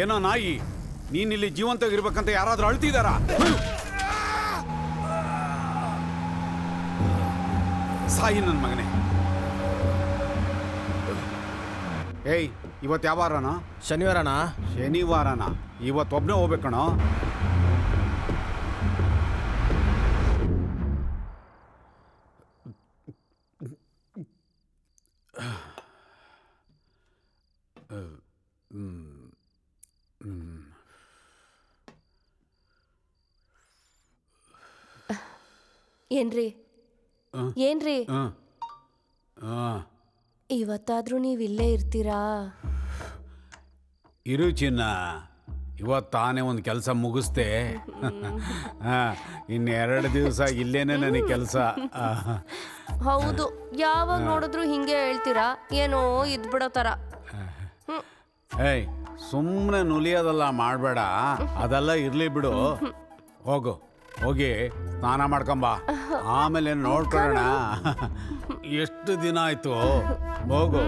ಏನೋ ನಾಯಿ, ನೀನಿಲ್ಲಿ ಜೀವಂತವಾಗಿರ್ಬೇಕಂತ ಯಾರಾದ್ರೂ ಅಳ್ತಿದಾರಾ? ಸಾಯಿ ನನ್ನ ಮಗನೇ. ಏಯ್, ಇವತ್ತು ಯಾವ ವಾರನ? ಶನಿವಾರನಾ? ಶನಿವಾರನ? ಇವತ್ತೊಬ್ಬನೇ ಹೋಗ್ಬೇಕಣೋ. ಏನ್ರಿ ಏನ್ರಿ ಇವತ್ತಾದ್ರೂ ನೀವಿಲ್ಲೇ ಇರ್ತೀರಾ? ಇರು ಚಿನ್ನ, ಇವತ್ತಾನೇ ಒಂದು ಕೆಲಸ ಮುಗಿಸ್ದೆ. ಇನ್ನು2 ದಿವಸ ಇಲ್ಲೇನೆ ನನಗೆ ಕೆಲಸ. ಹೌದು, ಯಾವಾಗ ನೋಡಿದ್ರು ಹಿಂಗೆ ಹೇಳ್ತೀರಾ, ಏನೋ ಇದ್ಬಿಡೋ ಥರ. ಏಯ್, ಸುಮ್ಮನೆ ನುಲಿಯೋದೆಲ್ಲ ಮಾಡಬೇಡ, ಅದೆಲ್ಲ ಇರಲಿ ಬಿಡು. ಹೋಗಿ ಸ್ನಾನ ಮಾಡ್ಕೊಂಬ, ಆಮೇಲೆ ನೋಡ್ಕೊಳ್ಳೋಣ. ಎಷ್ಟು ದಿನ ಆಯ್ತು, ಹೋಗು.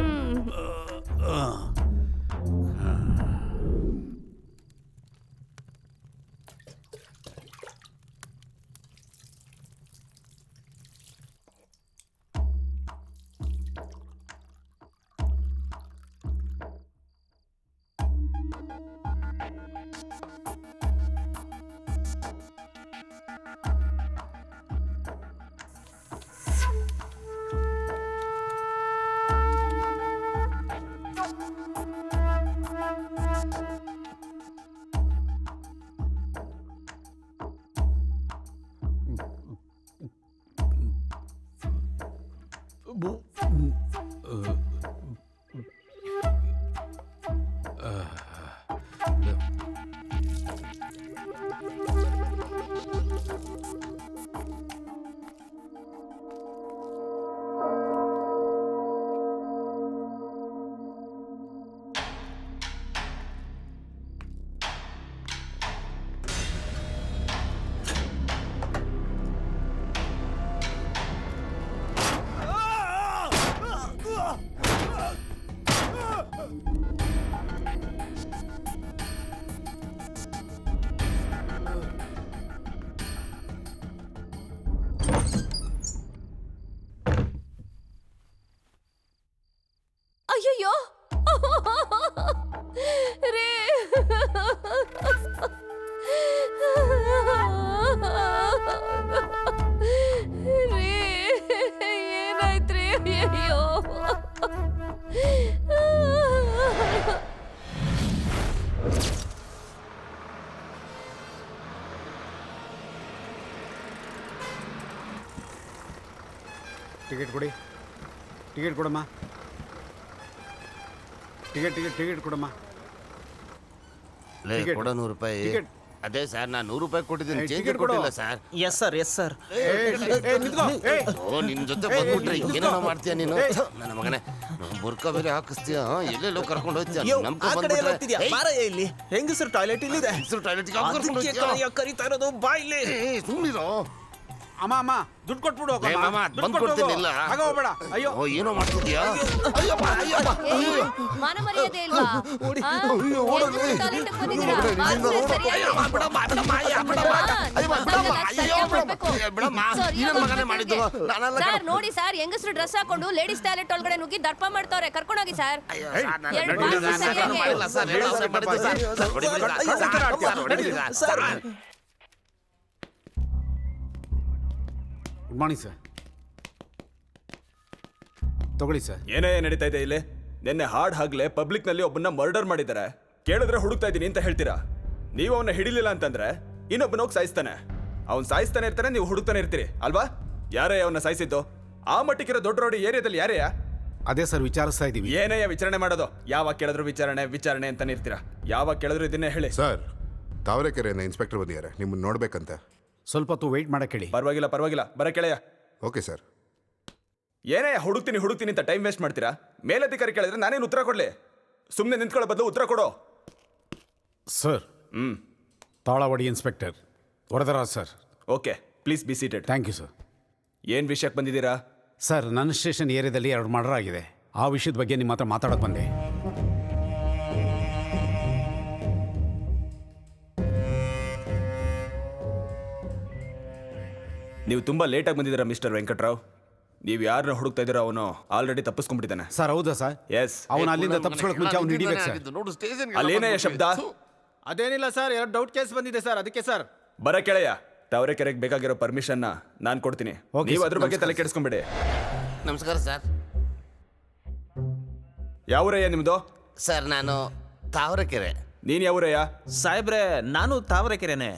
ಅಯ್ಯಯ್ಯೋ ರೇ, ಏನಾಯ್ತ್ರಿ? ಅಯ್ಯಯ್ಯೋ, ಟಿಕೆಟ್ ಕೊಡಿ, ಟಿಕೆಟ್ ಕೊಡಮ್ಮ, ಟಿಕೆಟ್ ಕೊಡಮ್ಮ. ಕೊಡ 100 ರೂಪಾಯಿ. ಅದೇ ಸರ್, ನಾನು 100 ರೂಪಾಯಿ ಕೊಟ್ಟಿದ್ದೀನಿ, ಚೇಂಜ್ ಕೊಟ್ಟಿಲ್ಲ ಸರ್. Yes sir. ಓ, ನಿನ್ ಜೊತೆ ಬಂದ್ಬಿಟ್ರೆ ಏನೇನೋ ಮಾಡ್ತೀಯ ನೀನು, ನನ್ನ ಮಗನೇ. ಬುರ್ಕ ಬೇರೆ ಹಾಕಿಸ್ತೀಯ, ಎಲ್ಲೆಲ್ಲೋ ಕರ್ಕೊಂಡು ಹೋಗ್ತೀಯ. ಇಲ್ಲಿ ಹೆಂಗಸರು ಟಾಯ್ಲೆಟ್ ಇಲ್ಲಿದೆ. ಕರೀತಾ ಇರೋದು ಬಾ ಇಲ್ಲಿ. ಸುಮ್ಮನಿರೋ ಅಮ್ಮ, ದುಡ್ಡು ಕೊಟ್ಬಿಡು. ಬಂದ್ ಕೊಡ್ತೀನಿ. ಹೋಗ್ಬೇಡ. ಅಯ್ಯೋ, ಏನೋ ಮಾಡ್ತಿದ್ಯಾ? ಮಾನ ಮರ್ಯಾದೆ ಇಲ್ವಾ? ನೋಡಿ ಸರ್, ಹೆಂಗಸರು ಡ್ರೆಸ್ ಹಾಕೊಂಡು ಲೇಡೀಸ್ ಟಾಯ್ಲೆಟ್ ಒಳಗಡೆ ನುಗ್ಗಿ ದರ್ಪ ಮಾಡ್ತಾವ್ರೆ. ಕರ್ಕೊಂಡೋಗಿ ಸರ್. Good morning sir. ತಗೊಳ್ಳಿ ಸರ್. ಏನೇ ನಡೀತಾ ಇದೆ ಇಲ್ಲಿ? ನಿನ್ನೆ ಹಾಗ್ಲೇ ಪಬ್ಲಿಕ್ ನಲ್ಲಿ ಒಬ್ಬನ್ನ ಮರ್ಡರ್ ಮಾಡಿದ್ದಾರೆ. ಕೇಳಿದ್ರೆ ಹುಡುಕ್ತಾ ಇದ್ದೀನಿ ಅಂತ ಹೇಳ್ತೀರಾ. ನೀವು ಅವನ್ನ ಹಿಡಿಲಿಲ್ಲ ಅಂತಂದ್ರೆ ಇನ್ನೊಬ್ಬನೋಗಿ ಸಾಯಿಸ್ತಾನೆ. ಅವ್ನು ಸಾಯಿಸ್ತಾನೆ ಇರ್ತಾನೆ, ನೀವು ಹುಡುಕ್ತಾನೆ ಇರ್ತೀರಿ ಅಲ್ವಾ? ಯಾರೇ ಅವನ್ನ ಸಾಯಿಸಿದ್ದು? ಆ ಮಟ್ಟಿಗಿರೋ ದೊಡ್ಡ ರೋಡಿ ಏರಿಯಾದಲ್ಲಿ ಯಾರೇ? ಅದೇ ಸರ್, ವಿಚಾರಿಸ್ತಾ ಇದೀವಿ. ಏನೇ ವಿಚಾರಣೆ ಮಾಡೋದು? ಯಾವಾಗ ಕೇಳಿದ್ರು ವಿಚಾರಣೆ ಅಂತಾನೆ ಇರ್ತೀರಾ. ಯಾವಾಗ ಕೇಳಿದ್ರು ಇದನ್ನೇ ಹೇಳಿ. ಸರ್, ತಾವರೆಕೆರೆಯಿಂದ ಇನ್ಸ್ಪೆಕ್ಟರ್ ಬಂದಿದ್ದಾರೆ, ನಿಮ್ಮನ್ನು ನೋಡ್ಬೇಕಂತ. ಸ್ವಲ್ಪ ಹೊತ್ತು ವೆಯ್ಟ್ ಮಾಡಕ್ಕೆ ಹೇಳಿ. ಪರವಾಗಿಲ್ಲ, ಬರ ಕೆಳೆಯ. Okay sir. ಏನೇ ಹುಡುಕ್ತೀನಿ ಅಂತ ಟೈಮ್ ವೇಸ್ಟ್ ಮಾಡ್ತೀರಾ? ಮೇಲಧಿಕಾರಿ ಕೇಳಿದ್ರೆ ನಾನೇನು ಉತ್ತರ ಕೊಡ್ಲಿ? ಸುಮ್ಮನೆ ನಿಂತ್ಕೊಳ್ಳೋ ಬದಲು ಉತ್ತರ ಕೊಡೋ. Sir, Talavadi inspector Varadaraj sir. Okay, please be seated. Thank you sir. ಏನು ವಿಷಯಕ್ಕೆ ಬಂದಿದ್ದೀರಾ? ಸರ್, ನನ್ನ ಸ್ಟೇಷನ್ ಏರಿಯಾದಲ್ಲಿ 2 ಮರ್ಡರ್ ಆಗಿದೆ. ಆ ವಿಷಯದ ಬಗ್ಗೆ ನಿಮ್ಮ ಹತ್ರ ಮಾತಾಡೋಕೆ ಬಂದೆ. ನೀವು ತುಂಬಾ ಲೇಟಾಗಿ ಬಂದಿದ್ದೀರಾ ಮಿಸ್ಟರ್ ವೆಂಕಟ್ರಾವ್. ನೀವು ಯಾರನ್ನ ಹುಡುಕ್ತಾ ಇದ್ದೀರಾ ಅವನು ಆಲ್ರೆಡಿ ತಪ್ಪಿಸ್ಕೊಂಡ್ಬಿಟ್ಟಿದ್ದಾನೆ. ಸರ್ ಹೌದಾ ಸರ್? ಎಸ್. ಅವನು ಅಲ್ಲಿಂದ ತಪ್ಪಿಸ್ಕೊಳಕ್ ಮುಂಚೆ ಅವ್ನು ಹಿಡಿಬೇಕು ಸರ್. ನೋಡು ಸ್ಟೇಷನ್ ಅಲ್ಲೇನಯ್ಯ ಶಬ್ದ? ಅದೇನಿಲ್ಲ ಸರ್, 2 ಡೌಟ್ ಕೇಸ್ ಬಂದಿದೆ ಸರ್, ಅದಕ್ಕೆ ಸರ್. ಬರ ಕೆಳೆಯ ತಾವರೆಕೆರೆಗೆ ಬೇಕಾಗಿರೋ ಪರ್ಮಿಷನ್ನ ನಾನು ಕೊಡ್ತೀನಿ. Okay, ನೀವು sir. ಅದ್ರ ಬಗ್ಗೆ ತಲೆ ಕೆಡಿಸ್ಕೊಂಬಿಡಿ. ನಮಸ್ಕಾರ ಸರ್. ಯಾವೂರಯ್ಯ ನಿಮ್ದು? ಸರ್ ನಾನು ತಾವರೆಕೆರೆ. ನೀನ್ ಯಾವೂರಯ್ಯ? ಸಾಹೇಬ್ರೆ ನಾನು ತಾವರೆಕೆರೆನೆ.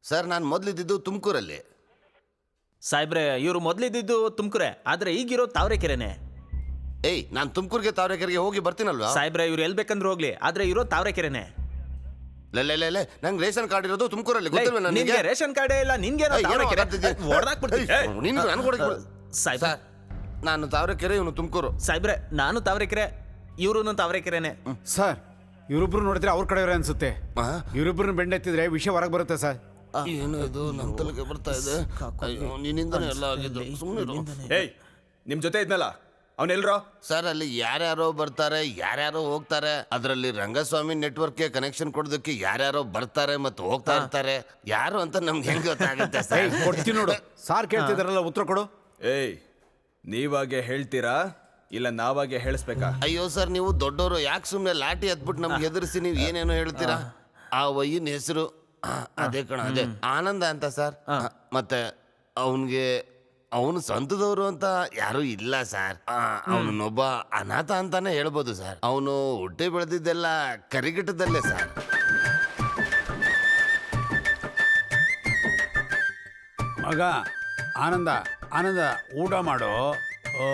ಸರ್ ನಾನು ಮೊದಲಿದ್ದು ತುಮಕೂರಲ್ಲಿ. ಸಾಹೇಬ್ರೆ ಇವರು ಮೊದ್ಲಿದ್ದು ತುಮಕೂರೆ, ಆದ್ರೆ ಈಗಿರೋ ತಾವರೆಕೆರೆನೆ. ಏಯ್ ನಾನು ತುಮಕೂರಿಗೆ ತಾವರೆಕೆರೆಗೆ ಹೋಗಿ ಬರ್ತೀನಲ್ವಾ? ಸಾಹೇಬ್ರೆ ಇವ್ರು ಎಲ್ ಬೇಕಂದ್ರೆ ಹೋಗ್ಲಿ, ಆದ್ರೆ ಇರೋ ತಾವರೆಕೆರೆನೆ. ಲೇ ನಂಗೆ ರೇಷನ್ ಕಾರ್ಡ್ ಇರೋದು ತುಮಕೂರಲ್ಲಿ, ಗೊತ್ತಿಲ್ವ ನನಗೆ? ನಿನ್ಗೆ ರೇಷನ್ ಕಾರ್ಡೇ ಇಲ್ಲ, ನಿನ್ಗೆ ಸರ್ ನಾನು ತಾವರೆಕೆರೆ, ಇವನು ತುಮಕೂರು. ಸಾಹೇಬ್ರೆ ನಾನು ತಾವರೆಕೆರೆ, ಇವ್ರು ತಾವರೆಕೆರೆನೆ. ಸರ್ ಇವರಿಬ್ರು ನೋಡಿದ್ರೆ ಅವ್ರ ಕಡೆಯವರೇ ಅನ್ಸುತ್ತೆ. ಇವರಿಬ್ರನ್ನ ಬೆಂಡೆತ್ತಿದ್ರೆ ವಿಷಯ ಹೊರಗೆ ಬರುತ್ತೆ ಸರ್. ಏನು ಇದು ನನ್ನ ತಲೆಗೆ ಬರ್ತಾ ಇದೆ? ಅಯ್ಯೋ ನಿನ್ನಿಂದನೇ ಎಲ್ಲ ಆಗಿದ್ದು, ಸುಮ್ಮನೆ. ಏಯ್ ನಿಮ್ ಜೊತೆ ಇದ್ನಲ್ಲ ಅವನೆಲ್ರೋ? ಸರ್ ಅಲ್ಲಿ ಯಾರ್ಯಾರೋ ಬರ್ತಾರೆ, ಯಾರ್ಯಾರೋ ಹೋಗ್ತಾರೆ. ಅದರಲ್ಲಿ ರಂಗಸ್ವಾಮಿ ನೆಟ್ವರ್ಕ್ಗೆ ಕನೆಕ್ಷನ್ ಕೊಡೋದಕ್ಕೆ ಯಾರ್ಯಾರೋ ಬರ್ತಾರೆ ಮತ್ತು ಹೋಗ್ತಾ ಇರ್ತಾರೆ. ಯಾರು ಅಂತ ನಮ್ಗೆ ಹೆಂಗ್ ಗೊತ್ತಾಗುತ್ತೆ ಏಯ್ ಸರ್? ಕೊಡ್ತೀನಿ ನೋಡು. ಸಾರ್ ಕೇಳ್ತಿದಾರಲ್ಲ ಉತ್ತರ ಕೊಡು. ಏಯ್ ನೀವಾಗೆ ಹೇಳ್ತೀರಾ ಇಲ್ಲ ನಾವಾಗೆ ಹೇಳಿಸ್ಬೇಕಾ? ಅಯ್ಯೋ ಸರ್ ನೀವು ದೊಡ್ಡವರು, ಯಾಕೆ ಸುಮ್ಮನೆ ಲಾಠಿ ಹತ್ಬಿಟ್ಟು ನಮ್ಗೆ ಹೆದರ್ಸಿ ನೀವು ಏನೇನೋ ಹೇಳ್ತೀರಾ? ಆ ವಯ್ಯನ ಹೆಸರು ಅದೇ ಕಣ, ಅದೇ ಆನಂದ ಅಂತ ಸರ್. ಮತ್ತೆ ಅವನು ಸ್ವಂತದವರು ಅಂತ ಯಾರು ಇಲ್ಲ ಸರ್. ಅವನೊಬ್ಬ ಅನಾಥ ಅಂತಾನೆ ಹೇಳ್ಬೋದು ಸರ್. ಅವನು ಹುಟ್ಟಿ ಬೆಳೆದಿದ್ದೆಲ್ಲ ಕರಿಘಟ್ಟದಲ್ಲೇ ಸರ್. ಮಗ ಆನಂದ ಆನಂದ ಊಟ ಮಾಡು. ಓ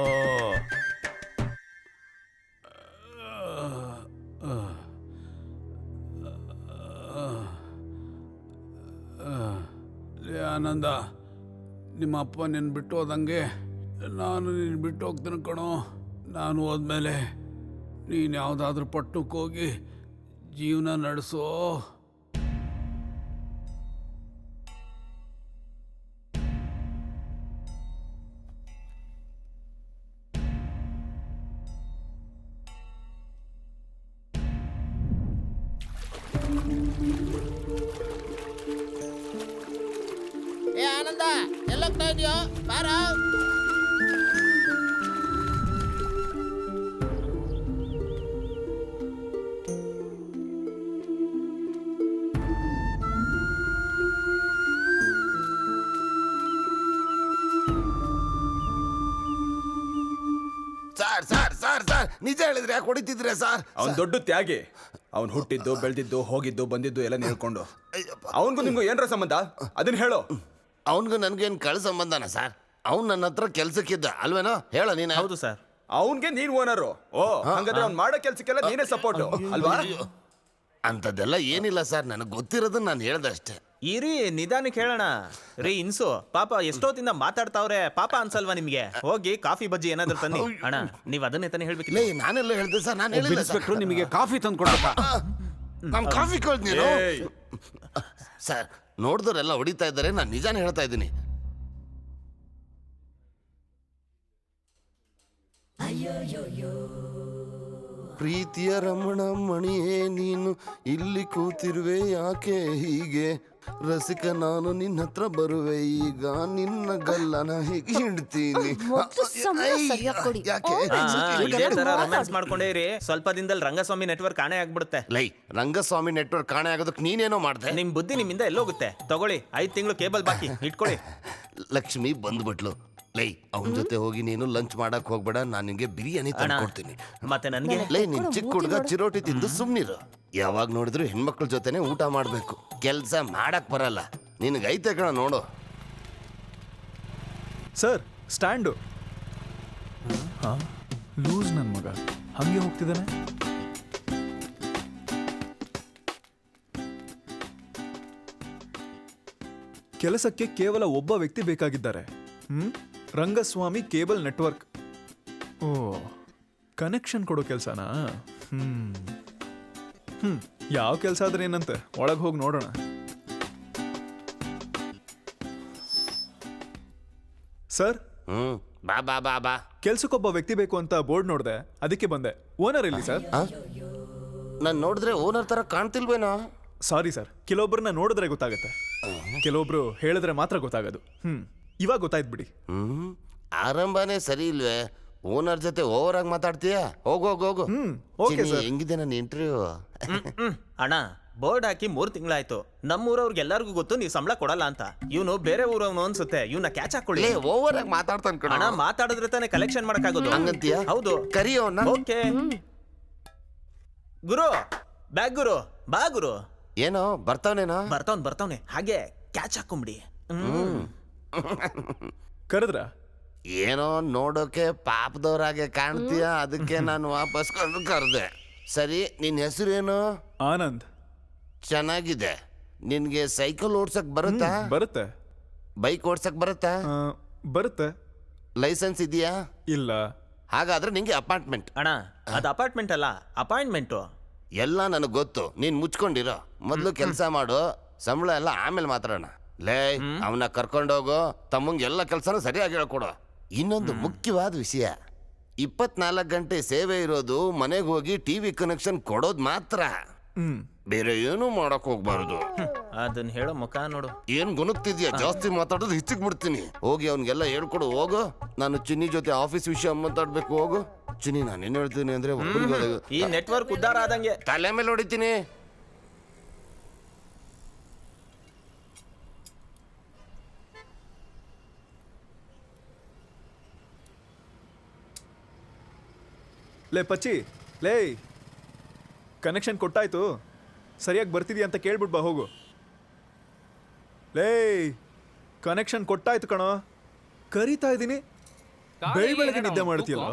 ಆನಂದ, ನಿಮ್ಮ ಅಪ್ಪ ನಿನ್ನ ಬಿಟ್ಟು ಹೋದಂಗೆ ನಾನು ನಿನ್ನ ಬಿಟ್ಟು ಹೋಗ್ತೀನಿ ಕಣೋ. ನಾನು ಹೋದ್ಮೇಲೆ ನೀನು ಯಾವುದಾದ್ರೂ ಪಟ್ಟಣಕ್ಕೆ ಹೋಗಿ ಜೀವನ ನಡೆಸೋ. ಏ ಆನಂದ, ಎಲ್ಲೋಗ್ತಾ ಇದೆಯೋ? ಬಾರ. ಸರ್ ಸರ್ ಸರ್ ಸರ್ ನಿಜ ಹೇಳಿದ್ರೆ ಯಾಕೆ ಹೊಡಿತಿದ್ರೆ ಸರ್? ಅವ್ನು ದೊಡ್ಡ ತ್ಯಾಗಿ. ಅವ್ನು ಹುಟ್ಟಿದ್ದು ಬೆಳೆದಿದ್ದು ಹೋಗಿದ್ದು ಬಂದಿದ್ದು ಎಲ್ಲ ನಿಲ್ಕೊಂಡು ಅವನಿಗೂ ನಿಮ್ಗೂ ಏನ್ರ ಸಂಬಂಧ ಅದನ್ನ ಹೇಳು. ಅವನಿಗೂ ನನ್ಗೇನು ಕಳ್ಳ ಸಂಬಂಧನ ಸರ್? ಅವ್ನು ನನ್ನ ಹತ್ರ ಕೆಲ್ಸಕ್ಕಿದ್ದ ಅಲ್ವೇನೋ? ಹೇಳ ನೀನು. ಹೌದು ಸರ್. ಅವನ್ಗೆ ನೀನ್ ಓನರು. ಓ ಹಂಗಾದ್ರೆ ಅವ್ನು ಮಾಡೋ ಕೆಲ್ಸಕ್ಕೆಲ್ಲ ನೀನೇ ಸಪೋರ್ಟ್ ಅಲ್ವಾ? ಅಂಥದ್ದೆಲ್ಲ ಏನಿಲ್ಲ ಸರ್, ನನಗೆ ಗೊತ್ತಿರೋದನ್ನ ನಾನು ಹೇಳ್ದಷ್ಟೇ. ಇರಿ ನಿಧಾನಕ್ಕೆ ಹೇಳೋಣ. ರೀ ಇನ್ಸು ಪಾಪ ಎಷ್ಟೊತ್ತಿಂದ ಮಾತಾಡ್ತಾವ್ರೆ, ಪಾಪ ಅನ್ಸಲ್ವಾ ನಿಮ್ಗೆ? ಹೋಗಿ ಕಾಫಿ ಬಜ್ಜಿ ಏನಾದ್ರು ತನ್ನಿ. ಅಣ್ಣ ನೀವ್ ಅದನ್ನೇ ತಾನೇ ಹೇಳ್ಬೇಕಿಲ್ಲ. ಲೇ ನಾನೆಲ್ಲ ಹೇಳ್ದೆ ಸರ್, ನಾನು ಹೇಳಿಲ್ಲ ಸರ್. ಇನ್ಸ್ಪೆಕ್ಟ್ರು ನಿಮಗೆ ಕಾಫಿ ತಂದು ಕೊಡ್ಬೇಕಾ? ನಾನು ಕಾಫಿ ಕೊಡ್ತೀನಿ ಏಯ್. ಸರ್. ನೋಡಿದವರೆಲ್ಲ ಹೊಡಿತಾ ಇದ್ದಾರೆ, ನಾನು ನಿಜಾನೇ ಹೇಳ್ತಾ ಇದ್ದೀನಿ. ಪ್ರೀತಿಯ ರಮಣ ಮಣಿಯೇ ನೀನು ಇಲ್ಲಿ ಕೂತಿರುವೆ ಯಾಕೆ ಹೀಗೆ? ರಸಿಕ ನಾನು ನಿನ್ನ ಹತ್ರ ಬರುವೆ ಈಗ, ನಿನ್ನ ಗಲ್ಲನ ಹೇಗೆ ಹಿಡ್ತೀನಿ. ಯಾಕೆ? ಇದೇ ತರ ರೊಮ್ಯಾನ್ಸ್ ಮಾಡ್ಕೊಂಡೇ ಇರಿ, ಸ್ವಲ್ಪ ದಿನದಲ್ಲಿ ರಂಗಸ್ವಾಮಿ ನೆಟ್ವರ್ಕ್ ಕಾಣೆ ಆಗ್ಬಿಡುತ್ತೆ. ಲೈ ರಂಗಸ್ವಾಮಿ ನೆಟ್ವರ್ಕ್ ಕಾಣೆ ಆಗೋದಕ್ಕೆ ನೀನೇನೋ ಮಾಡ್ದೆ. ನಿಮ್ ಬುದ್ಧಿ ನಿಮ್ಮಿಂದ ಎಲ್ಲೋಗುತ್ತೆ. ತಗೊಳ್ಳಿ 5 ತಿಂಗಳು ಕೇಬಲ್ ಬಾಕಿ ಇಟ್ಕೊಳ್ಳಿ. ಲಕ್ಷ್ಮಿ ಬಂದ್ಬಿಟ್ಲು. ಲೈ ಅವನ ಜೊತೆ ಹೋಗಿ ನೀನು ಲಂಚ್ ಮಾಡಕ್ ಹೋಗ್ಬೇಡ, ನಾನು ನಿನ್ಗೆ ಬಿರಿಯಾನಿ ತಂದ್ಕೊಡ್ತೀನಿ. ಮತ್ತೆ ನನಗೆ ಲೈ ನಿನ್ ಚಿಕ್ಕ ಹುಡುಗ ಚಿರೋಟಿ ತಿಂದು ಸುಮ್ನಿರು. ಯಾವಾಗ ನೋಡಿದ್ರು ಹೆಣ್ಮಕ್ಳ ಜೊತೆನೆ ಊಟ ಮಾಡ್ಬೇಕು, ಕೆಲ್ಸ ಮಾಡಕ್ ಬರಲ್ಲ. ನಿನಗೈತೆ ಕಣ ನೋಡು. Sir stand. ಲೂಸ್ ನನ್ನ ಮಗ ಹಂಗೆ ಹೋಗ್ತಿದ್ದಾನೆ. ಕೆಲಸಕ್ಕೆ ಕೇವಲ ಒಬ್ಬ ವ್ಯಕ್ತಿ ಬೇಕಾಗಿದ್ದಾರೆ. Rangaswamy cable network. ಓ ಕನೆಕ್ಷನ್ ಕೊಡೋ ಕೆಲಸನಾ? ಯಾವ ಕೆಲಸ ಆದ್ರೆ ಏನಂತೆ, ಒಳಗೆ ಹೋಗಿ ನೋಡೋಣ. ಸರ್ ಬಾ ಬಾ ಬಾ ಬಾ. ಕೆಲ್ಸಕ್ಕೊಬ್ಬ ವ್ಯಕ್ತಿ ಬೇಕು ಅಂತ ಬೋರ್ಡ್ ನೋಡಿದೆ, ಅದಕ್ಕೆ ಬಂದೆ. ಓನರ್ ಎಲ್ಲಿ ಸರ್? ನಾನು ನೋಡಿದ್ರೆ ಓನರ್ ತರ ಕಾಣ್ತಿಲ್ವೇನೋ? ಸಾರಿ ಸರ್, ಕೆಲವೊಬ್ಬರನ್ನ ನೋಡಿದ್ರೆ ಗೊತ್ತಾಗುತ್ತೆ. ಕೆಲವೊಬ್ರು ಹೇಳಿದ್ರೆ ಮಾತ್ರ ಗೊತ್ತಾಗೋದು. ಇವಾಗ ಗೊತ್ತಾಯ್ತು ಬಿಡಿ. ಆರಂಭನೇ ಸರಿ ಇಲ್ವೇ? ಓನರ್ ಜೊತೆ ಓವರ್ ಆಗಿ ಮಾತಾಡ್ತೀಯಾ? ಹೋಗು ಹೋಗು ಹೋಗು. ಓಕೆ ಚಿನ್ನಿ, ಸರ್. ಹೆಂಗಿದೆ ನನ್ನ ಇಂಟರ್ವ್ಯೂ? ಅಣ್ಣ ಬೋರ್ಡ್ ಹಾಕಿ 3 ತಿಂಗಳಾಯ್ತು. ನಮ್ಮೂರವ್ರಿಗೆ ಎಲ್ಲರಿಗೂ ಗೊತ್ತು ನೀವು ಸಂಬಳ ಕೊಡಲ್ಲ ಅಂತ. ಇವನು ಬೇರೆ ಊರವನು ಅನ್ಸುತ್ತೆ. ಇವನ್ನ ಕ್ಯಾಚ್ ಹಾಕೊಳ್ಳಿ. ಓವರ್ ಆಗಿ ಮಾತಾಡ್ತಾನೆ ಕಣ. ಅಣ್ಣ ಮಾತಾಡಿದ್ರೆ ತಾನೇ ಕಲೆಕ್ಷನ್ ಮಾಡಕ್ಕಾಗೋದು. ಹಂಗಂತೀಯ? ಹೌದು. ಕರಿಯೋನ. ಓಕೆ ಗುರು, ಬ್ಯಾಗ್ ಗುರು, ಬಾ ಗುರು. ಏನೋ ಬರ್ತಾವನೇನೋ? ಬರ್ತಾವ್ನೆ ಹಾಗೆ ಕ್ಯಾಚ್ ಹಾಕೊಂಬಿಡಿ. ಕರೆದ್ರ? ಏನೋ ನೋಡೋಕೆ ಪಾಪದವ್ರಾಗೆ ಕಾಣ್ತೀಯ, ಅದಕ್ಕೆ ನಾನು ವಾಪಸ್ ಕರೆದೆ. ಸರಿ, ನಿನ್ನ ಹೆಸರೇನು? ಆನಂದ್. ಚೆನ್ನಾಗಿದೆ. ನಿನ್ಗೆ ಸೈಕಲ್ ಓಡ್ಸಕ್ ಬರುತ್ತಾ? ಬರುತ್ತೆ. ಬೈಕ್ ಓಡ್ಸಕ್ ಬರುತ್ತಾ? ಬರುತ್ತೆ. ಲೈಸೆನ್ಸ್ ಇದೆಯಾ? ಇಲ್ಲ. ಹಾಗಾದ್ರೆ ನಿಂಗೆ ಅಪಾರ್ಟ್ಮೆಂಟ್. ಅಣ್ಣ ಅದು ಅಪಾರ್ಟ್ಮೆಂಟ್ ಅಲ್ಲ, ಅಪಾಯಿಂಟ್ಮೆಂಟು. ಎಲ್ಲ ನನಗೆ ಗೊತ್ತು, ನೀನ್ ಮುಚ್ಕೊಂಡಿರೋ. ಮೊದಲು ಕೆಲಸ ಮಾಡು, ಸಂಬಳ ಎಲ್ಲ ಆಮೇಲೆ ಮಾತಾಡೋಣ. ಲೇ, ಅವನ್ನ ಕರ್ಕೊಂಡೋಗು, ತಮ್ಮಂಗೆ ಎಲ್ಲ ಕೆಲಸನೂ ಸರಿಯಾಗಿ ಹೇಳ್ಕೊಡು. ಇನ್ನೊಂದು ಮುಖ್ಯವಾದ ವಿಷಯ, 24 ಗಂಟೆ ಸೇವೆ ಇರೋದು ಮನೆಗೆ ಹೋಗಿ ಟಿವಿ ಕನೆಕ್ಷನ್ ಕೊಡೋದು ಮಾತ್ರ. ಬೇರೆ ಏನೂ ಮಾಡಕ್ ಹೋಗ್ಬಾರ್ದು. ಅದನ್ನ ಹೇಳೋ ಮುಖ ನೋಡು. ಏನ್ ಗುಣಕ್ತಿದ್ಯಾ? ಜಾಸ್ತಿ ಮಾತಾಡೋದು ಹಿಚ್ಚಿಗೆ ಬಿಡ್ತೀನಿ. ಹೋಗಿ ಅವ್ನಿಗೆಲ್ಲ ಹೇಳ್ಕೊಡು ಹೋಗು. ನಾನು ಚಿನ್ನಿ ಜೊತೆ ಆಫೀಸ್ ವಿಷಯ ಮಾತಾಡ್ಬೇಕು. ಹೋಗು ಚಿನ್ನಿ. ನಾನು ಏನ್ ಹೇಳ್ತೀನಿ ಅಂದ್ರೆ ಈ ನೆಟ್ವರ್ಕ್ ಉದ್ದಾರ ಆದಂಗೆ ತಲೆ ಮೇಲೆ ಹೊಡಿತೀನಿ. ಲೇ ಪಚ್ಚಿ, ಲೇ ಕನೆಕ್ಷನ್ ಕೊಟ್ಟಾಯ್ತು, ಸರಿಯಾಗಿ ಬರ್ತಿದ್ಯಾ ಅಂತ ಕೇಳ್ಬಿಟ್ಟು ಬಾ ಹೋಗು. ಲೇ ಕನೆಕ್ಷನ್ ಕೊಟ್ಟಾಯ್ತು ಕಣೋ, ಕರೀತಾ ಇದ್ದೀನಿ. ಬೆಳಿಗ್ಗೆ ನಿದ್ದೆ ಮಾಡ್ತೀಯಲ್ಲ.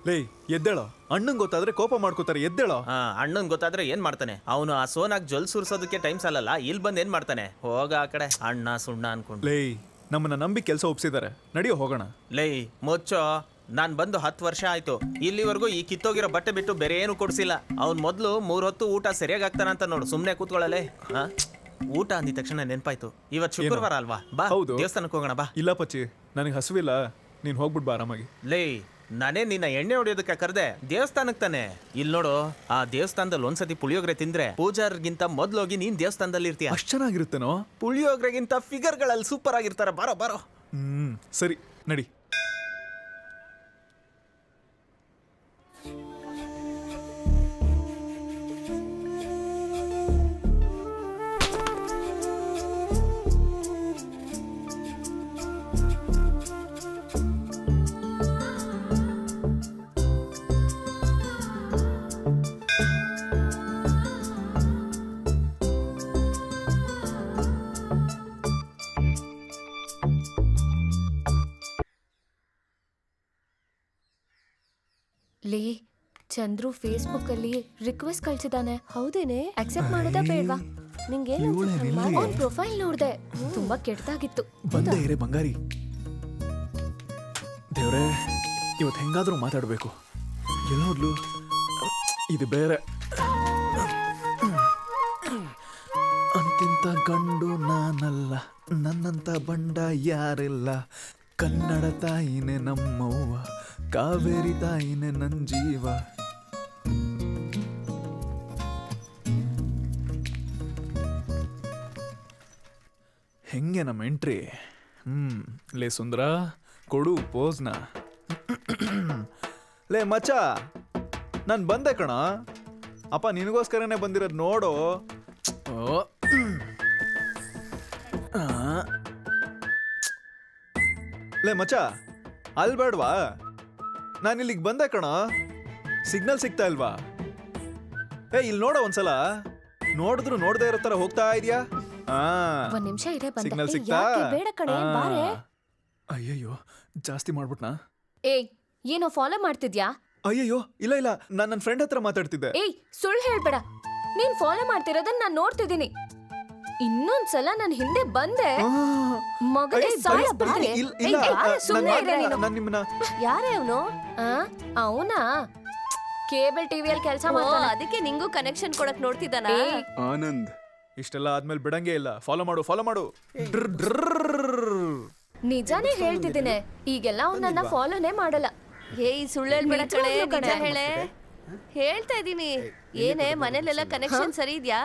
ಲೇ ಎದ್ದೇಳೋ, ಅಣ್ಣಂಗೆ ಗೊತ್ತಾದ್ರೆ ಕೋಪ ಮಾಡ್ಕೋತಾರೆ. ಎದ್ದೇಳೋ. ಅಣ್ಣನ್ ಗೊತ್ತಾದ್ರೆ ಏನ್ ಮಾಡ್ತಾನೆ ಅವನು? ಆ ಸೋನಾಗ್ ಜೊಲ್ ಸುರ್ಸೋದಕ್ಕೆ ಟೈಮ್ ಸಾಲಲ್ಲ, ಇಲ್ಲಿ ಬಂದ್ ಏನ್ ಮಾಡ್ತಾನೆ? ಹೋಗ ಆ ಕಡೆ ಅಣ್ಣ ಸುಣ್ಣ ಅನ್ಕೊಂಡು. ಲೇ ನಮ್ಮನ್ನ ನಂಬಿ ಕೆಲಸ ಒಪ್ಸಿದ್ದಾರೆ, ನಡಿಯೋ ಹೋಗೋಣ. ಲೈ ಮುಚ್ಚೋ, ನಾನ್ ಬಂದು 10 ವರ್ಷ ಆಯ್ತು. ಇಲ್ಲಿವರೆಗೂ ಈ ಕಿತ್ತೋಗಿರೋ ಬಟ್ಟೆ ಬಿಟ್ಟು ಬೇರೆ ಏನು ಕೊಡ್ಸಿಲ್ಲ. ಅವ್ನ್ ಮೊದ್ಲು 3 ಹೊತ್ತು ಊಟ ಸರಿಯಾಗಿ ಆಗ್ತಾನಂತ ನೋಡು. ಸುಮ್ನೆ ಕೂತ್ಕೊಳ್ಳಲೇ. ಊಟ ಅಂದಿದ ತಕ್ಷಣ ನೆನ್ಪಾಯ್ತು, ಇವತ್ತು ಶುಕ್ರವಾರ ಅಲ್ವಾ? ಬಾ ಹೌದು. ದೇವಸ್ಥಾನಕ್ಕೆ ಹೋಗೋಣ ಬಾ. ಇಲ್ಲ ಪಚ್ಚಿ, ನನಗೆ ಹಸುವಿಲ್ಲ, ನೀನು ಹೋಗ್ಬಿಟ್ಟು ಬಾ ಆರಾಮಾಗಿ. ಲೇ ನಾನೇ ನಿನ್ನ ಎಣ್ಣೆ ಹೊಡಿಯೋದಕ್ಕೆ ಕರೆದೆ ದೇವಸ್ಥಾನಕ್ಕೆ ತಾನೆ. ಇಲ್ಲಿ ನೋಡು, ಆ ದೇವಸ್ಥಾನದಲ್ಲಿ ಒಂದ್ಸತಿ ಪುಳಿಯೋಗರೆ ತಿಂದ್ರೆ ಪೂಜಾರ್ಗಿಂತ ಮೊದ್ಲೋಗಿ ನೀನ್ ದೇವಸ್ಥಾನದಲ್ಲಿ ಇರ್ತೀಯ. ಅಷ್ಟು ಚೆನ್ನಾಗಿರುತ್ತೇನೋ? ಪುಳಿಯೋಗರೆಗಿಂತ ಫಿಗರ್ಗಳಲ್ಲಿ ಸೂಪರ್ ಆಗಿರ್ತಾರ. ಬಾರೋ ಬಾರೋ. ಸರಿ ನಡಿ. ಲೇ ಚಂದ್ರು ಫೇಸ್ಬುಕ್ ಅಲ್ಲಿ ರಿಕ್ವೆಸ್ಟ್ ಕಳ್ಸಿದಾನೆ. ಹೌದೇನೆ? ಅಕ್ಸೆಪ್ಟ್ ಮಾಡೋದಾ ಬೇಡ್ವಾ? ನಿಂಗೇನು ಅವ್ನ್ ಪ್ರೊಫೈಲ್ ನೋಡ್ದೆ, ತುಂಬಾ ಕೆಟ್ಟದಾಗಿತ್ತು. ಬಂದೇ ಇರೇ ಬಂಗಾರಿ. ದೇವ್ರೆ, ಇವತ್ತು ಹೆಂಗಾದ್ರೂ ಮಾತಾಡ್ಬೇಕು. ಎಲ್ಲೋದ್ಲು? ಇದು ಬೇರೆ. ಅಂತಿಂತ ಗಂಡು ನಾನಲ್ಲ, ನನ್ನಂತ ಬಂಡ ಯಾರಿಲ್ಲ. ಕನ್ನಡ ತಾಯಿನೇ ನಮ್ಮವ್ವ, ಕಾವೇರಿ ತಾಯಿನೇ ನನ್ನ ಜೀವ. ಹೆಂಗೆ ನಮ್ಮ ಎಂಟ್ರಿ? ಲೇ ಸುಂದರ, ಕೊಡು ಪೋಸ್ನ. ಲೇ ಮಚ್ಚ, ನಾನು ಬಂದೆ ಕಣ. ಅಪ್ಪ ನಿನಗೋಸ್ಕರನೇ ಬಂದಿರೋದು ನೋಡು. ಲೇ ಮಚ್ಚ, ಅಲ್ಲಿ ಬೇಡವಾ? ನಾನು ಇಲ್ಲಿಗೆ ಬಂದೆ ಕಣ. ಸಿಗ್ನಲ್ ಸಿಗ್ತಾ ಇಲ್ವಾ? ಇಲ್ಲಿ ನೋಡೋ ಒಂದ್ಸಲ. ನೋಡಿದ್ರು ನೋಡದೆ ಇರೋ ತರ ಹೋಗ್ತಾ ಇದೆಯಾ? ಒಂದ್ ನಿಮಿಷ ಇದೆ, ಸಿಗ್ನಲ್ ಸಿಗ್ತಾ? ಬೇಡ ಕಣೆ, ಬಾರೆ. ಅಯ್ಯಯ್ಯೋ, ಜಾಸ್ತಿ ಮಾಡ್ಬಿಟ್ನಾ? ಏಯ್, ಏನೋ ಫಾಲೋ ಮಾಡ್ತಿದ್ಯಾ? ಅಯ್ಯಯ್ಯೋ, ಇಲ್ಲ ಇಲ್ಲ, ನಾನು ನನ್ನ ಫ್ರೆಂಡ್ ಹತ್ರ ಮಾತಾಡ್ತಿದ್ದೆ. ಏಯ್, ಸುಳ್ಳು ಹೇಳ್ಬೇಡ. ನೀನ್ ಫಾಲೋ ಮಾಡ್ತಿರೋದನ್ನ ನಾನು ನೋಡ್ತಿದ್ದೀನಿ. ಇನ್ನೊಂದ್ಸಲ ನಾನು ಹಿಂದೆ ಬಂದೆ ಮಗನೇ ಸಾಲ ಬಾರೆ. ಯಾರೇ ಅವನು? ಅವನಾ ಕೇಬಲ್ ಟಿವಿಯಲ್ಲಿ ಕೆಲಸ ಮಾಡ್ತಾನೆ, ಅದಕ್ಕೆ ನಿಂಗೂ ಕನೆಕ್ಷನ್ ಕೊಡಕ್ ನೋಡ್ತಿದ್ದಾನ. ಆನಂದ್, ಇಷ್ಟೆಲ್ಲ ಆದ್ಮೇಲೆ ಬಿಡಂಗೇ ಇಲ್ಲ. ಫಾಲೋ ಮಾಡು, ಫಾಲೋ ಮಾಡು. ನಿಜಾನೇ ಹೇಳ್ತಿದ್ದೀನಿ, ಈಗೆಲ್ಲ ಅವ್ನು ನನ್ನ ಫಾಲೋನೇ ಮಾಡಲ್ಲ. ಏಯ್, ಸುಳ್ಳು ಹೇಳ್ಬೇಡ ಕಣೆ, ನಿಜ ಹೇಳೆ. ಹೇಳ್ತಾ ಇದೀನಿ. ಏನೇ ಮನೇಲೆಲ್ಲ ಕನೆಕ್ಷನ್ ಸರಿ ಇದ್ಯಾ?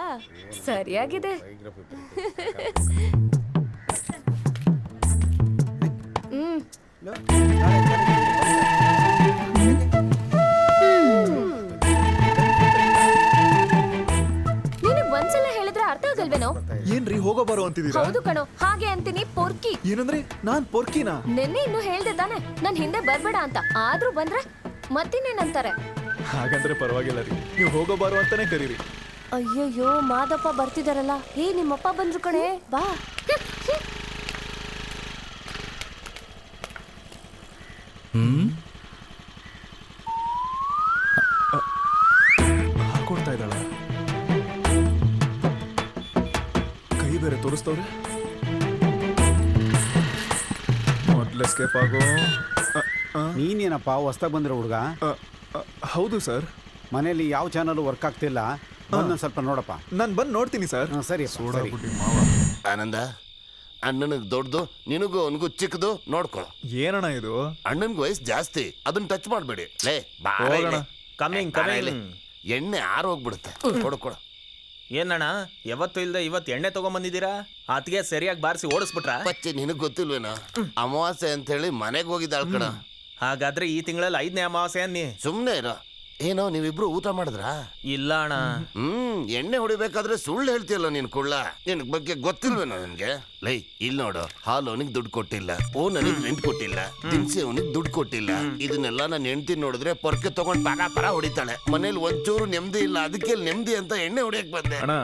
ಸರಿಯಾಗಿದೆ. ನೀನು ಒಂದ್ಸಲ ಹೇಳಿದ್ರೆ ಅರ್ಥ ಆಗಲ್ವೇನೋ? ಏನ್ರಿ ಹೋಗೋ ಬರೋ ಅಂತಿದ್ದೀರಾ? ಹೌದು ಕಣೋ, ಹಾಗೆ ಅಂತೀನಿ. ಪೊರ್ಕಿ ಏನಂದ್ರೆ ನಾನ್ ಪೊರ್ಕಿನಾ? ನೆನ್ನೆ ಇನ್ನು ಹೇಳ್ದೆ ತಾನೆ ನನ್ ಹಿಂದೆ ಬರ್ಬೇಡ ಅಂತ. ಆದ್ರೂ ಬಂದ್ರೆ ಮತ್ತಿನ್ನೇನಂತಾರೆ. ಹಾಗಂದ್ರೆ ಪರವಾಗಿಲ್ಲ ರೀ, ನೀವು ಹೋಗೋ ಬಾರೋ ಅಂತಾನೆ ಕರೀರಿ. ಅಯ್ಯಯ್ಯೋ, ಮಾದಪ್ಪ ಬರ್ತಿದಾರಲ್ಲ. ಏ, ನಿಮ್ಮಪ್ಪ ಬಂದ್ರು ಕಣೆ, ಬಾ. ಹಾಕೊಡ್ತಾ ಇದ್ದಾಳ, ಕೈ ಬೇರೆ ತೋರಿಸ್ತವ್ರೆ. ಮೊದ್ಲು ಎಸ್ಕೇಪ್ ಆಗೋ. ನೀನೇನಪ್ಪ ಹೊಸ್ದಾಗಿ ಬಂದಿರೋ ಹುಡುಗ? ಹೌದು ಸರ್. ಮನೇಲಿ ಯಾವ ಚಾನಲ್ ವರ್ಕ್ ಆಗ್ತಿಲ್ಲ, ಬಂದೊಂದು ಸ್ವಲ್ಪ ನೋಡಪ್ಪ. ನಾನು ಬಂದು ನೋಡ್ತೀನಿ ಸರ್. ಸರಿ ಸರಿ. ಆನಂದ, ಅಣ್ಣನಿಗೆ ದೊಡ್ಡದು, ನಿನಗೂ ಅವನಿಗೂ ಚಿಕ್ಕದು ನೋಡ್ಕೊ. ಏನಣ್ಣ ಇದು? ಅಣ್ಣನಿಗೆ ವಯಸ್ಸು ಜಾಸ್ತಿ, ಅದನ್ನ ಟಚ್ ಮಾಡಬೇಡಿ. ಲೇ ಹೋಗೋಣ. ಕಮ್ಮಿಂಗ್ ಎಣ್ಣೆ ಹೋಗ್ಬಿಡುತ್ತೆ. ಕೊಡು ಕೊಡು. ಏನಣ್ಣ ಯಾವತ್ತು ಇಲ್ದೆ ಇವತ್ತು ಎಣ್ಣೆ ತಗೊಂಬಂದಿದ್ದೀರಾ? ಆತ್ಗೆ ಸರಿಯಾಗಿ ಬಾರಿಸಿ ಓಡಿಸ್ಬಿಟ್ರಾ? ಪಚ್ಚೆ ನಿನಗ್ ಗೊತ್ತಿಲ್ವೇನ, ಅಮಾವಾಸ್ಯೆ ಅಂತ ಹೇಳಿ ಮನೆಗೆ ಹೋಗಿದ್ದಾಳ ಕಣ. ಹಾಗಾದ್ರೆ ಈ ತಿಂಗಳಲ್ಲಿ 5ನೇ ಅಮಾವಾಸ್ಯೆ ಅನ್ನಿ. ಸುಮ್ನೆ ಇರೋ. ಏನೋ ನೀವಿಬ್ರು ಊಟ ಮಾಡಿದ್ರಾ? ಇಲ್ಲ ಅಣ್ಣ. ಎಣ್ಣೆ ಹೊಡಿಬೇಕಾದ್ರೆ ಸುಳ್ಳು ಹೇಳ್ತೀಯಲ್ಲ ನೀನ್ ಕುಳ್ಳ. ನಿನ್ ಬಗ್ಗೆ ಗೊತ್ತಿಲ್ವೇನೋ ನನ್ಗೆ? ಲೈ, ಇಲ್ಲಿ ನೋಡು, ಹಾಲು ಅವನಿಗೆ ದುಡ್ಡು ಕೊಟ್ಟಿಲ್ಲ, ನನಗ್ ರೆಂಟ್ ಕೊಟ್ಟಿಲ್ಲ, ದಿನಸಿ ಅವನಿಗೆ ದುಡ್ಡು ಕೊಟ್ಟಿಲ್ಲ. ಇದನ್ನೆಲ್ಲ ನಾನು ಹೆಂಡ್ತಿ ನೋಡಿದ್ರೆ ಪೊರ್ಕೆ ತಗೊಂಡ್ ಪರ ಹೊಡಿತಾಳೆ. ಮನೇಲಿ ಒಂಚೂರು ನೆಮ್ಮದಿ ಇಲ್ಲ, ಅದಕ್ಕೆ ನೆಮ್ಮದಿ ಅಂತ ಎಣ್ಣೆ ಹೊಡಿಯಕ್ ಬಂದೆ. ಅಣ್ಣ,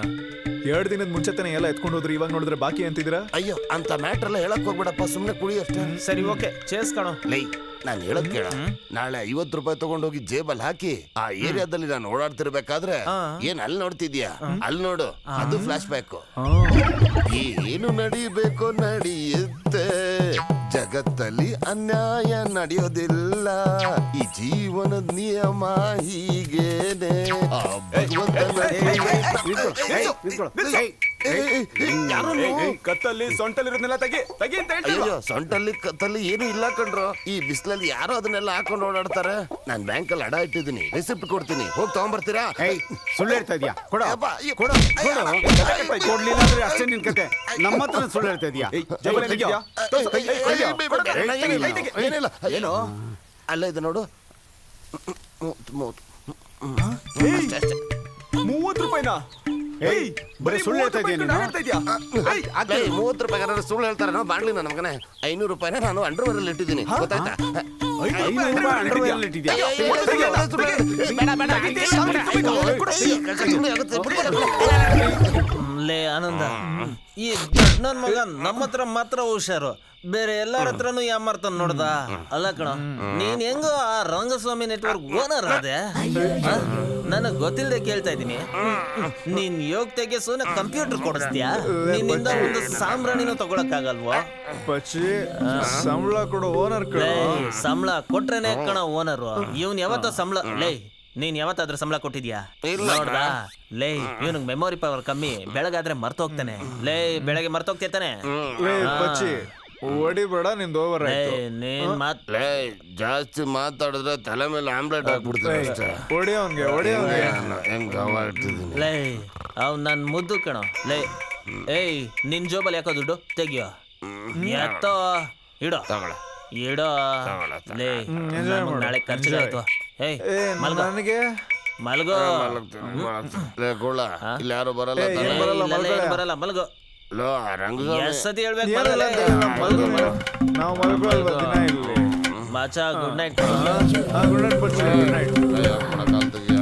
2 ದಿನದ ಮುಂಚೆತಾನೆ ಎಲ್ಲ ಎತ್ಕೊಂಡು ಹೋದ್ರಿ, ಇವಾಗ ನೋಡಿದ್ರೆ ಬಾಕಿ ಅಂತಿದ್ದೀರಾ? ಅಯ್ಯೋ, ಅಂತ ಮ್ಯಾಟ್ರ್ ಎಲ್ಲ ಹೇಳಕ್ ಹೋಗ್ಬೇಡಪ್ಪ, ಸುಮ್ನೆ ಕುಡಿ ಅಷ್ಟೇ. ಸರಿ, ಓಕೆ, ಚೇಸ್ ಕಣೋ. ಲೈ, ನಾನು ಹೇಳೋದ್ ಕೇಳ. ನಾಳೆ 50 ರೂಪಾಯಿ ತಗೊಂಡೋಗಿ ಜೇಬಲ್ ಹಾಕಿ ಆ ಏರಿಯಾದಲ್ಲಿ ನಾನು ಓಡಾಡ್ತಿರ್ಬೇಕಾದ್ರೆ ಏನ್ ಅಲ್ಲಿ ನೋಡ್ತಿದ್ಯಾ? ಅಲ್ಲಿ ನೋಡು, ಅದು ಫ್ಲಾಶ್ ಬ್ಯಾಕ್. ಏನು ನಡಿಬೇಕು ನಡಿಯುತ್ತೆ, ಜಗತ್ತಲ್ಲಿ ಅನ್ಯಾಯ ನಡೆಯೋದಿಲ್ಲ, ಈ ಜೀವನದ ನಿಯಮ ಹೀಗೇನೆ. ಆ ಭಗವಂತನ ಕತ್ತಲ್ಲಿ ಸೊಂಟಲ್ಲಿರೋದನ್ನೆಲ್ಲ ತೆಗಿ ತೆಗಿ ಅಂತ ಹೇಳ್ತೀವಿ. ಅಯ್ಯೋ, ಸೊಂಟಲ್ಲಿ ಕತ್ತಲ್ಲಿ ಏನು ಇಲ್ಲ ಕಣ್ರು. ಈ ಬಿಸಿಲಲ್ಲಿ ಯಾರೋ ಅದನ್ನೆಲ್ಲ ಹಾಕೊಂಡು ಓಡಾಡ್ತಾರೆ. ನಾನು ಬ್ಯಾಂಕಲ್ಲಿ ಅಡ ಇಟ್ಟಿದ್ದೀನಿ, ರೆಸಿಪ್ಟ್ ಕೊಡ್ತೀನಿ, ಹೋಗಿ ತಗೊಂಡ್ಬರ್ತೀರಾ? ಸುಳ್ಳು ಹೇಳ್ತಾ ಇದೀಯಾ? ಕೊಡ ಅಯ್ಯೋ, ಕೊಡ ಕೊಡ್ಲಿಲ್ಲ ಅಂದ್ರೆ ಅಷ್ಟೇ ನಿನ್ ಕತೆ. ನಮ್ಮ ಹತ್ರ ಸುಳ್ಳು ಹೇಳ್ತಾ ಇದೀಯಾ? ಏನಿಲ್ಲ. ಏನೋ ಅಲ್ಲ, ಇದು ನೋಡು, 30 ರೂಪಾಯಿನಾ? ಬರೀ ಸುಳ್ಳು ಹೇಳ್ತಾ ಇದೀಯ ನೀನು? 30 ರೂಪಾಯಿ ಸುಳ್ಳು ಹೇಳ್ತಾರೆ. ನಾವು ಬಾಣ್ಲಿ ನನ್ನ ಮಗನೇ. 500 ರೂಪಾಯಿನ ನಾನು ಅಂಡರ್ವೇರ್ ಅಲ್ಲಿ ಇಟ್ಟಿದ್ದೀನಿ, ಗೊತ್ತಾಯ್ತಾ? 500 ರೂಪಾಯಿ ಅಂಡರ್ವೇರ್ ಅಲ್ಲಿ ಇಟ್ಟಿದ್ಯಾ? ಲೇ ಆನಂದ, ಈ ದೊಡ್ಡ ಮಗ ನಮ್ಮ ಹತ್ರ ಮಾತ್ರ ಹುಷಾರು, ಬೇರೆ ಎಲ್ಲಾರ ಹತ್ರನು ಯಾಮಾರ್ತಾನ ನೋಡ್ದ. ಅಲ್ಲ ಕಣ, ನೀನ್ ಹೆಂಗೋ ಆ ರಂಗಸ್ವಾಮಿ ನೆಟ್ವರ್ಕ್ ಓನರ್ ಅದೇ. ನನಗ್ ಗೊತ್ತಿಲ್ಲದೆ ಕೇಳ್ತಾ ಇದೀನಿ, ನೀನ್ ಯೋಗ್ಯತೆಗೆ ಸುಮ್ಮನೆ ಕಂಪ್ಯೂಟರ್ ಕೊಡಿಸ್ತೀಯಾ? ನಿನ್ನಿಂದ ಒಂದು ಸಾಂಬ್ರಾಣಿನೂ ತಗೊಳಕ್ಕಾಗಲ್ವಾ? ಪಚ್ಚಿ, ಸಂಬಳ ಕೊಡೋ ಓನರ್ ಕಣ. ಸಂಬಳ ಕೊಟ್ರೇನೆ ಕಣ ಓನರ್. ಇವನ್ ಯಾವತ್ತ ಸಂಬಳ? ಲೇ, ನೀನ್ ಯಾವತ್ತಾದ್ರೂ ಸಂಬಳ ಕೊಟ್ಟಿದ್ಯಾ? ನೋಡ್ದಾ? ಲೇ, ಇವನಿಗೆ ಮೆಮೊರಿ ಪವರ್ ಕಮ್ಮಿ, ಬೆಳಗಾದ್ರೆ ಮರ್ತೋಗ್ತಾನೆ. ಲೇ, ಬೆಳಗ್ಗೆ ಮರ್ತೋಗ್ತಾನೆ. ಪಚ್ಚಿ, ಹೊಡಿಬೇಡ, ನಿಂದು ಓವರ್ ಆಯ್ತು. ನೀನ್ ಲೇ, ಜಾಸ್ತಿ ಮಾತಾಡಿದ್ರೆ ತಲೆ ಮೇಲೆ ಆಮ್ಲೆಟ್ ಹಾಕ್ಬಿಡ್ತೀನಿ ಅಷ್ಟೇ. ಹೊಡಿ ಅವ್ನ್ಗೆ, ಹೊಡಿ ಅವ್ನ್ಗೆ. ಹೆಂಗ್ ಗವ ಇಟ್ಟಿದ್ದೀನಿ. ಲೇ, ಅವ್ ನನ್ ಮುದ್ದು ಕಣೋ. ಲೇ, ಏಯ್, ನಿನ್ ಜೋಬಲ್ಲಿ ಯಾಕೋ ದುಡ್ಡು ತೆಗಿಯೋ, ಎತ್ತೋ, ಇಡೋ ಇಡೋ. ಲೇ, ನಾಳೆ ಖರ್ಚಿಗಾಯ್ತು. ಏಯ್, ಮಲ್ಗೋ ನನಗೆ ಮಲ್ಗೋ. ಲೇ ಗೋಳ, ಇಲ್ಲಿ ಯಾರು ಬರಲ್ಲ ತಾನೇ? ಬರಲ್ಲ, ಮಲ್ಗೋ. ಲೋ, ರಂಗಸ್ವಾಮಿ ಎಷ್ಟತಿ ಹೇಳ್ಬೇಕು? ನಾವು ಮಲ್ಗೋಲ್ವಾ ದಿನ ಇಲ್ಲಿ? Bacha, good night. Good night Pachchi, good night. Call ತೆಗಿಯ.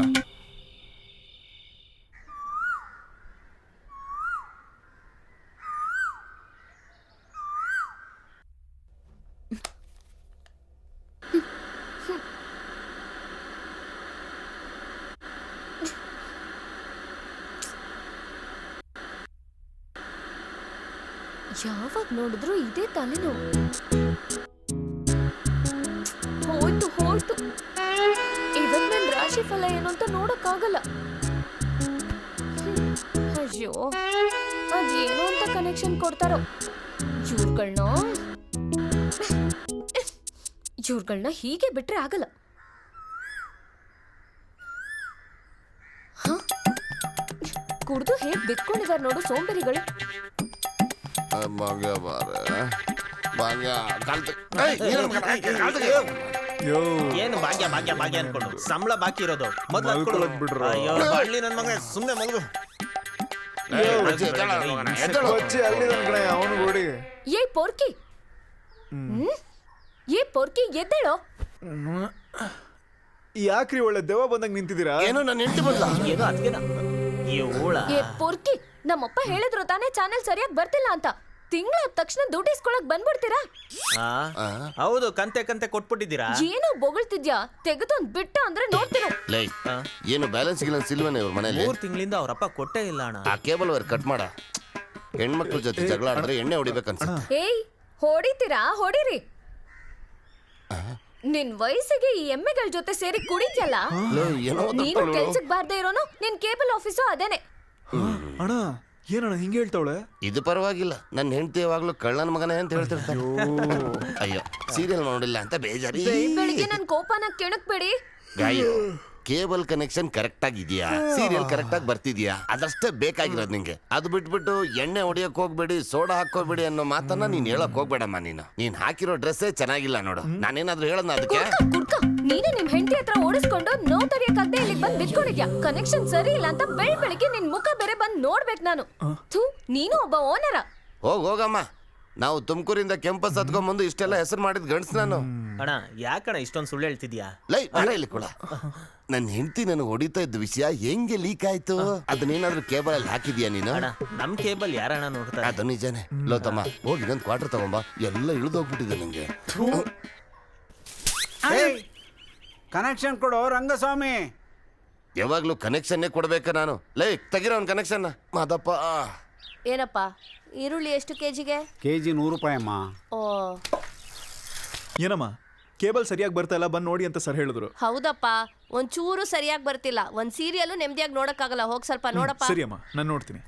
ಯಾವಾಗ ನೋಡಿದ್ರು ಇದೇ ತಲೆನೋವು. ಹೋಯ್ತು ಹೋಯ್ತು. ಇವತ್ ನನ್ ರಾಶಿ ಫಲ ಏನು ಅಂತ ನೋಡಕ್ಕಾಗಲ್ಲ. ಅಯ್ಯೋ, ಅದೇನೋ ಅಂತ ಕನೆಕ್ಷನ್ ಕೊಡ್ತಾರೋ ಇವ್ರುಗಳ್ನ ಹೀಗೆ ಬಿಟ್ರೆ ಆಗಲ್ಲ. ಕುಡ್ದು ಹೇಗ್ ಬಿತ್ಕೊಂಡಿದಾರ ನೋಡು ಸೋಂಬೇರಿಗಳು. ಭಾಗ್ಯ ಬಾರೆ ಭಾಗ್ಯ ಕಾಲ್ ಯೋ ಏನು ಭಾಗ್ಯ ಭಾಗ್ಯ ಭಾಗ್ಯ ಅನ್ಕೊಂಡು ಸಂಬಳ ಬಾಕಿ ಇರೋದು ಮೊದ್ಲು ಮಲ್ಕೊಳಕ್ ಬಿಡ್ರು. ಅಯ್ಯೋ ಬಳ್ಳಿ ನನ್ ಮಗ ಸುಮ್ನೆ ಮಲ್ಗು. ಬಚ್ಚಿ ಅಲ್ಲಿದಾನ್ ಕಣೆ ಅವನು ಗೋಡಿ. ಏ ಪೋರ್ಕಿ ಏ ಪೋರ್ಕಿ ಎದ್ದೇಳೋ. ಯಾಕ್ರಿ ಒಳ್ಳೆ ದೆವ್ವ ಬಂದಂಗ್ ನಿಂತಿದ್ದೀರಾ? ಏನೋ ನನ್ನ ಹೆಂಡತಿ ಬಂದ. ಏನೋ ಅದ್ಕೆನ ಈ ಊಳ. ಏ ಪೋರ್ಕಿ, ನಮ್ಮಪ್ಪ ಹೇಳಿದ್ರು ತಾನೇ ಚಾನೆಲ್ ಸರಿಯಾಗಿ ಬರ್ತಿಲ್ಲ ಅಂತ. ತಿಂಗಳ ತಕ್ಷಣ ದುಡ್ಡು ಇಸ್ಕೊಳಕ್ ಬಂದ್ಬಿಡ್ತೀರಾ? ಹೌದು, ಕಂತೆ ಕಂತೆ ಕೊಟ್ಬಿಟ್ಟಿದ್ದೀರಾ. ಏನೋ ಬೊಗಳ್ತಿದ್ಯಾ, ತೆಗೆದೊಂದ್ ಬಿಟ್ಟ ಅಂದ್ರೆ ನೋಡ್ತೀರೋ. ಲೈ ಏನು ಬ್ಯಾಲೆನ್ಸ್ ಗಿಲೆನ್ಸ್ ಇಲ್ವೇನೆ ಇವ್ರ ಮನೇಲಿ? 3 ತಿಂಗಳಿಂದ ಅವ್ರಪ್ಪ ಕೊಟ್ಟೇ ಇಲ್ಲ ಅಣ್ಣ. ಆ ಕೇಬಲ್ ವೈರ್ ಕಟ್ ಮಾಡ. ಹೆಣ್ಮಕ್ಳ ಜೊತೆ ಜಗಳ ಆಡಿದ್ರೆ ಎಣ್ಣೆ ಹೊಡಿಬೇಕನ್ಸುತ್ತೆ. ಏಯ್ ಹೊಡಿತೀರಾ, ಹೊಡಿರಿ. ನಿನ್ ವಯಸ್ಸಿಗೆ ಈ ಎಮ್ಮೆಗಳ ಜೊತೆ ಸೇರಿ ಕುಡಿದ್ಯಲ್ಲ, ಏನೋ ನೀನು ಕೆಲ್ಸಕ್ ಬಾರ್ದೇ ಇರೋನು. ನಿನ್ ಕೇಬಲ್ ಆಫೀಸು ಅದೇನೆ. ಅಣ್ಣ ಏನಣ್ಣ ಹಿಂಗೆ ಹೇಳ್ತಾವಳೆ? ಇದು ಪರವಾಗಿಲ್ಲ, ನನ್ನ ಹೆಂಡತಿ ಯಾವಾಗ್ಲೂ ಕಳ್ಳನ ಮಗನೇ ಅಂತ ಹೇಳ್ತಿರ್ತಾರೆ. ಅಯ್ಯೋ ಸೀರಿಯಲ್ ನೋಡಿಲ್ಲ ಅಂತ ಬೇಜಾರಿ. ಬೆಳಿಗ್ಗೆ ನನ್ ಕೋಪನ ಕೆಣಕ್ಬೇಡಿ. ಗಾಯು ಕೇಬಲ್ ಕನೆಕ್ಷನ್ ಕರೆಕ್ಟ್ ಆಗಿದ್ಯಾ, ಸೀರಿಯಲ್ ಕರೆಕ್ಟ್ ಆಗಿ ಬರ್ತಿದ್ಯಾ, ಅದಷ್ಟೇ ಬೇಕಾಗಿರೋದು ನಿಂಗೆ. ಅದು ಬಿಟ್ಬಿಟ್ಟು ಎಣ್ಣೆ ಹೊಡಿಯಕ್ ಹೋಗ್ಬೇಡಿ, ಸೋಡಾ ಹಾಕೋಬೇಡಿ ಅನ್ನೋ ಮಾತನ್ನ ನೀನ್ ಹೇಳಕ್ ಹೋಗ್ಬೇಡಮ್ಮ. ನೀನ್ ಹಾಕಿರೋ ಡ್ರೆಸ್ಸೇ ಚೆನ್ನಾಗಿಲ್ಲ ನೋಡು. ನಾನೇನಾದ್ರೂ ಹೇಳದ್ನ ಅದಕ್ಕೆ? ಕುಡ್ಕ ನೀನೇ ನಿಮ್ ಹೆಂಡತಿ ಹತ್ರ ಓಡಿಸ್ಕೊಂಡು ನೋ ತಡಿಯಕ್ಕಾಗ್ದೆ ಇಲ್ಲಿ ಬಂದ್ ಬಿಟ್ಕೊಂಡಿದ್ಯಾ. ಕನೆಕ್ಷನ್ ಸರಿ ಇಲ್ಲ ಅಂತ ಬೆಳಿಗ್ಗೆ ನಿನ್ ಮುಖ ಬೇರೆ ಬಂದ್ ನೋಡ್ಬೇಕು ನಾನು. ಥೂ, ನೀನು ಒಬ್ಬ ಓನರ. ಹೋಗಮ್ಮ, ನಾವು ತುಮಕೂರಿಂದ ಕೆಂಪಸ್ ಹತ್ಕೊಂಡ್ಬಂದು ಇಷ್ಟೆಲ್ಲ ಹೆಸರು ಮಾಡಿದ್ ಗಂಡ್ಸ್ ನಾನು. ಅಣ್ಣ ಯಾಕಣ್ಣ ಇಷ್ಟೊಂದು ಸುಳ್ಳು ಹೇಳ್ತಿದ್ಯಾ? ಲೈ ಬೇಡ ಇಲ್ಲಿ ಕೂಡ. ನನ್ನ ಹೆಂಡತಿ ನನಗೆ ಹೊಡಿತಾ ಇದ್ದ ವಿಷಯ ಹೆಂಗೆ ಲೀಕ್ ಆಯ್ತು? ಅದನ್ನೇನಾದ್ರೂ ಕೇಬಲ್ ಅಲ್ಲಿ ಹಾಕಿದ್ಯಾ ನೀನು? ಅಣ್ಣ ನಮ್ ಕೇಬಲ್ ಯಾರಣ್ಣ ನೋಡ್ತಾರೆ? ಅದು ನಿಜಾನೆ. ಲೋತಮ್ಮ ಹೋಗಿ ಇನ್ನೊಂದು ಕ್ವಾರ್ಟರ್ ತಗೊಂಬ. ಎಲ್ಲ ಇಳಿದೋಗ್ಬಿಟ್ಟಿದೆ ನಂಗೆ. ಕನೆಕ್ಷನ್ ಕೊಡೋ ರಂಗಸ್ವಾಮಿ. ಯಾವಾಗ್ಲೂ ಕನೆಕ್ಷನ್ನೇ ಕೊಡ್ಬೇಕ ನಾನು? ಲೈ ತೆಗಿರೋ ಒಂದು ಕನೆಕ್ಷನ್. ಮಾದಪ್ಪ ಏನಪ್ಪ ಈರುಳ್ಳಿ ಎಷ್ಟು ಕೆಜಿಗೆ? ಕೆಜಿ 100 ರೂಪಾಯಿ ಅಮ್ಮ. ಓ ಏನಮ್ಮ ಕೇಬಲ್ ಸರಿಯಾಗಿ ಬರ್ತಾ ಇಲ್ಲ, ಬಂದ್ ನೋಡಿ ಅಂತ ಸರ್ ಹೇಳಿದ್ರು. ಹೌದಪ್ಪ, ಒಂಚೂರು ಸರಿಯಾಗಿ ಬರ್ತಿಲ್ಲ. ಒಂದ್ ಸೀರಿಯಲ್ ನೆಮ್ಮದಿಯಾಗಿ ನೋಡಕ್ಕಾಗಲ್ಲ. ಹೋಗ್ ಸ್ವಲ್ಪ ನೋಡಪ್ಪ. ಸರಿ ಅಮ್ಮ, ನಾನು ನೋಡ್ತೀನಿ.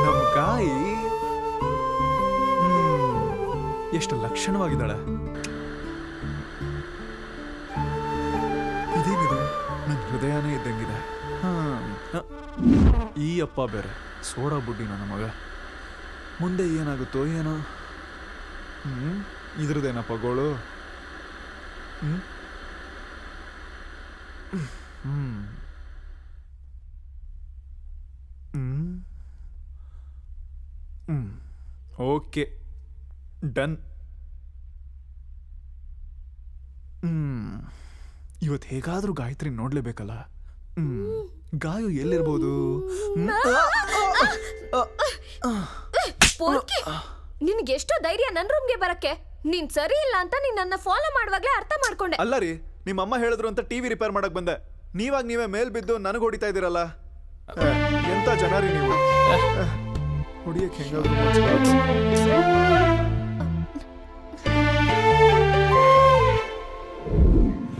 ನಮ್ ಗಾಯಿ ಎಷ್ಟು ಲಕ್ಷಣವಾಗಿದ್ದಾಳೆ. ಇದೇನಿದು, ನನ್ನ ಹೃದಯನೇ ಇದ್ದಂಗಿದೆ. ಈ ಅಪ್ಪ ಬೇರೆ ಸೋಡಾ ಬುಡ್ಡಿ ನನ್ನ ಮಗ. ಮುಂದೆ ಏನಾಗುತ್ತೋ ಏನೋ. ಇದ್ರದ್ದೇನಪ್ಪ ಗೋಳು? Okay done. ಇವತ್ತು ಹೇಗಾದ್ರೂ ಗಾಯತ್ರಿ ನೋಡ್ಲೇಬೇಕಲ್ಲ. ಗಾಯು ಎಲ್ಲಿರ್ಬೋದು? ನಿನ್ಗೆ ಎಷ್ಟೋ ಧೈರ್ಯ ನನ್ ರೂಮ್ಗೆ ಬರಕ್ಕೆ. ನೀನ್ ಸರಿ ಇಲ್ಲ ಅಂತ ನೀನ್ ನನ್ನ ಫಾಲೋ ಮಾಡುವಾಗ್ಲೇ ಅರ್ಥ ಮಾಡ್ಕೊಂಡೆ. ಅಲ್ಲ ರೀ, ನಿಮ್ಮಮ್ಮ ಹೇಳಿದ್ರು ಅಂತ ಟಿವಿ ರಿಪೇರ್ ಮಾಡಕ್ ಬಂದೆ. ನೀವಾಗ ನೀವೇ ಮೇಲ್ ಬಿದ್ದು ನನಗೆ ಹೊಡಿತಾ ಇದ್ದೀರಲ್ಲ. ಎಂತ ಜನ ರೀ ನೀವು. ಹೊಡಿಯಕ್ಕೆ ಹೆಂಗಾದ್ರು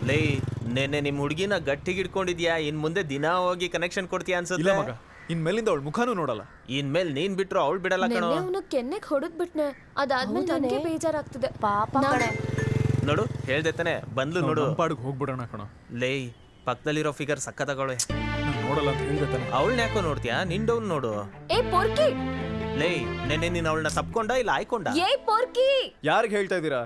ಲೇ ನೆನ್ನೆ ನಿಮ್ ಹುಡುಗಿನ ಗಟ್ಟಿಗೆ ಇಟ್ಕೊಂಡಿದ್ಯಾ. ಇನ್ ಮುಂದೆ ದಿನ ಹೋಗಿ ಕನೆಕ್ಷನ್ ಕೊಡ್ತೀಯ ಇಲ್ಲ ಅನ್ಸುತ್ತೆ. ಮಗ, ಇನ್ಮೇಲಿಂದ ಅವಳ ಮುಖಾನು ನೋಡಲ್ಲ. ಇನ್ಮೇಲೆ ನೀನ್ ಬಿಟ್ರು ಅವಳು ಬಿಡಲ್ಲ ಕಣೋ. ಅವನು ಕೆನ್ನೆಗ್ ಹೊಡೆದ್ ಬಿಟ್ನೆ. ಅದಾದ್ಮೇಲೆ ನನಗೆ ಬೇಜಾರಾಗ್ತಿದೆ. ಪಾಪ ನೋಡು ಹೇಳ್ದೆ ತಾನೆ, ಬಂದ್ಲು ನೋಡು. ಪಾಡಿಗೆ ಹೋಗ್ಬಿಡೋಣ ಕಣ. ಲೇ ಪಕ್ಕದಲ್ಲಿರೋ ಫಿಗರ್ ಸಕ್ಕತ್ತಾಗಳೆ. ನಾನು ನೋಡಲ್ಲ ಅಂತ ಹೇಳ್ದೆ ತಾನೆ. ಅವಳನ್ನ ಯಾಕೋ ನೋಡ್ತೀಯಾ? ನಿಂಡವ್ನು ನೋಡು. ಏ ಪೋರ್ಕಿ, ಲೇ ನೆನ್ನೆ ನೀನ್ ಅವಳನ್ನ ತಪ್ಕೊಂಡ ಇಲ್ಲ ಆಯ್ಕೊಂಡ? ಏ ಪೋರ್ಕಿ. ಯಾರಿಗೆ ಹೇಳ್ತಾ ಇದ್ದೀರಾ?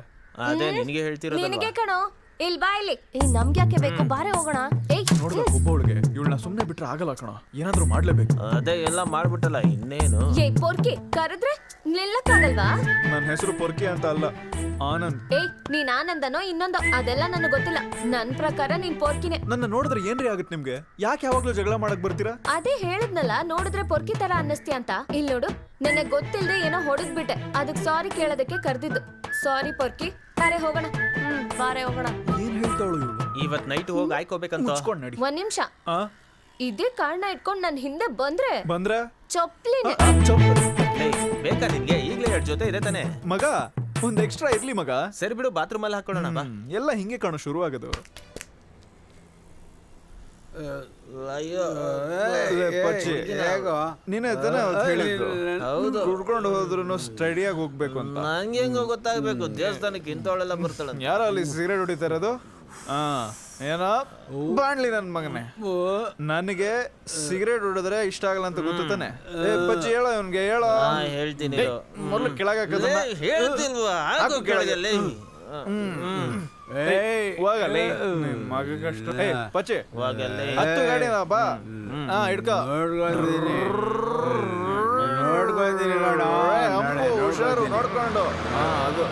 ಅದೇ ನಿನಗೆ ಹೇಳ್ತಿರೋದು. ನಿನಗೆ ಕಣೋ. ಇಲ್ ಬಾ ಇಲ್ಲಿ. ನಮ್ಗೆ ಯಾಕೆ ಬೇಕು, ಬಾರೆ ಹೋಗೋಣ. ಏಯ್ ನೋಡ್ಬೇಕು ಒಬ್ಬವಳಿಗೆ. ಇವಳನ್ನ ಸುಮ್ಮನೆ ಬಿಟ್ರೆ ಆಗಲ್ಲ ಕಣ, ಏನಾದ್ರೂ ಮಾಡ್ಲೇಬೇಕು. ಅದೇ ಎಲ್ಲ ಮಾಡ್ಬಿಟ್ಟಲ್ಲ ಇನ್ನೇನು. ಏ ಪೋರ್ಕಿ, ಕರೆದ್ರೆ ನಿಲ್ಲಕ್ಕಾಗಲ್ವಾ? ನನ್ನ ಹೆಸರು ಪೊರ್ಕಿ ಅಂತ ಅಲ್ಲ, ಆನಂದ್. ಏಯ್ ನೀನ್ ಆನಂದನೋ ಇನ್ನೊಂದು ಅದೆಲ್ಲ ನನಗೆ ಗೊತ್ತಿಲ್ಲ. ನನ್ ಪ್ರಕಾರ ನೀನ್ ಪೋರ್ಕಿನೇ. ನನ್ನ ನೋಡಿದ್ರೆ ಏನ್ರಿ ಆಗುತ್ತೆ ನಿಮ್ಗೆ? ಯಾಕೆ ಯಾವಾಗ್ಲೂ ಜಗಳ ಮಾಡಕ್ ಬರ್ತೀರಾ? ಅದೇ ಹೇಳಿದ್ನಲ್ಲ, ನೋಡಿದ್ರೆ ಪೊರ್ಕಿ ತರ ಅನ್ನಿಸ್ತಿ ಅಂತ. ಇಲ್ಲಿ ನೋಡು, ನನಗೆ ಗೊತ್ತಿಲ್ಲದೆ ಏನೋ ಹೊಡೆದ್ಬಿಟ್ಟೆ. ಅದಕ್ಕೆ ಸಾರಿ ಕೇಳೋದಕ್ಕೆ ಕರೆದಿದ್ದು. ಸಾರಿ ಪೊರ್ಕಿ, ಬಾರೆ ಹೋಗೋಣ. ಬಾರೆ ಹೋಗೋಣ. ಏನ್ ಹೇಳ್ತಾವಳು ಇವಳು? ಇವತ್ ನೈಟ್ ಹೋಗಿ ಆಯ್ಕೋಬೇಕಂತ. ಮುಚ್ಕೊಂಡ್ ನಡಿ. ಒಂದ್ ನಿಮಿಷ. ಇದೇ ಕಾರಣ ಇಟ್ಕೊಂಡ್ ನನ್ ಹಿಂದೆ ಬಂದ್ರೆ ಚೊಪ್ಲಿನೇ. ಬೇಕಾ ನಿನ್ಗೆ? ಈಗ್ಲೇ 2 ಜೊತೆ ಇದೆ ತಾನೆ ಮಗ. ಒಂದ್ ಎಕ್ಸ್ಟ್ರಾ ಇರ್ಲಿ ಮಗ. ಸರಿ ಬಿಡು, ಬಾತ್ರೂಮ್ ಅಲ್ಲಿ ಹಾಕೊಳ್ಳೋಣ ಬಾ. ಎಲ್ಲ ಹಿಂಗೆ ಕಾಣೋ ಶುರು ಆಗೋದು. ಅಯ್ಯೋ ಪಚ್ಚಿ ಹೇಗೋ ನೀನೇ ತಾನೇ ಅವತ್ತು ಹೇಳಿದ್ದು ಹೌದು. ಕುಡ್ಕೊಂಡು ಹೋದ್ರು ಸ್ಟಡಿಯಾಗಿ ಹೋಗ್ಬೇಕು ಅಂತ. ನಂಗೆ ಹೆಂಗೋ ಗೊತ್ತಾಗ್ಬೇಕು ದೇವಸ್ಥಾನಕ್ಕೆ ಇಂಥವಳೆಲ್ಲ ಬರ್ತಾಳೆ ಯಾರೋ ಅಲ್ಲಿ ಸಿಗರೇಟ್ ಹೊಡಿತಾ ಇರೋದು? ಏನೋ ಬಾಣ್ಲಿ ನನ್ ಮಗನೇ, ನನಗೆ ಸಿಗರೇಟ್ ಹೊಡಿದ್ರೆ ಇಷ್ಟ ಆಗಲ್ಲ ಅಂತ ಗೊತ್ತಾನೆ. ಪಚ್ಚಿ ಹೇಳೋ ಇವನ್ಗೆ, ಹೇಳೋ. ಹೇಳ್ತೀನಿ ಮೊದ್ಲು ಕೆಳಗೆ ಹೇಳ್ತಿಲ್ವಾ ಹಾಕು ಕೆಳಗಲ್ಲಿ ಹೋಗಲ್ಲಿ ಮಗಕ್ಕಷ್ಟು. ಪಚ್ಚಿ ಹೋಗಲ್ಲಿ ಹತ್ತು ಗಾಡಿನ ಬಾ. ಹಿಡ್ಕೋ. ನೋಡ್ಕೊತೀನಿ ನೋಡ ಅಪ್ಪು ಹುಷಾರು ನೋಡ್ಕೊಂಡು. ಅದು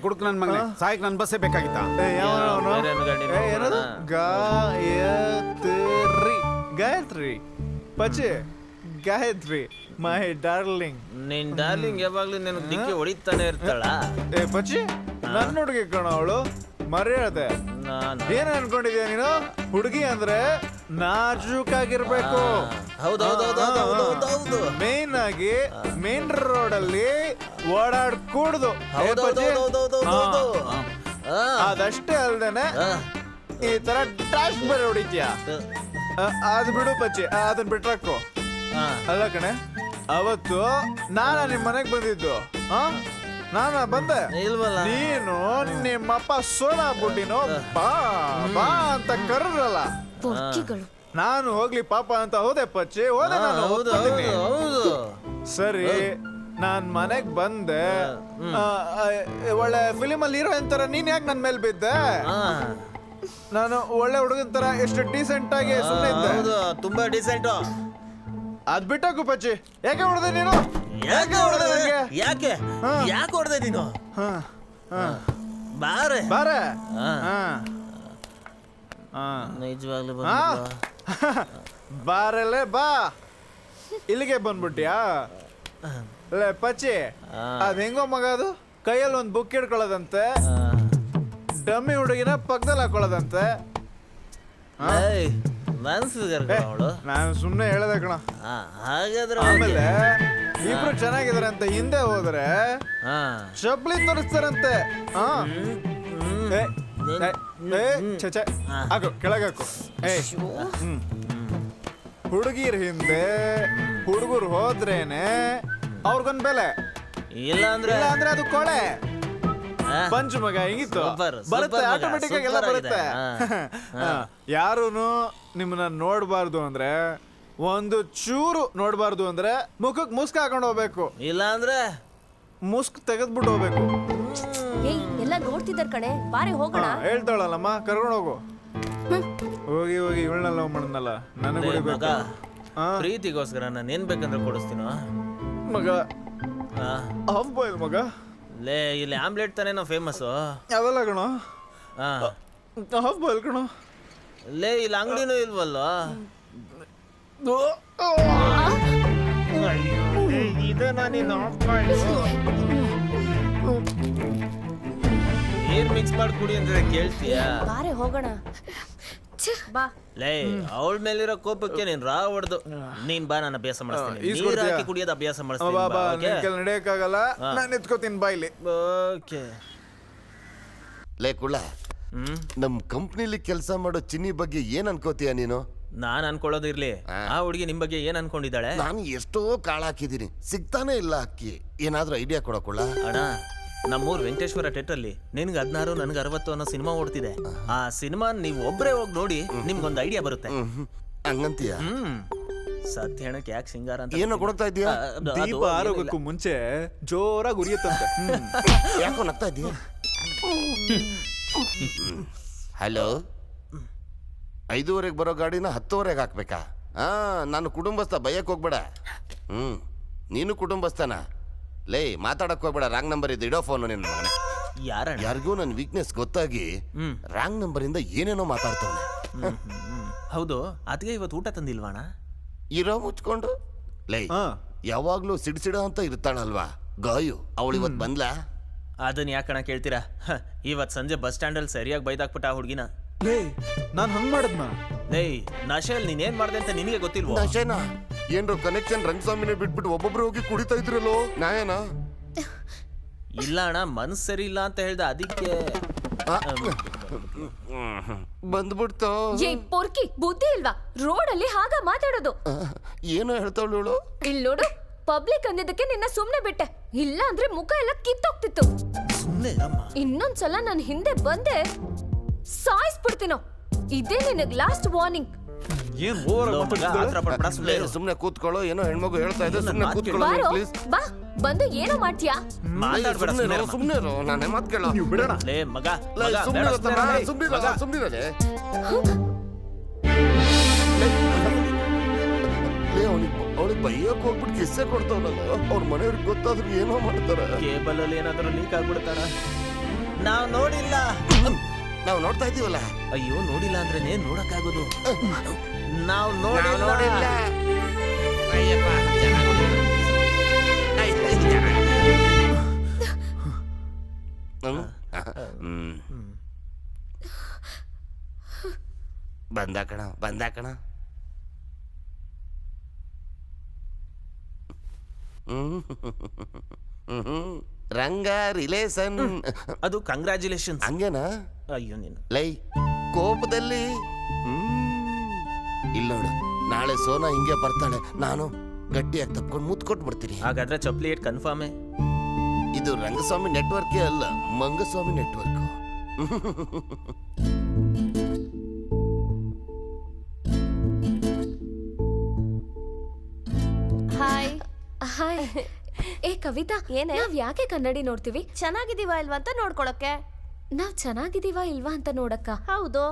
ಕುಡ್ಕ ನನ್ ಮಗನೇ, ಸಾಯಕ್ ನನ್ ಬಸ್ಸೇ ಬೇಕಾಗಿತ್ತಾ? ಏನದು? ಗಾಯತ್ರಿ. Gayatri Pachchi, Gayatri my darling. ನಿನ್ ಡಾರ್ಲಿಂಗ್ ಯಾವಾಗ್ಲೂ ನಿನಗೆ ದಿಕ್ಕಿ ಹೊಡಿತಾನೆ ಇರ್ತಾಳ. ಪಚ್ಚಿ ನನ್ನ ಹುಡುಗಿ ಕಣ ಅವಳು, ಮರ್ಯಾದೆ. ಏನ್ ಅನ್ಕೊಂಡಿದ್ಯಾ ನೀನು? ಹುಡುಗಿ ಅಂದ್ರೆ ನಾಜೂಕಾಗಿರ್ಬೇಕು. ಹೌದೌದೌದೌದೌದೌದು. ಮೇನ್ ಆಗಿ ಮೇನ್ ರೋಡ್ ಅಲ್ಲಿ ಓಡಾಡ್ಕೂಡ್ದು. ಅದಷ್ಟೇ ಅಲ್ದೇನೆ ಈ ತರ ಡ್ಯಾಶ್ ಬೇರೆ ಹೊಡಿತೀಯ. ಅದ್ ಬಿಡು ಪಚ್ಚಿ, ಅದನ್ನ ಬಿಟ್ರಾಕು. ಅಲ್ಲ ಕಣೆ, ಅವತ್ತು ನಾನ ನಿಮ್ ಮನೆಗ್ ಬಂದಿದ್ದು. ನಾನ ಬಂದೆ ಇಲ್ವಲ್ಲ? ನೀನು ನಿಮ್ಮಪ್ಪ ಸೋನಾ ಬುಡ್ಡಿನೋ ಬಾ ಬಾ ಅಂತ ಕರ್ರಲ್ಲ. ಪೊರ್ಕಿಗಳು. ನಾನು ಹೋಗ್ಲಿ ಪಾಪ ಅಂತ ಹೋದೆ ಪಚ್ಚಿ, ಹೋದೆ ನಾನು. ಹೌದು ಒಪ್ಕೊತೀನಿ. ಹೌದು. ಸರಿ, ನಾನ್ ಮನೆಗ್ ಬಂದೆ. ಒಳ್ಳೆ ಫಿಲಿಮ್ ಅಲ್ಲಿ ಹೀರೋಯಿನ್ ತರ ನೀನ್ ಯಾಕೆ ನನ್ ಮೇಲೆ ಬಿದ್ದೆ? ನಾನು ಒಳ್ಳೆ ಹುಡುಗನ್ ತರ ಎಷ್ಟು ಡೀಸೆಂಟ್ ಆಗಿ ಸುಮ್ಮನೆ ಇದ್ದೆ. ಹೌದು, ತುಂಬಾ ಡೀಸೆಂಟ್. ಅದ್ ಬಿಟ್ಟಕು ಪಚ್ಚಿ, ಯಾಕೆ ಹೊಡೆದೆ ನೀನು? ಯಾಕೆ ಹೊಡೆದೆ? ಯಾಕೆ ಯಾಕೆ ಹೊಡೆದೆ ನೀನು? ಬಾರೆ ಬಾರೆ. ನಿಜವಾಗ್ಲೂ ಬಾರಲ್ಲೇ ಬಾ. ಇಲ್ಲಿಗೆ ಬಂದ್ಬಿಟ್ಯಾ? ಲೇ ಪಚ್ಚಿ, ಅದ್ ಹೆಂಗೋ ಮಗ, ಅದು ಕೈಯಲ್ಲಿ ಒಂದ್ ಬುಕ್ ಹಿಡ್ಕೊಳ್ಳೋದಂತೆ, ಡಮ್ಮಿ ಹುಡುಗಿನ ಪಕ್ಕದಲ್ಲಿ ಹಾಕೊಳ್ಳೋದಂತೆ. ಅವಳು ನಾನು ಸುಮ್ನೆ ಹೇಳದೆ ಕಣ. ಹಾಗಾದ್ರೆ ಆಮೇಲೆ ಇಬ್ರು ಚೆನ್ನಾಗಿದಾರೆ ಅಂತ ಹಿಂದೆ ಹೋದ್ರೆ ಚಪ್ಲಿ ತೋರಿಸ್ತಾರಂತೆ. ಹಾಕು ಕೆಳಗೆ ಹಾಕು. ಹುಡುಗಿರ್ ಹಿಂದೆ ಹುಡುಗರು ಹೋದ್ರೇನೆ ಅವ್ರಿಗೊಂದ್ ಬೆಲೆ, ಇಲ್ಲ ಅಂದ್ರೆ ಅದು ಕೊಳೆ. ಪಂಚ್ ಮಗ ಹಿಂಗಿತ್ತು, ಬರುತ್ತೆ ಆಟೋಮೆಟಿಕ್ ಆಗಿ ಎಲ್ಲ ಬರುತ್ತೆ. ಯಾರೂನು ನಿಮ್ಮನ್ನ ನೋಡ್ಬಾರ್ದು ಅಂದ್ರೆ, ಒಂದು ಚೂರು ನೋಡ್ಬಾರ್ದು ಅಂದ್ರೆ ಮುಖಕ್ ಮುಸ್ಕ್ ಹಾಕೊಂಡು ಹೋಗ್ಬೇಕು. ಇಲ್ಲ ಅಂದ್ರೆ ಮುಸ್ಕ್ ತೆಗೆದ್ಬಿಟ್ಟು ಹೋಗ್ಬೇಕು. ಏಯ್ ಎಲ್ಲ ನೋಡ್ತಿದ್ದಾರ ಕಣೆ, ಬಾರಿ ಹೋಗೋಣ. ಹೇಳ್ತಾಳಲ್ಲಮ್ಮ, ಕರ್ಕೊಂಡು ಹೋಗು. ಹೋಗಿ ಹೋಗಿ ಇವಳನ್ನ ಲವ್ ಮಾಡನಲ್ಲ, ನನಗೆ ಹೊಡಿಬೇಕು. ಪ್ರೀತಿಗೋಸ್ಕರ ನಾನು ಏನ್ ಬೇಕಂದ್ರೆ ಕೊಡಿಸ್ತೀನೋ ಮಗ. ಹಾಫ್ ಬಾಯ್ಲ್ ಮಗ. ಲೇ, ಇಲ್ಲಿ ಆಮ್ಲೆಟ್ ತಾನೇನೋ ಫೇಮಸ್. ಯಾವಲ್ಲ ಕಣೋ, ಹಾಫ್ ಬಾಯ್ಲ್ ಕಣೋ. ಲೇ, ಇಲ್ಲಿ ಅಂಗಡಿನೂ ಇಲ್ವಲ್ಲ. ನೀರ್ ಮಿಕ್ಸ್ ಮಾಡಿ ಕುಡಿ ಅಂದ್ರೆ ಕೇಳ್ತೀಯಾ? ಬಾರೆ ಹೋಗೋಣ. ಬಾ. ಲೇ, ಅವಳ ಮೇಲಿರೋ ಕೋಪಕ್ಕೆ ನೀನ್ ರಾ ಹೊಡೆದು ನೀನ್ ಬಾ, ನಾನು ಅಭ್ಯಾಸ ಮಾಡಿಸ್ತೀನಿ. ನೀರ್ ಹಾಕಿ ಕುಡಿಯೋದು ಅಭ್ಯಾಸ ಮಾಡಿಸ್ತೀನಿ. ನಡೆಯಕ್ಕಾಗಲ್ಲ, ನಾನು ಎತ್ಕೋತೀನಿ ಬಾಯ್ಲಿ. ಓಕೆ. ಲೇ ಕುಳ್ಳ, ನಮ್ ಕಂಪ್ನಿಲಿ ಕೆಲಸ ಮಾಡೋ ಚಿನ್ನಿ ಬಗ್ಗೆ ಏನ್ ಅನ್ಕೋತೀಯ ನೀನು? ನಾನ್ ಅನ್ಕೊಳ್ಳೋದಿರ್ಲಿ, ಆ ಹುಡುಗಿ ನಿಮ್ ಬಗ್ಗೆ ಏನ್ ಅನ್ಕೊಂಡಿದ್ದಾಳೆ? ನಾನು ಎಷ್ಟೋ ಕಾಳ ಹಾಕಿದೀನಿ, ಸಿಗ್ತಾನೆ ಇಲ್ಲ ಅಕ್ಕಿ. ಏನಾದ್ರೂ ಐಡಿಯಾ ಕೊಡಕೊಳ್ಳ? ಅಣ್ಣ, ನಮ್ಮೂರ್ ವೆಂಕಟೇಶ್ವರ ಥಿಯೇಟರ್ ಅಲ್ಲಿ ನಿನ್ಗೆ 16 ನನ್ಗೆ 60 ಅನ್ನೋ ಸಿನಿಮಾ ಓಡ್ತಿದೆ. ಆ ಸಿನಿಮಾ ನೀವು ಒಬ್ರೇ ಹೋಗಿ ನೋಡಿ, ನಿಮ್ಗೊಂದು ಐಡಿಯಾ ಬರುತ್ತೆ. ಹಂಗಂತೀಯ? ಸತ್ಯ ಹೇಳಕ್ ಯಾಕೆ ಸಿಂಗಾರ ಅಂತ ಏನೋ ಕೊಡ್ತಾ ಇದೀಯಾ? ದೀಪ ಆರೋಗ್ಯಕ್ಕೂ ಮುಂಚೆ ಜೋರಾಗಿ ಉರಿಯುತ್ತಂತೆ. ಯಾಕೋ ನಗ್ತಾ ಇದೀಯ? ಹಲೋ, 5:30 ಬರೋ ಗಾಡಿನ 10:30 ಹಾಕ್ಬೇಕಾ? ನಾನು ಕುಟುಂಬಸ್ಥ, ಬಯಕ್ ಹೋಗ್ಬೇಡ. ನೀನು ಕುಟುಂಬಸ್ಥನ. ಲೇ, ಮಾತಾಡಕ್ ಹೋಗ್ಬೇಡ. ರಾಂಗ್ ನಂಬರ್ ಇದು, ಇಡೋ ಫೋನು ನಿನ್ನ ಮನೆ. ಯಾರಿಗೂ ನನ್ನ ವೀಕ್ನೆಸ್ ಗೊತ್ತಾಗಿ ರಾಂಗ್ ನಂಬರ್ ಇಂದ ಏನೇನೋ ಮಾತಾಡ್ತಾವನೆ. ಹೌದು, ಅದಕ್ಕೆ ಇವತ್ತು ಊಟ ತಂದಿಲ್ವಾಣ? ಇರೋ ಮುಚ್ಕೊಂಡು. ಲೇ, ಯಾವಾಗ್ಲೂ ಸಿಡ್ಸಿಡ ಅಂತ ಇರ್ತಾಳಲ್ವಾ ಗಾಯು, ಅವಳು ಇವತ್ತು ಬಂದ್ಲಾ? ಅದನ್ನ ಯಾಕಣ ಕೇಳ್ತೀರಾ? ಇವತ್ ಸಂಜೆ ಬಸ್ ಸ್ಟ್ಯಾಂಡ್ ಅಲ್ಲಿ ಸರಿಯಾಗಿ ಬೈದಾಕ್ಬಿಟ್ಟ ಆ ಹುಡ್ಗಿನ. ನಾನ್ ಹಂಗ್ ಮಾಡದ್ನ? ಲೇ, ನಶೆಲ್ ನೀನೇನ್ ಮಾಡ್ದೆ ಅಂತ ನಿನಗೆ ಗೊತ್ತಿಲ್ವೋ? ನಶೆನಾ? ಏನ್ರೋ ಕನೆಕ್ಷನ್ ರಂಗಸ್ವಾಮಿನೇ ಬಿಟ್ಬಿಟ್ಟು ಒಬ್ಬೊಬ್ರು ಹೋಗಿ ಕುಡಿತಾ ಇದ್ರಲ್ಲೋ, ನ್ಯಾಯನಾ? ಇಲ್ಲ ಅಣ್ಣ, ಮನ್ಸು ಸರಿ ಇಲ್ಲ ಅಂತ ಹೇಳ್ದ, ಅದಕ್ಕೆ. ಬಂದ್ಬಿಡ್ತು. ಏ ಪೊರ್ಕಿ, ಬುದ್ಧಿ ಇಲ್ವಾ? ರೋಡಲ್ಲಿ ಹಾಗ ಮಾತಾಡೋದು. ಏನೋ ಹೇಳ್ತಾವಳು ಇವಳು. ಇಲ್ಲಿ ನೋಡು, ಪಬ್ಲಿಕ್ ಅಂದಿದ್ದಕ್ಕೆ ನಿನ್ನ ಸುಮ್ನೆ ಬಿಟ್ಟೆ, ಇಲ್ಲ ಅಂದ್ರೆ ಮುಖ ಎಲ್ಲ ಕಿತ್ತೋಗ್ತಿತ್ತು. ಸುಮ್ಮನೆ ಇನ್ನೊಂದ್ಸಲ ನನ್ ಹಿಂದೆ ಬಂದೆ ಸಾಯಿಸ್ಬಿಡ್ತೀನೋ. ಇದೇ ನಿನಗ್ ಲಾಸ್ಟ್ ವಾರ್ನಿಂಗ್. ಏನ್ ಓವರ್ ಸುಮ್ನೆ ಕೂತ್ಕೊಳ್ಳೋ, ಏನೋ ಹೆಣ್ಮಗು ಹೇಳ್ತಾ ಇದ್ದೆ, ಸುಮ್ನೆ ಕೂತ್ಕೊಳ್ಳೋ ಬಾರೋ, ಪ್ಲೀಸ್. ಬಾ, ಬಂದು ಏನೋ ಮಾಡ್ತೀಯಾ? ಸುಮ್ನೆ ನಾನೇ ಮಾತು ಕೇಳೋ. ನೀವು ಬಿಡೋಣ. ಲೇ ಮಗ ಸುಮ್ನಿರಲೇ. ಅವಳಿಗೆ ಬೈಯಕ್ ಹೋಗ್ಬಿಟ್ಟು ಕಿಸ್ಸೆ ಕೊಡ್ತಾವನಲ್ಲ, ಅವ್ರ ಮನೆಯವ್ರಿಗೆ ಗೊತ್ತಾದ್ರು ಏನೋ ಮಾಡ್ತಾರ. ಕೇಬಲ್ ಅಲ್ಲಿ ಏನಾದ್ರು ಲೀಕ್ ಆಗ್ಬಿಡ್ತಾರ. ನಾವ್ ನೋಡಿಲ್ಲ. ನಾವು ನೋಡ್ತಾ ಇದೀವಲ್ಲ. ಅಯ್ಯೋ, ನೋಡಿಲ್ಲ ಅಂದ್ರೆ ನೋಡಕ್ಕಾಗೋದು. ನಾವ್ ನೋಡಿಲ್ಲ. ಬಂದ ಕಣ. ರಂಗ ರಿಲೇಷನ್. ಅದು ಕಂಗ್ರ್ಯಾಚುಲೇಷನ್. ಹಂಗೇನಾ? ಅಯ್ಯೋ ನೀನು ಲೈ ಕೋಪದಲ್ಲಿ ಇಲ್ಲ ನೋಡು, ನಾಳೆ ಸೋನಾ ಹಿಂಗೆ ಬರ್ತಾಳೆ, ನಾನು ಗಟ್ಟಿಯಾಗಿ ತಪ್ಕೊಂಡು ಮುತ್ಕೊಟ್ಟು ಬಿಡ್ತೀನಿ. ಹಾಗಾದ್ರೆ ಚಪ್ಲಿ ಏಟ್ ಕನ್ಫರ್ಮೇ. ಇದು ರಂಗಸ್ವಾಮಿ ನೆಟ್ವರ್ಕೇ ಅಲ್ಲ, ಮಂಗಸ್ವಾಮಿ ನೆಟ್ವರ್ಕ್. Hi hi. ಏ ಕವಿತಾ, ಏನೇ? ನಾವ್ ಯಾಕೆ ಕನ್ನಡಿ ನೋಡ್ತೀವಿ? ಚೆನ್ನಾಗಿದೀವಾ ಇಲ್ವಾ ಅಂತ ನೋಡ್ಕೊಳಕ್ಕೆ. ನಾವ್ ಚೆನ್ನಾಗಿದೀವಾ ಇಲ್ವಾ ಅಂತ ನೋಡಕ್ಕ. ಹೌದು.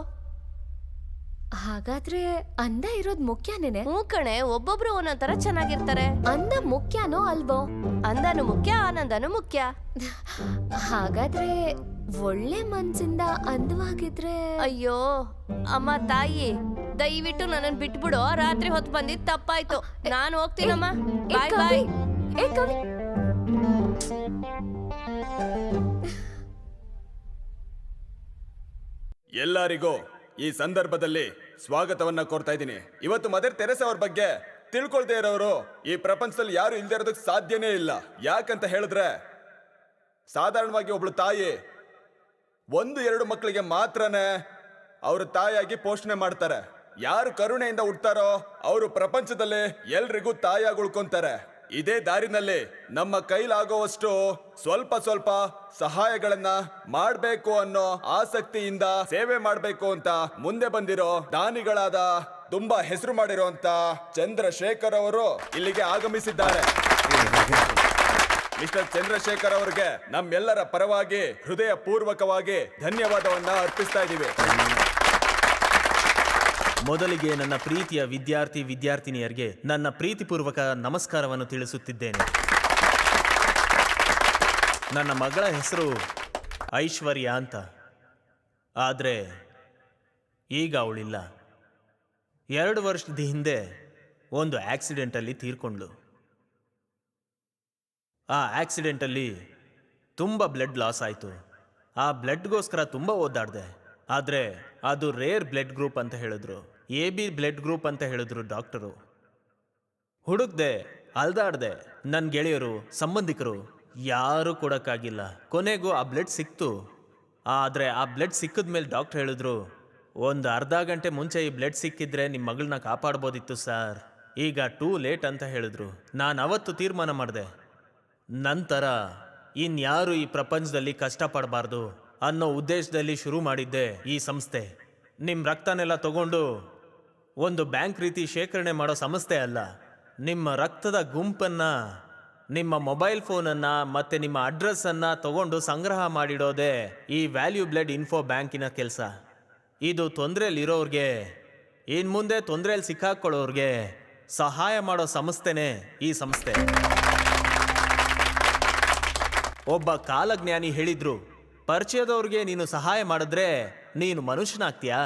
ಹಾಗಾದ್ರೆ ಅಂದ ಇರೋದ್ ಮುಖ್ಯನೇನೆ? ಹ್ಞೂ ಕಣೆ, ಒಬ್ಬೊಬ್ರು ಒಂದೊಂಥರ ಚೆನ್ನಾಗಿರ್ತಾರೆ. ಅಂದ ಮುಖ್ಯನೋ ಅಲ್ವೋ? ಅಂದನು ಮುಖ್ಯ, ಆನಂದನು ಮುಖ್ಯ. ಹಾಗಾದ್ರೆ ಒಳ್ಳೆ ಮನ್ಸಿಂದ ಅಂದವಾಗಿದ್ರೆ. ಅಯ್ಯೋ ಅಮ್ಮ ತಾಯಿ, ದಯವಿಟ್ಟು ನನ್ನನ್ನು ಬಿಟ್ಬಿಡು. ರಾತ್ರಿ ಹೊತ್ತು ಬಂದಿದ್ ತಪ್ಪಾಯ್ತು. ನಾನು ಹೋಗ್ತೀನಮ್ಮ. ಬಾಯ್ ಬಾಯ್. ಏ ಕವಿ, ಎಲ್ಲರಿಗೂ ಈ ಸಂದರ್ಭದಲ್ಲಿ ಸ್ವಾಗತವನ್ನ ಕೋರ್ತಾ ಇದ್ದೀನಿ. ಇವತ್ತು ಮದರ್ ತೆರೆಸಾ ಅವ್ರ ಬಗ್ಗೆ ತಿಳ್ಕೊಳ್ದೇ ಇರೋರು ಈ ಪ್ರಪಂಚದಲ್ಲಿ ಯಾರು ಇಲ್ದೇ ಇರೋದಕ್ಕೆ ಸಾಧ್ಯನೇ ಇಲ್ಲ. ಯಾಕಂತ ಹೇಳಿದ್ರೆ, ಸಾಧಾರಣವಾಗಿ ಒಬ್ಳು ತಾಯಿ 1-2 ಮಕ್ಕಳಿಗೆ ಮಾತ್ರನೇ ಅವರು ತಾಯಿಯಾಗಿ ಪೋಷಣೆ ಮಾಡ್ತಾರೆ. ಯಾರು ಕರುಣೆಯಿಂದ ಹುಡ್ತಾರೋ ಅವರು ಪ್ರಪಂಚದಲ್ಲಿ ಎಲ್ರಿಗೂ ತಾಯಿಯಾಗಿ ಉಳ್ಕೊಂತಾರೆ. ಇದೇ ದಾರಿನಲ್ಲಿ ನಮ್ಮ ಕೈಲಾಗುವಷ್ಟು ಸ್ವಲ್ಪ ಸ್ವಲ್ಪ ಸಹಾಯಗಳನ್ನ ಮಾಡಬೇಕು ಅನ್ನೋ ಆಸಕ್ತಿಯಿಂದ ಸೇವೆ ಮಾಡಬೇಕು ಅಂತ ಮುಂದೆ ಬಂದಿರೋ ದಾನಿಗಳಾದ, ತುಂಬಾ ಹೆಸರು ಮಾಡಿರುವಂತ ಚಂದ್ರಶೇಖರ್ ಅವರು ಇಲ್ಲಿಗೆ ಆಗಮಿಸಿದ್ದಾರೆ. ಮಿಸ್ಟರ್ ಚಂದ್ರಶೇಖರ್ ಅವರಿಗೆ ನಮ್ಮೆಲ್ಲರ ಪರವಾಗಿ ಹೃದಯ ಪೂರ್ವಕವಾಗಿ ಧನ್ಯವಾದವನ್ನ ಅರ್ಪಿಸ್ತಾ ಇದ್ದೀವಿ. ಮೊದಲಿಗೆ ನನ್ನ ಪ್ರೀತಿಯ ವಿದ್ಯಾರ್ಥಿನಿಯರಿಗೆ ನನ್ನ ಪ್ರೀತಿಪೂರ್ವಕ ನಮಸ್ಕಾರವನ್ನು ತಿಳಿಸುತ್ತಿದ್ದೇನೆ. ನನ್ನ ಮಗಳ ಹೆಸರು ಐಶ್ವರ್ಯ ಅಂತ. ಆದರೆ ಈಗ ಅವಳಿಲ್ಲ. 2 ವರ್ಷದ ಹಿಂದೆ ಒಂದು ಆಕ್ಸಿಡೆಂಟಲ್ಲಿ ತೀರ್ಕೊಂಡ್ಳು. ಆ ಆಕ್ಸಿಡೆಂಟಲ್ಲಿ ತುಂಬ ಬ್ಲಡ್ ಲಾಸ್ ಆಯಿತು. ಆ ಬ್ಲಡ್ಗೋಸ್ಕರ ತುಂಬ ಓದಾಡಿದೆ. ಆದರೆ ಅದು ರೇರ್ ಬ್ಲಡ್ ಗ್ರೂಪ್ ಅಂತ ಹೇಳಿದ್ರು. AB ಬ್ಲಡ್ ಗ್ರೂಪ್ ಅಂತ ಹೇಳಿದ್ರು ಡಾಕ್ಟರು. ಹುಡುಕ್ದೆ, ಅಲ್ದಾಡ್ದೆ, ನನ್ನ ಗೆಳೆಯರು, ಸಂಬಂಧಿಕರು ಯಾರೂ ಕೊಡೋಕ್ಕಾಗಿಲ್ಲ. ಕೊನೆಗೂ ಆ ಬ್ಲಡ್ ಸಿಕ್ತು. ಆದರೆ ಆ ಬ್ಲಡ್ ಸಿಕ್ಕಿದ ಮೇಲೆ ಡಾಕ್ಟರ್ ಹೇಳಿದ್ರು, ಒಂದು ಅರ್ಧ ಗಂಟೆ ಮುಂಚೆ ಈ ಬ್ಲಡ್ ಸಿಕ್ಕಿದ್ರೆ ನಿಮ್ಮ ಮಗಳನ್ನ ಕಾಪಾಡ್ಬೋದಿತ್ತು ಸರ್, ಈಗ ಟೂ ಲೇಟ್ ಅಂತ ಹೇಳಿದ್ರು. ನಾನು ಅವತ್ತು ತೀರ್ಮಾನ ಮಾಡಿದೆ, ನಂತರ ಇನ್ಯಾರು ಈ ಪ್ರಪಂಚದಲ್ಲಿ ಕಷ್ಟಪಡಬಾರ್ದು ಅನ್ನೋ ಉದ್ದೇಶದಲ್ಲಿ ಶುರು ಮಾಡಿದ್ದೆ ಈ ಸಂಸ್ಥೆ. ನಿಮ್ಮ ರಕ್ತನೆಲ್ಲ ತಗೊಂಡು ಒಂದು ಬ್ಯಾಂಕ್ ರೀತಿ ಶೇಖರಣೆ ಮಾಡೋ ಸಂಸ್ಥೆ ಅಲ್ಲ. ನಿಮ್ಮ ರಕ್ತದ ಗುಂಪನ್ನು, ನಿಮ್ಮ ಮೊಬೈಲ್ ಫೋನನ್ನು ಮತ್ತು ನಿಮ್ಮ ಅಡ್ರೆಸ್ಸನ್ನು ತಗೊಂಡು ಸಂಗ್ರಹ ಮಾಡಿಡೋದೇ ಈ ವ್ಯಾಲ್ಯೂ ಬ್ಲಡ್ ಇನ್ಫೋ ಬ್ಯಾಂಕಿನ ಕೆಲಸ. ಇದು ತೊಂದರೆಯಲ್ಲಿರೋರಿಗೆ, ಇನ್ನು ಮುಂದೆ ತೊಂದರೆಯಲ್ಲಿ ಸಿಕ್ಕಾಕೊಳ್ಳೋರಿಗೆ ಸಹಾಯ ಮಾಡೋ ಸಂಸ್ಥೆನೇ ಈ ಸಂಸ್ಥೆ. ಒಬ್ಬ ಕಾಲಜ್ಞಾನಿ ಹೇಳಿದ್ರು, ಪರಿಚಯದವ್ರಿಗೆ ನೀನು ಸಹಾಯ ಮಾಡಿದ್ರೆ ನೀನು ಮನುಷ್ಯನಾಗ್ತೀಯಾ,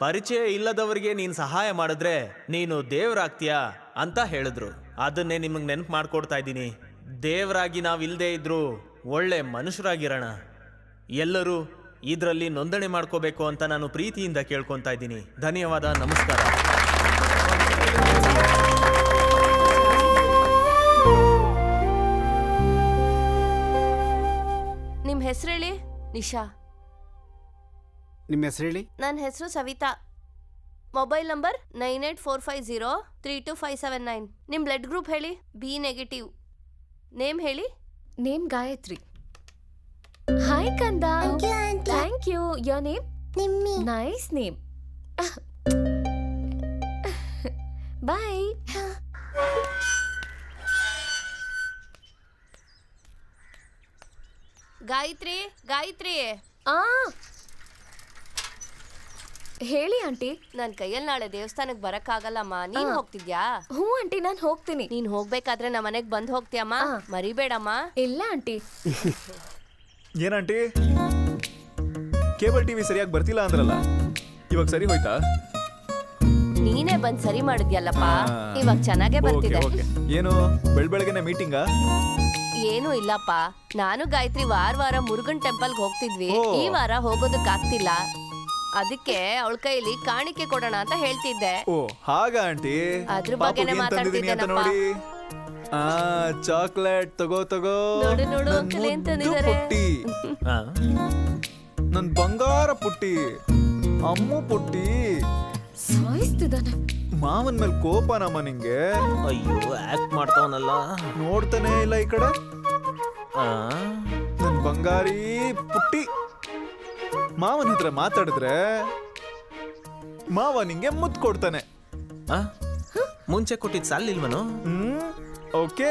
ಪರಿಚಯ ಇಲ್ಲದವರಿಗೆ ನೀನು ಸಹಾಯ ಮಾಡಿದ್ರೆ ನೀನು ದೇವರಾಗ್ತೀಯಾ ಅಂತ ಹೇಳಿದ್ರು. ಅದನ್ನೇ ನಿಮಗೆ ನೆನಪು ಮಾಡ್ಕೊಡ್ತಾ ಇದ್ದೀನಿ. ದೇವರಾಗಿ ನಾವು ಇಲ್ಲದೆ ಇದ್ರೂ ಒಳ್ಳೆ ಮನುಷ್ಯರಾಗಿರೋಣ. ಎಲ್ಲರೂ ಇದರಲ್ಲಿ ನೋಂದಣಿ ಮಾಡ್ಕೋಬೇಕು ಅಂತ ನಾನು ಪ್ರೀತಿಯಿಂದ ಕೇಳ್ಕೊತಾ ಇದ್ದೀನಿ. ಧನ್ಯವಾದ, ನಮಸ್ಕಾರ. ನಿಮ್ಮ ಹೆಸರು ಹೇಳಿ. ನಿಶಾ. ನಿಮ್ಮ ಹೆಸರು ಹೇಳಿ. ನನ್ನ ಹೆಸರು ಸವಿತಾ. Mobile number 9845032579. ನಿಮ್ಮ ಬ್ಲಡ್ ಗ್ರೂಪ್ ಹೇಳಿ. B negative. ನೇಮ್ ಹೇಳಿ. ನೇಮ್ ಗಾಯತ್ರಿ. ಹಾಯ್ ಕಂದ. Thank you. Your name? Nimmi. Nice name. Bye. Gayatri, Gayatri. ಆ ಹೇಳಿ ಆಂಟಿ. ನನ್ನ ಕೈಯಲ್ಲಿ ನಾಳೆ ದೇವಸ್ಥಾನಕ್ಕೆ ಬರಕ್ಕಾಗಲ್ಲಮ್ಮ. ನೀನ್ ಹೋಗ್ತಿದ್ಯಾ? ಹ್ಞೂ ಆಂಟಿ, ನಾನು ಹೋಗ್ತೀನಿ. ನೀನ್ ಹೋಗ್ಬೇಕಾದ್ರೆ ನಮ್ಮ ಮನೆಗ್ ಬಂದ್ ಹೋಗ್ತೀಯಮ್ಮ. ಮರಿಬೇಡಮ್ಮ. ಇಲ್ಲ ಆಂಟಿ. ಏನಂಟಿ ಕೇಬಲ್ ಟಿವಿ ಸರಿಯಾಗಿ ಬರ್ತಿಲ್ಲ ಅಂದ್ರಲ್ಲ, ಇವಾಗ ಸರಿ ಹೋಯ್ತಾ? ನೀನೇ ಬಂದ್ ಸರಿ ಮಾಡಿದ್ಯಲ್ಲಪ್ಪ. ಇವಾಗ ಚೆನ್ನಾಗೇ ಬರ್ತಿದೆ. ಏನು ಬೆಳಬೆಳಗ್ಗೆನೆ ಮೀಟಿಂಗಾ? ಏನು ಇಲ್ಲಪ್ಪ, ನಾನು ಗಾಯತ್ರಿ ವಾರ ಮುರುಗನ್ ಟೆಂಪಲ್ಗೆ ಹೋಗ್ತಿದ್ವಿ. ಈ ವಾರ ಹೋಗೋದಕ್ಕಾಗ್ತಿಲ್ಲ. ಅದಕ್ಕೆ ಅವಳ ಕೈಲಿ ಕಾಣಿಕೆ ಕೊಡೋಣ ಅಂತ ಹೇಳ್ತಿದ್ದೆ. ಓ ಹಾಗ ಆಂಟಿ, ಅದ್ರ ಬಗ್ಗೆನೇ ಮಾತಾಡ್ತಿದ್ದೇನಪ್ಪ. ನೋಡಿ, ಚಾಕ್ಲೇಟ್ ತಗೋ ತಗೋ. ನೋಡು ಅಂಕಲ್ ಏನ್ ತಂದಿದ್ದಾರೆ. ಪುಟ್ಟಿ, ನನ್ ಬಂಗಾರ ಪುಟ್ಟಿ, ಅಮ್ಮು ಪುಟ್ಟಿ. ಸಾಯಿಸ್ತಿದ್ದಾನೆ. ಮಾವನ್ ಮೇಲೆ ಕೋಪನಮ್ಮ ನಿಂಗೆ? ಅಯ್ಯೋ ಆಕ್ಟ್ ಮಾಡ್ತಾವನಲ್ಲ. ನೋಡ್ತಾನೆ ಇಲ್ಲ ಈ ಕಡೆ. ನನ್ ಬಂಗಾರಿ ಪುಟ್ಟಿ, ಮಾವನ ಹತ್ರ ಮಾತಾಡಿದ್ರೆ ಮಾವ ನಿಂಗೆ ಮುತ್ತು ಕೊಡ್ತಾನೆ. ಮುಂಚೆ ಕೊಟ್ಟಿದ್ ಸಾಲಿಲ್ವನು? ಓಕೆ,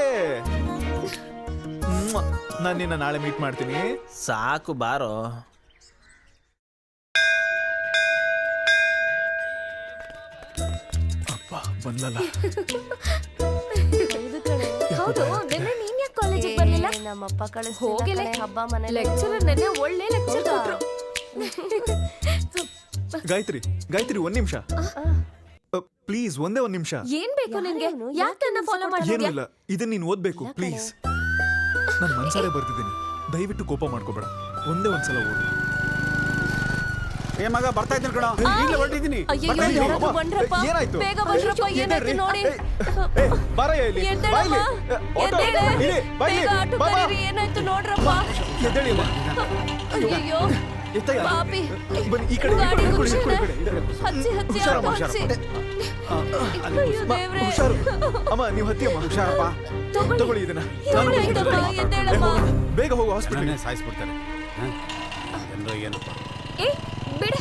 ನಾನು ನಿನ್ನ ನಾಳೆ ಮೀಟ್ ಮಾಡ್ತೀನಿ. ಸಾಕು ಬಾರೋ. ಅಪ್ಪ ಬಂದಲ್ಲ. ಹೌದು, ನಿನ್ನೆ ನೀನ್ ಯಾಕೆ ಕಾಲೇಜಿಗೆ ಬರ್ಲಿಲ್ಲ? ನಮ್ಮಪ್ಪ ಹೋಗಿಲ್ಲ. ಹಬ್ಬ ಮನೆ ಲೆಕ್ಚರರ್ ನೆನ್ನೆ ಒಳ್ಳೆ ಲೆಕ್ಚರ್ ಕೊಟ್ರು. ಗಾಯತ್ರಿ, ಗಾಯತ್ರಿ ಒಂದ್ ನಿಮಿಷ ಪ್ಲೀಸ್, ಒಂದೇ ಒಂದ್ ನಿಮಿಷ. ಏನ್ ಬೇಕು ನಿನ್ಗೆ? ಯಾಕೆ ನನ್ನ ಫಾಲೋ ಏನು ಮಾಡ್ತಿದ್ಯಾ? ಇಲ್ಲ, ಇದನ್ನ ನೀನ್ ಓದ್ಬೇಕು ಪ್ಲೀಸ್. ನಾನು ಮನ್ಸಾರೆ ಬರ್ತಿದ್ದೀನಿ, ದಯವಿಟ್ಟು ಕೋಪ ಮಾಡ್ಕೋಬೇಡ. ಒಂದೇ ಒಂದ್ಸಲ ಓದು. ಏ ಮಗ, ಬರ್ತಾ ಇದ್ದೀನಿ ಕಣ, ಈಗಲೇ ಹೊರಟಿದ್ದೀನಿ. ಅಯ್ಯೋ, ಯಾರಾದ್ರೂ ಬಂದ್ರಪ್ಪ. ಏನಾಯ್ತು? ಬೇಗ ಬಂದ್ರಪ್ಪ. ಏನಾಯ್ತು ನೋಡಿ. ಬಾರಯ್ಯ ಇಲ್ಲಿ. ಎದ್ದೇಳಮ್ಮ, ಎದ್ದೇಳು. ಇಲ್ಲಿ, ಬಾ ಇಲ್ಲಿ. ಬೇಗ ಆಟೋ ಬಾ, ಬಾ. ಕರೀರಿ. ಏನಾಯ್ತು ನೋಡ್ರಪ್ಪ. ಎದ್ದೇಳಿಯಮ್ಮ. ಅಯ್ಯೋ ಎತ್ತಯ್ಯ. ಪಾಪಿ. ಬನ್ನಿ ಈ ಕಡೆ, ಈ ಗಾಡಿ ಕಡೆ, ಈ ಕಡೆ, ಈ ಹುಷಾರ. ಕಡೆ, ಈ ಕಡೆ. ಹಚ್ಚಿ ಹುಷಾರಮ್ಮ, ಆಟೋ ಹಚ್ಚಿ. ಅಯ್ಯೋ ದೇವ್ರೇ. ಹುಷಾರು. ಅಮ್ಮ ನೀವು ಹತ್ತಿಯಮ್ಮ. ಹುಷಾರಪ್ಪ. ತಗೊಳ್ಳಿ ಇದನ್ನ. ನಾನು ಏನಾಯ್ತಪ್ಪ? ಎದ್ದೇಳಮ್ಮ. ಬೇಗ ಹೋಗು ಹಾಸ್ಪಿಟಲ್. ನನ್ನೇ ಸಾಯಿಸ್ಬಿಡ್ತಾರೆ. ಜನರು ಏನಪ್ಪ. ಏ ಬಿಡ.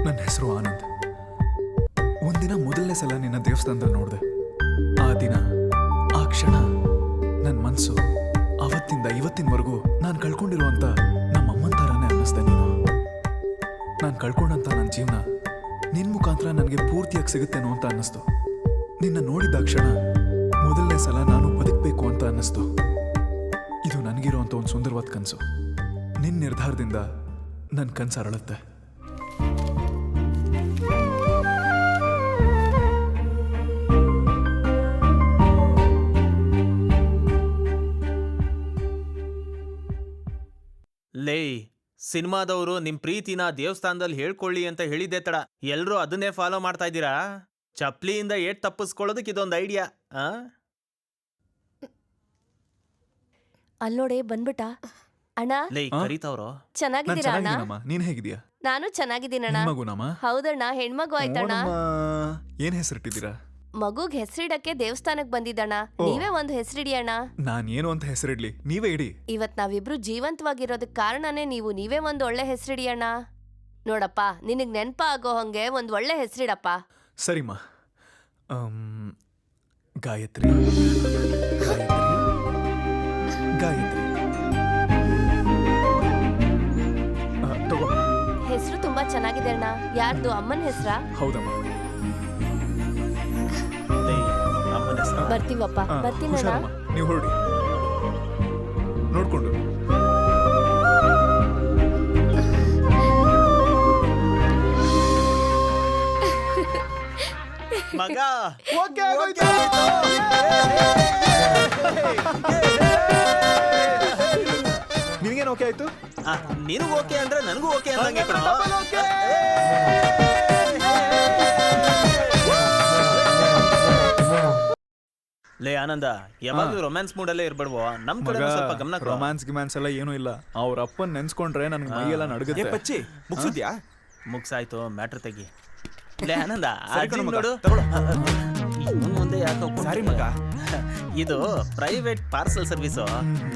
ನನ್ನ ಹೆಸರು ಆನಂದ್. ಒಂದಿನ ಮೊದಲನೇ ಸಲ ನಿನ್ನ ದೇವಸ್ಥಾನದಲ್ಲಿ ನೋಡಿದೆ. ಆ ದಿನ, ಆ ಕ್ಷಣ, ನನ್ನ ಮನಸ್ಸು ಅವತ್ತಿಂದ ಇವತ್ತಿನವರೆಗೂ ನಾನು ಕಳ್ಕೊಂಡಿರುವಂತ ನಮ್ಮ ಅಮ್ಮನ ಥರನೇ ಅನ್ನಿಸ್ದೆ ನೀನು. ನಾನು ಕಳ್ಕೊಂಡಂತ ನನ್ನ ಜೀವನ ನಿನ್ನ ಮುಖಾಂತರ ನನಗೆ ಪೂರ್ತಿಯಾಗಿ ಸಿಗುತ್ತೇನೋ ಅಂತ ಅನ್ನಿಸ್ತು. ನಿನ್ನ ನೋಡಿದ ಕ್ಷಣ ಮೊದಲನೇ ಸಲ ನಾನು ಬದುಕಬೇಕು ಅಂತ ಅನ್ನಿಸ್ತು. ಇದು ನನಗಿರುವಂಥ ಒಂದು ಸುಂದರವಾದ ಕನಸು. ನಿನ್ನ ನಿರ್ಧಾರದಿಂದ ನನ್ನ ಕನಸು ಅರಳುತ್ತೆ. ಲೇ, ಸಿನಿಮಾದವರು ನಿಮ್ ಪ್ರೀತಿನ ದೇವಸ್ಥಾನದಲ್ಲಿ ಹೇಳ್ಕೊಳ್ಳಿ ಅಂತ ಹೇಳಿದ್ದೆ ತಡ. ಎಲ್ರೂ ಅದನ್ನೇ ಫಾಲೋ ಮಾಡ್ತಾ ಇದ್ದೀರಾ? ಚಪ್ಲಿಯಿಂದ ಏಟ್ ತಪ್ಪಿಸ್ಕೊಳ್ಳೋದಕ್ಕೆ ಇದೊಂದು ಐಡಿಯಾ. ಅಲ್ಲೋಡೆ ಬಂದ್ಬಿಟ್ಟ. ಅಣ್ಣ ಲೇ, ಕರೀತಾವ್ರೋ? ಚೆನ್ನಾಗಿದ್ದೀರಾ ಅಣ್ಣ? ನೀನ್ ಹೇಗಿದ್ಯಾ? ನಾನು ಚೆನ್ನಾಗಿದ್ದೀನಣ್ಣ. ಮಗುನಮ್ಮ? ಹೌದಣ್ಣ, ಹೆಣ್ಮಗು ಆಯ್ತಣ್ಣ. ಏನ್ ಹೆಸರಿಟ್ಟಿದ್ದೀರಾ? ಮಗುಗ್ ಹೆಸರಿಡಕ್ಕೆ ದೇವಸ್ಥಾನಕ್ ಬಂದಿದ್ದಣ್ಣ. ನೀವೇ ಒಂದು ಹೆಸರಿಡಿ ಅಣ್ಣ. ನಾನ್ ಏನು ಅಂತ ಹೆಸರಿಡ್ಲಿ? ನೀವೇ ಇಡಿ. ಇವತ್ ನಾವಿಬ್ರು ಜೀವಂತವಾಗಿರೋದಕ್ ಕಾರಣನೇ ನೀವು. ನೀವೇ ಒಂದ್ ಒಳ್ಳೆ ಹೆಸರಿಡಿ ಅಣ್ಣ. ನೋಡಪ್ಪ, ನಿನಗ್ ನೆನ್ಪ ಆಗೋ ಹಂಗೆ ಒಂದ್ ಒಳ್ಳೆ ಹೆಸರಿಡಪ್ಪ. ಸರಿಮ್ಮ. ಗಾಯತ್ರಿ. ಗಾಯತ್ರಿ. ತಗೋ. ಹೆಸರು ತುಂಬಾ ಚೆನ್ನಾಗಿದೆ ಅಣ್ಣ. ಯಾರ್ದು? ಅಮ್ಮನ ಹೆಸ್ರಾ? ಹೌದಮ್ಮ. ಬರ್ತೀವಪ್ಪ. ಬರ್ತೀನಣ್ಣ. ನೀವು ಹೊರಡಿ, ನೋಡ್ಕೊಂಡು. ಮಗ ನಿನಗೇನು ಓಕೆ ಆಯ್ತು? ನಿನಗೂ ಓಕೆ ಅಂದ್ರೆ ನನಗೂ ಓಕೆ ಅಂದಂಗೆ ಕಣೋ. ಲೇ ಆನಂದ ಯಾವಾಗ್ಲೂ ರೊಮ್ಯಾನ್ಸ್ ಮೂಡಲ್ಲೇ ಇರ್ಬೇಡ್ವೋ ನಮ್ ಕಡೆ ಸ್ವಲ್ಪ ಗಮನ ಕೊಡು. ರೊಮ್ಯಾನ್ಸ್ ಗಿಮ್ಯಾನ್ಸ್ ಎಲ್ಲ ಏನೂ ಇಲ್ಲ. ಅವ್ರ ಅಪ್ಪನ್ ನೆನ್ಸ್ಕೊಂಡ್ರೆ ನನ್ಗೆ ಮೈಯೆಲ್ಲ ನಡುಗುತ್ತೆ. ಪಚ್ಚಿ ಮುಗಿಸಿದ್ಯಾ? ಮುಗ್ಸಾಯ್ತು ಮ್ಯಾಟ್ರ್ ತೆಗಿ. ಲೇ ಆನಂದ ಅಜ್ಜಿ ಮಗ, ನೋಡು ತಗೊಳ್ಳೋ. ಇವ್ನ್ ಮುಂದೆ ಯಾಕೋ ಸಾರಿ ಮಗ. ಇದು ಪ್ರೈವೇಟ್ ಪಾರ್ಸಲ್ ಸರ್ವಿಸು.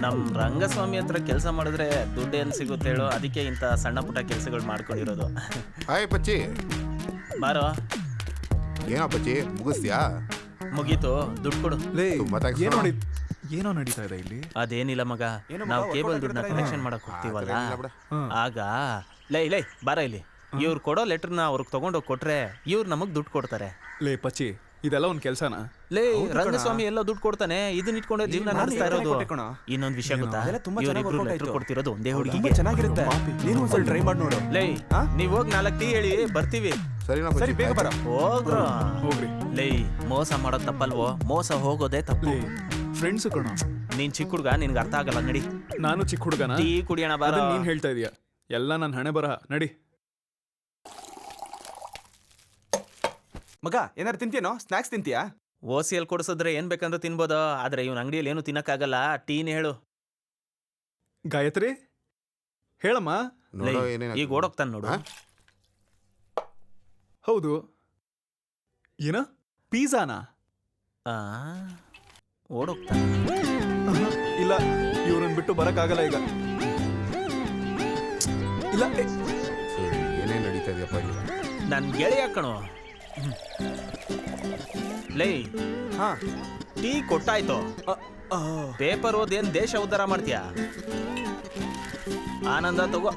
ನಮ್ ರಂಗಸ್ವಾಮಿ ಹತ್ರ ಕೆಲಸ ಮಾಡಿದ್ರೆ ದುಡ್ಡು ಎಲ್ಲಿ ಸಿಗುತ್ತೆ ಹೇಳು, ಅದಕ್ಕೆ ಇಂಥ ಸಣ್ಣ ಪುಟ್ಟ ಕೆಲಸಗಳು ಮಾಡ್ಕೊಂಡಿರೋದು. ಹಾಯ್ ಪಚ್ಚಿ. ಬಾರೋ ಏನೋ ಪಚ್ಚಿ ಮುಗಿಸ್ತೀಯಾ? ಮುಗೀತು, ದುಡ್ಡು ಕೊಡು. ಲೇ ತುಂಬಾ thanks ಏನೋ ಕಣೋ. ಏನೋ ನಡೀತಾ ಇದೆ ಇಲ್ಲಿ. ಅದೇನಿಲ್ಲ ಮಗ, ನಾವು ಕೇಬಲ್ ದುಡ್ಡನ್ನ ಕಲೆಕ್ಷನ್ ಮಾಡಕ್ ಹೋಗ್ತೀವಲ್ಲ, ಆಗ ಲೈ ಬಾರ ಇಲ್ಲಿ, ಇವ್ರು ಕೊಡೋ ಲೆಟರ್ನ ಅವ್ರಿಗೆ ತಗೊಂಡೋಗಿ ಕೊಟ್ರೆ ಇವ್ರು ನಮಗ್ ದುಡ್ಡು ಕೊಡ್ತಾರೆ. ಲೇ ಪಚ್ಚಿ ಇದೆಲ್ಲ ಒಂದ್ ಕೆಲ್ಸನಾ? ಲೇ ರಂಗಸ್ವಾಮಿ ಎಲ್ಲ ದುಡ್ಡು ಕೊಡ್ತಾನೆ, ಇದನ್ನ ಇಟ್ಕೊಂಡೆ ಜೀವನ ನಡೆಸ್ತಾ ಇರೋದು. ಇನ್ನೊಂದ್ ವಿಷಯ ಗೊತ್ತಾ, ಇವ್ರಿಬ್ರು ಲೆಟರ್ ಕೊಡ್ತಿರೋದು ಒಂದೇ ಹುಡುಗಿಗೆ. ಚೆನ್ನಾಗಿರುತ್ತೆ, ನೀನು ಒಂದ್ಸಲ ಟ್ರೈ ಮಾಡಿ ನೋಡು. ಲೇ ನೀವ್ ಹೋಗಿ 4 ಟೀ ಹೇಳಿ ಬರ್ತೀವಿ. ಸರಿನಾ ಸರಿ, ಪಚ್ಚಿ? ಬೇಗ ಬರ. ಹೋಗ್ರ ಹೋಗ್ರಿ. ಲೇ ಮೋಸ ಮಾಡೋದ್ ತಪ್ಪಲ್ವೋ, ಮೋಸ ಹೋಗೋದೇ ತಪ್ಪು. ಲೇ ಫ್ರೆಂಡ್ಸ್ ಕಣ. ನೀನ್ ಚಿಕ್ಕ ಹುಡುಗ, ನಿನ್ಗೆ ಅರ್ಥ ಆಗಲ್ಲ. ನಡಿ ನಾನು ಚಿಕ್ಕ ಹುಡುಗನ? ಟೀ ಕುಡಿಯೋಣ ಬಾರ. ಅದನ್ನ ನೀನ್ ಹೇಳ್ತಾ ಇದೀಯ, ಎಲ್ಲ ನನ್ನ ಹಣೆ ಬರಹ. ನಡಿ. ಮಗ ಏನಾರು ತಿಂತೀನೋ? ಸ್ನಾಕ್ಸ್ ತಿಂತೀಯಾ? ಓಸಿಯಲ್ಲಿ ಕೊಡಿಸಿದ್ರೆ ಏನ್ ಬೇಕಂದ್ರೂ ತಿನ್ಬೋದು, ಆದ್ರೆ ಇವನ್ ಅಂಗಡಿಯಲ್ಲಿ ಏನು ತಿನ್ನಕ್ಕಾಗಲ್ಲ. ಟೀನೇ ಹೇಳು. ಗಾಯತ್ರಿ ಹೇಳಮ್ಮ. ಲೇ, ನೋಡೋ ಏನೇನ ಈಗ ಓಡೋಗ್ತಾನೆ ನೋಡು. ಹೌದು. ಏನ ಪಿಜ್ಜಾನಾ? ಆ, ಓಡೋಗ್ತಾನೆ. ಇಲ್ಲ, ಇವ್ರನ್ನ ಬಿಟ್ಟು ಬರಕ್ಕಾಗಲ್ಲ ಈಗ. ಇಲ್ಲ ಏನೇನು ನಡೀತಾ ಇದೆಯಪ್ಪ ಇಲ್ಲಿ? ನನ್ ಗೆಳೆಯ ಕಣೋ. ಲೇ ಹಾ, ಟೀ ಕೊಟ್ಟಾಯ್ತು, ಪೇಪರ್ ಓದೇನ್ ದೇಶ ಉದ್ಧಾರ ಮಾಡ್ತೀಯ? ಆನಂದ ತಗೋ.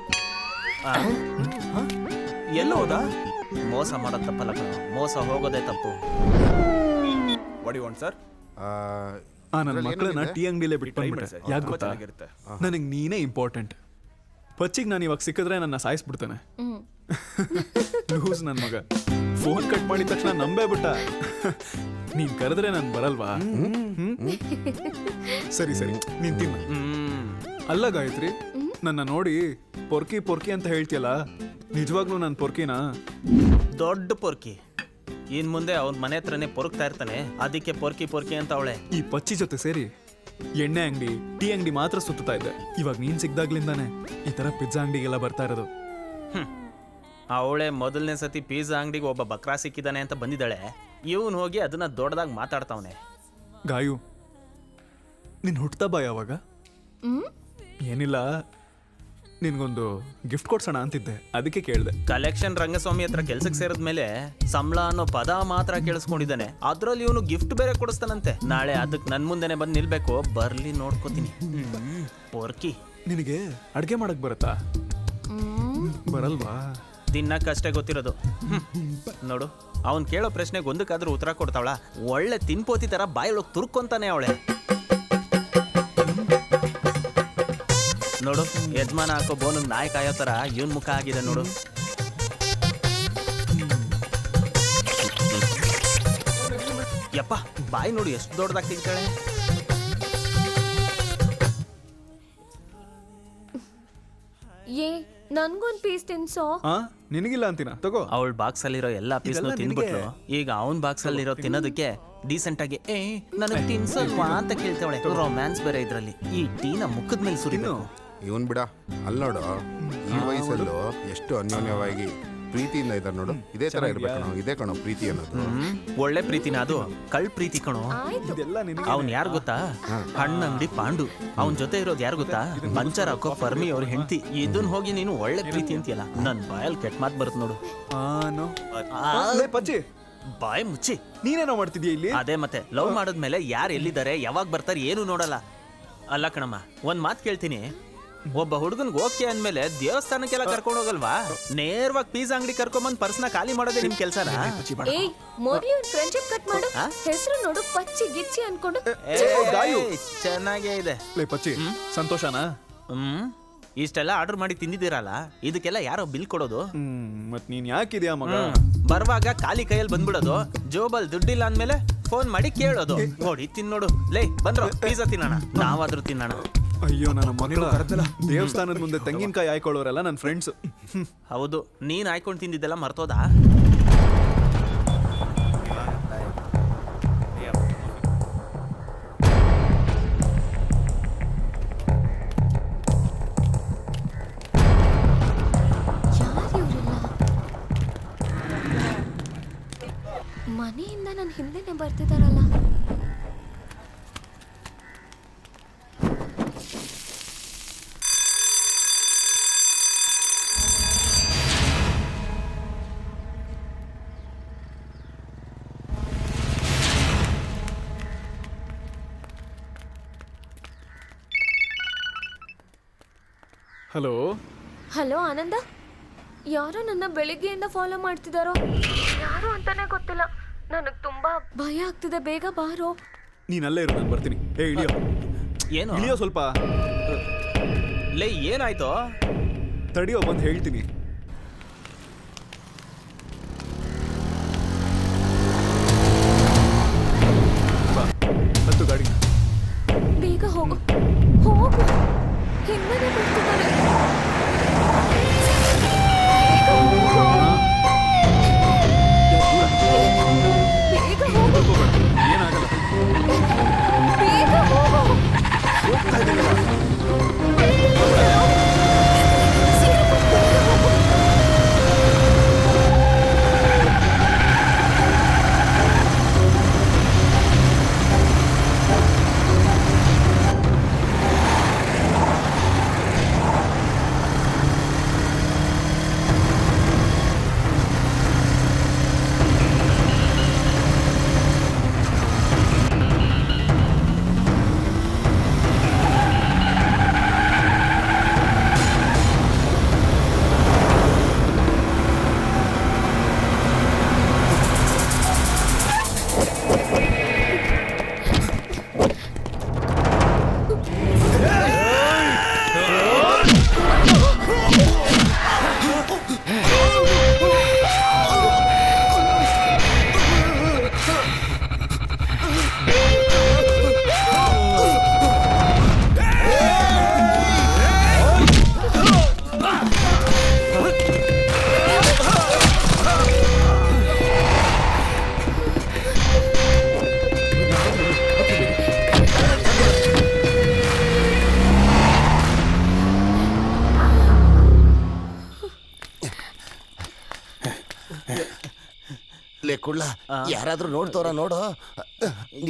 ಎಲ್ಲ ಹೋದ? ಮೋಸ ಮಾಡೋದ್ ತಪ್ಪಲ್ಲ ಕಣೋ, ಮೋಸ ಹೋಗೋದೇ ತಪ್ಪು. What you want sir? ನನ್ನ ಮಕ್ಕಳನ್ನ ಟೀ ಅಂಗಡಿಲೇ ಬಿಟ್ಟು ಬಂದ್ಬಿಟ್ಟೆ. ಸರ್, ಯಾಕೆ ತುಂಬಾ ಗೊತ್ತಾ, ಚೆನ್ನಾಗಿರುತ್ತೆ. ನನಗೆ ನೀನೇ ಇಂಪಾರ್ಟೆಂಟ್. ಪಚ್ಚಿಗೆ ನಾನು ಇವಾಗ ಸಿಕ್ಕಿದ್ರೆ ನನ್ನ ಸಾಯಿಸ್ಬಿಡ್ತಾನೆ. ಲೂಸ್ ನನ್ನ ಮಗ. ಫೋನ್ ಕಟ್ ಮಾಡಿದ ತಕ್ಷಣ ನಂಬೇ ಬಿಟ್ಟ. ನೀನ್ ಕರೆದ್ರೆ ನಾನು ಬರಲ್ವಾ? ಸರಿ ಸರಿ, ನೀನ್ ತಿನ್ನ. ಅಲ್ಲ ಗಾಯತ್ರಿ, ನನ್ನ ನೋಡಿ ಪೊರ್ಕಿ ಪೊರ್ಕಿ ಅಂತ ಹೇಳ್ತೀಯಲ್ಲ, ನಿಜವಾಗ್ಲೂ ನಾನು ಪೊರ್ಕಿನಾ? ದೊಡ್ಡ ಪೊರ್ಕಿ. ಇನ್ ಮುಂದೆ ಅವ್ನ ಮನೆ ಹತ್ರನೇ ಪೊರ್ಕ್ತಾ ಇರ್ತಾನೆ, ಅದಕ್ಕೆ ಪೊರ್ಕಿ ಪೊರ್ಕಿ ಅಂತ ಅವಳೆ. ಈ ಪಚ್ಚಿ ಜೊತೆ ಸೇರಿ ಎಣ್ಣೆ ಅಂಗಡಿ, ಟೀ ಅಂಗಡಿ ಮಾತ್ರ ಸುತ್ತಾ ಇದ್ದೆ. ಇವಾಗ ನೀನ್ ಸಿಕ್ದಾಗ್ಲಿಂದಾನೆ ಈ ತರ ಪಿಜ್ಜಾ ಅಂಗಡಿಗೆಲ್ಲ ಬರ್ತಾ ಇರೋದು. ಅವಳೆ ಮೊದಲನೇ ಸತಿ ಪಿಜ್ಜಾ ಅಂಗಡಿಗೆ ಒಬ್ಬ ಬಕ್ರಾ ಸಿಕ್ಕಿದ್ದಾನೆ ಅಂತ ಬಂದಿದ್ದಾಳೆ. ಇವನ್ ಹೋಗಿ ಅದನ್ನ ದೊಡ್ಡದಾಗಿ ಮಾತಾಡ್ತಾವನೆ. ಗಾಯು, ನಿನ್ ಹುಟ್ಟುತ್ತಬ್ಬ ಯಾವಾಗ? ಏನಿಲ್ಲ, ನಿನ್ಗೊಂದು ಗಿಫ್ಟ್ ಕೊಡ್ಸೋಣ ಅಂತಿದ್ದೆ, ಅದಕ್ಕೆ ಕೇಳಿದೆ. ಕಲೆಕ್ಷನ್ ರಂಗಸ್ವಾಮಿ ಹತ್ರ ಕೆಲ್ಸಕ್ಕೆ ಸೇರಿದ್ಮೇಲೆ ಸಂಬಳ ಅನ್ನೋ ಪದ ಮಾತ್ರ ಕೇಳಿಸ್ಕೊಂಡಿದ್ದಾನೆ. ಅದ್ರಲ್ಲಿ ಇವನು ಗಿಫ್ಟ್ ಬೇರೆ ಕೊಡಿಸ್ತಾನಂತೆ. ನಾಳೆ ಅದಕ್ಕೆ ನನ್ ಮುಂದೆನೆ ಬಂದು ನಿಲ್ಬೇಕು. ಬರ್ಲಿ ನೋಡ್ಕೋತೀನಿ. ಪೊರ್ಕಿ, ನಿನಗೆ ಅಡ್ಗೆ ಮಾಡಕ್ ಬರುತ್ತಾ? ಬರಲ್ವಾ? ತಿನ್ನಕ್ಕಷ್ಟೇ ಗೊತ್ತಿರೋದು. ನೋಡು, ಅವನ್ ಕೇಳೋ ಪ್ರಶ್ನೆಗೆ ಒಂದಕ್ಕಾದ್ರೂ ಉತ್ತರ ಕೊಡ್ತಾವಳ. ಒಳ್ಳೆ ತಿನ್ಪೋತಿ ತರ ಬಾಯೊಳಗ್ ತುರ್ಕೊಂತಾನೆ ಅವಳೆ. ನೋಡು, ಯಜಮಾನ ಹಾಕೋ ಬೋನಿಗೆ ನಾಯಿ ಕಾಯೋ ತರ ಇವನ್ ಮುಖ ಆಗಿದೆ ನೋಡು. ಯಪ್ಪ, ಬಾಯಿ ನೋಡು ಎಷ್ಟು ದೊಡ್ಡದಾಗಿ ತಿಂತಾಳೆ. ಏ ನನ್ಗೊಂದ್ ಪೀಸ್ ತಿನ್ಸೋ. ನಿನಗಿಲ್ಲ ಅಂತೀನ, ತಗೋ. ಅವಳ ಬಾಕ್ಸ್ ಅಲ್ಲಿರೋ ಎಲ್ಲಾ ಪೀಸ್ನು ತಿನ್ಬಿಟ್ಲು. ಈಗ ಅವನ್ ಬಾಕ್ಸ್ ಅಲ್ಲಿರೋ ತಿನ್ನೋದಕ್ಕೆ ಡೀಸೆಂಟ್ ಆಗಿ ನನಗೆ ತಿನ್ಸಲ್ವಾ ಅಂತ ಕೇಳ್ತಾವಳೆ. ರೊಮ್ಯಾನ್ಸ್ ಬೇರೆ ಇದ್ರಲ್ಲಿ. ಈ ಟೀನ ಮುಖದ ಮೇಲೆ ಸುರಿನು. ಇವನ್ ಬಿಡ, ಅಲ್ಲಿ ನೋಡು, ಈ ವಯಸ್ಸಲ್ಲೂ ಎಷ್ಟು ಅನ್ಯೋನ್ಯವಾಗಿ ಪ್ರೀತಿಯಿಂದ ಇದ್ದಾರೆ ನೋಡು. ಇದೇ ತರ ಇರ್ಬೇಕು ನಾವು. ಇದೇ ಕಣೋ ಪ್ರೀತಿ ಅನ್ನೋದು. ಒಳ್ಳೆ ಪ್ರೀತಿನ ಅದು? ಕಳ್ ಪ್ರೀತಿ ಕಣೋ. ಅವ್ನ್ ಯಾರು ಗೊತ್ತಾ? ಹಣ್ಣಂಗಡಿ ಪಾಂಡು. ಅವನ್ ಜೊತೆ ಇರೋದು ಯಾರು ಗೊತ್ತಾ? ಮಂಚರ್ ಹಾಕೋ ಪರ್ಮಿ ಅವ್ರ ಹೆಂಡತಿ. ಇದನ್ ಹೋಗಿ ನೀನು ಒಳ್ಳೆ ಪ್ರೀತಿ ಅಂತೀಯಲ್ಲ, ನನ್ ಬಾಯಲ್ಲಿ ಕೆಟ್ಟ ಮಾತು ಬರುತ್ತೆ ನೋಡು. ಪಚ್ಚಿ, ಬಾಯ್ ಮುಚ್ಚಿ. ನೀನೇನೋ ಮಾಡ್ತಿದ್ಯಾ ಇಲ್ಲಿ? ಅದೇ ಮತ್ತೆ, ಲವ್ ಮಾಡಿದ್ಮೇಲೆ ಯಾರು ಎಲ್ಲಿದ್ದಾರೆ, ಯಾವಾಗ ಬರ್ತಾರೆ, ಏನು ನೋಡಲ್ಲ. ಅಲ್ಲ ಕಣಮ್ಮ, ಒಂದ್ ಮಾತು ಕೇಳ್ತೀನಿ. ಒಬ್ಬ ಹುಡುಗನ್ಗೆ ಓಕೆ ಅಂದ್ಮೇಲೆ ದೇವಸ್ಥಾನಕ್ಕೆಲ್ಲ ಕರ್ಕೊಂಡು ಹೋಗಲ್ವಾ? ನೇರವಾಗಿ ಪಿಜ್ಜಾ ಅಂಗಡಿ ಕರ್ಕೊಂಬಂದ್ ಪರ್ಸ್ನ ಖಾಲಿ ಮಾಡೋದೇ ನಿಮ್ ಕೆಲ್ಸನ? ಏಯ್ ಮೊದ್ಲು ಇವ್ನ್ ಫ್ರೆಂಡ್ಶಿಪ್ ಕಟ್ ಮಾಡು. ಹೆಸರು ನೋಡು, ಪಚ್ಚಿ ಗಿಚ್ಚಿ ಅನ್ಕೊಂಡು. ಚೆನ್ನಾಗೇ ಇದೆ. ಲೇ ಪಚ್ಚಿ, ಸಂತೋಷನಾ? ಇಷ್ಟೆಲ್ಲ ಆರ್ಡರ್ ಮಾಡಿ ತಿಂದಿದ್ದೀರಲ್ಲ, ಇದಕ್ಕೆಲ್ಲ ಯಾರೋ ಬಿಲ್ ಕೊಡೋದು? ಮತ್ ನೀನ್ ಯಾಕಿದ್ಯಾ ಮಗ? ಬರುವಾಗ ಖಾಲಿ ಕೈಯಲ್ಲಿ ಬಂದ್ಬಿಡೋದು, ಜೋಬಲ್ ದುಡ್ಡಿಲ್ಲ ಅಂದ್ಮೇಲೆ ಫೋನ್ ಮಾಡಿ ಕೇಳೋದು. ನೋಡಿ ತಿನ್ನೋಡು. ಲೇ ಬಂದ್ರು ಪಿಜ್ಜಾ ತಿನ್ನೋಣ, ನಾವಾದ್ರೂ ತಿನ್ನೋಣ. ಅಯ್ಯೋ ನನ್ನ ಮಕ್ಕಳ, ದೇವಸ್ಥಾನದ ಮುಂದೆ ತೆಂಗಿನಕಾಯಿ ಆಯ್ಕೊಳ್ಳೋರೆಲ್ಲ ನನ್ನ ಫ್ರೆಂಡ್ಸ್. ಹೌದು, ನೀನ್ ಆಯ್ಕೊಂಡು ತಿಂದಿದ್ದೆಲ್ಲ ಮರ್ತೋದಾ? ಮನೆಯಿಂದ ನನ್ನ ಹಿಂದೆನೆ ಬರ್ತಿದಾರಲ್ಲ. ಹಲೋ ಹಲೋ ಆನಂದ, ಯಾರೋ ನನ್ನ ಬೆಳಿಗ್ಗೆಯಿಂದ ಫಾಲೋ ಮಾಡ್ತಿದಾರೋ. ಯಾರು ಅಂತಾನೆ ಗೊತ್ತಿಲ್ಲ. ನನಗೆ ತುಂಬಾ ಭಯ ಆಗ್ತಿದೆ. ಬೇಗ ಬಾರೋ. ನೀನ್ ಅಲ್ಲೇ ಇರು, ನಾನು ಬರ್ತೀನಿ. ಏ ಇಳಿಯೋ, ಏನು ಇಳಿಯೋ ಸ್ವಲ್ಪ. ಲೇ ಏನಾಯ್ತು? ತಡಿಯೋ, ಬಂದು ಹೇಳ್ತೀನಿ. ಬಾ, ಹತ್ತು ಗಾಡಿ. ಬೇಗ ಹೋಗು ಹೋಗು, ಹಿಂದೆನೆ ಬರ್ತಿದ್ದಾರೆ. ಬೇಗ ಹೋಗು, ಏನಾಗಲ್ಲ. ಬೇಗ ಹೋಗು. ಹೋಗ್ತಾ ಇದ್ದೀನಲ್ಲ. ಲೇ ಕುಳ್ಳ, ಯಾರಾದ್ರೂ ನೋಡ್ತವ್ರ ನೋಡು.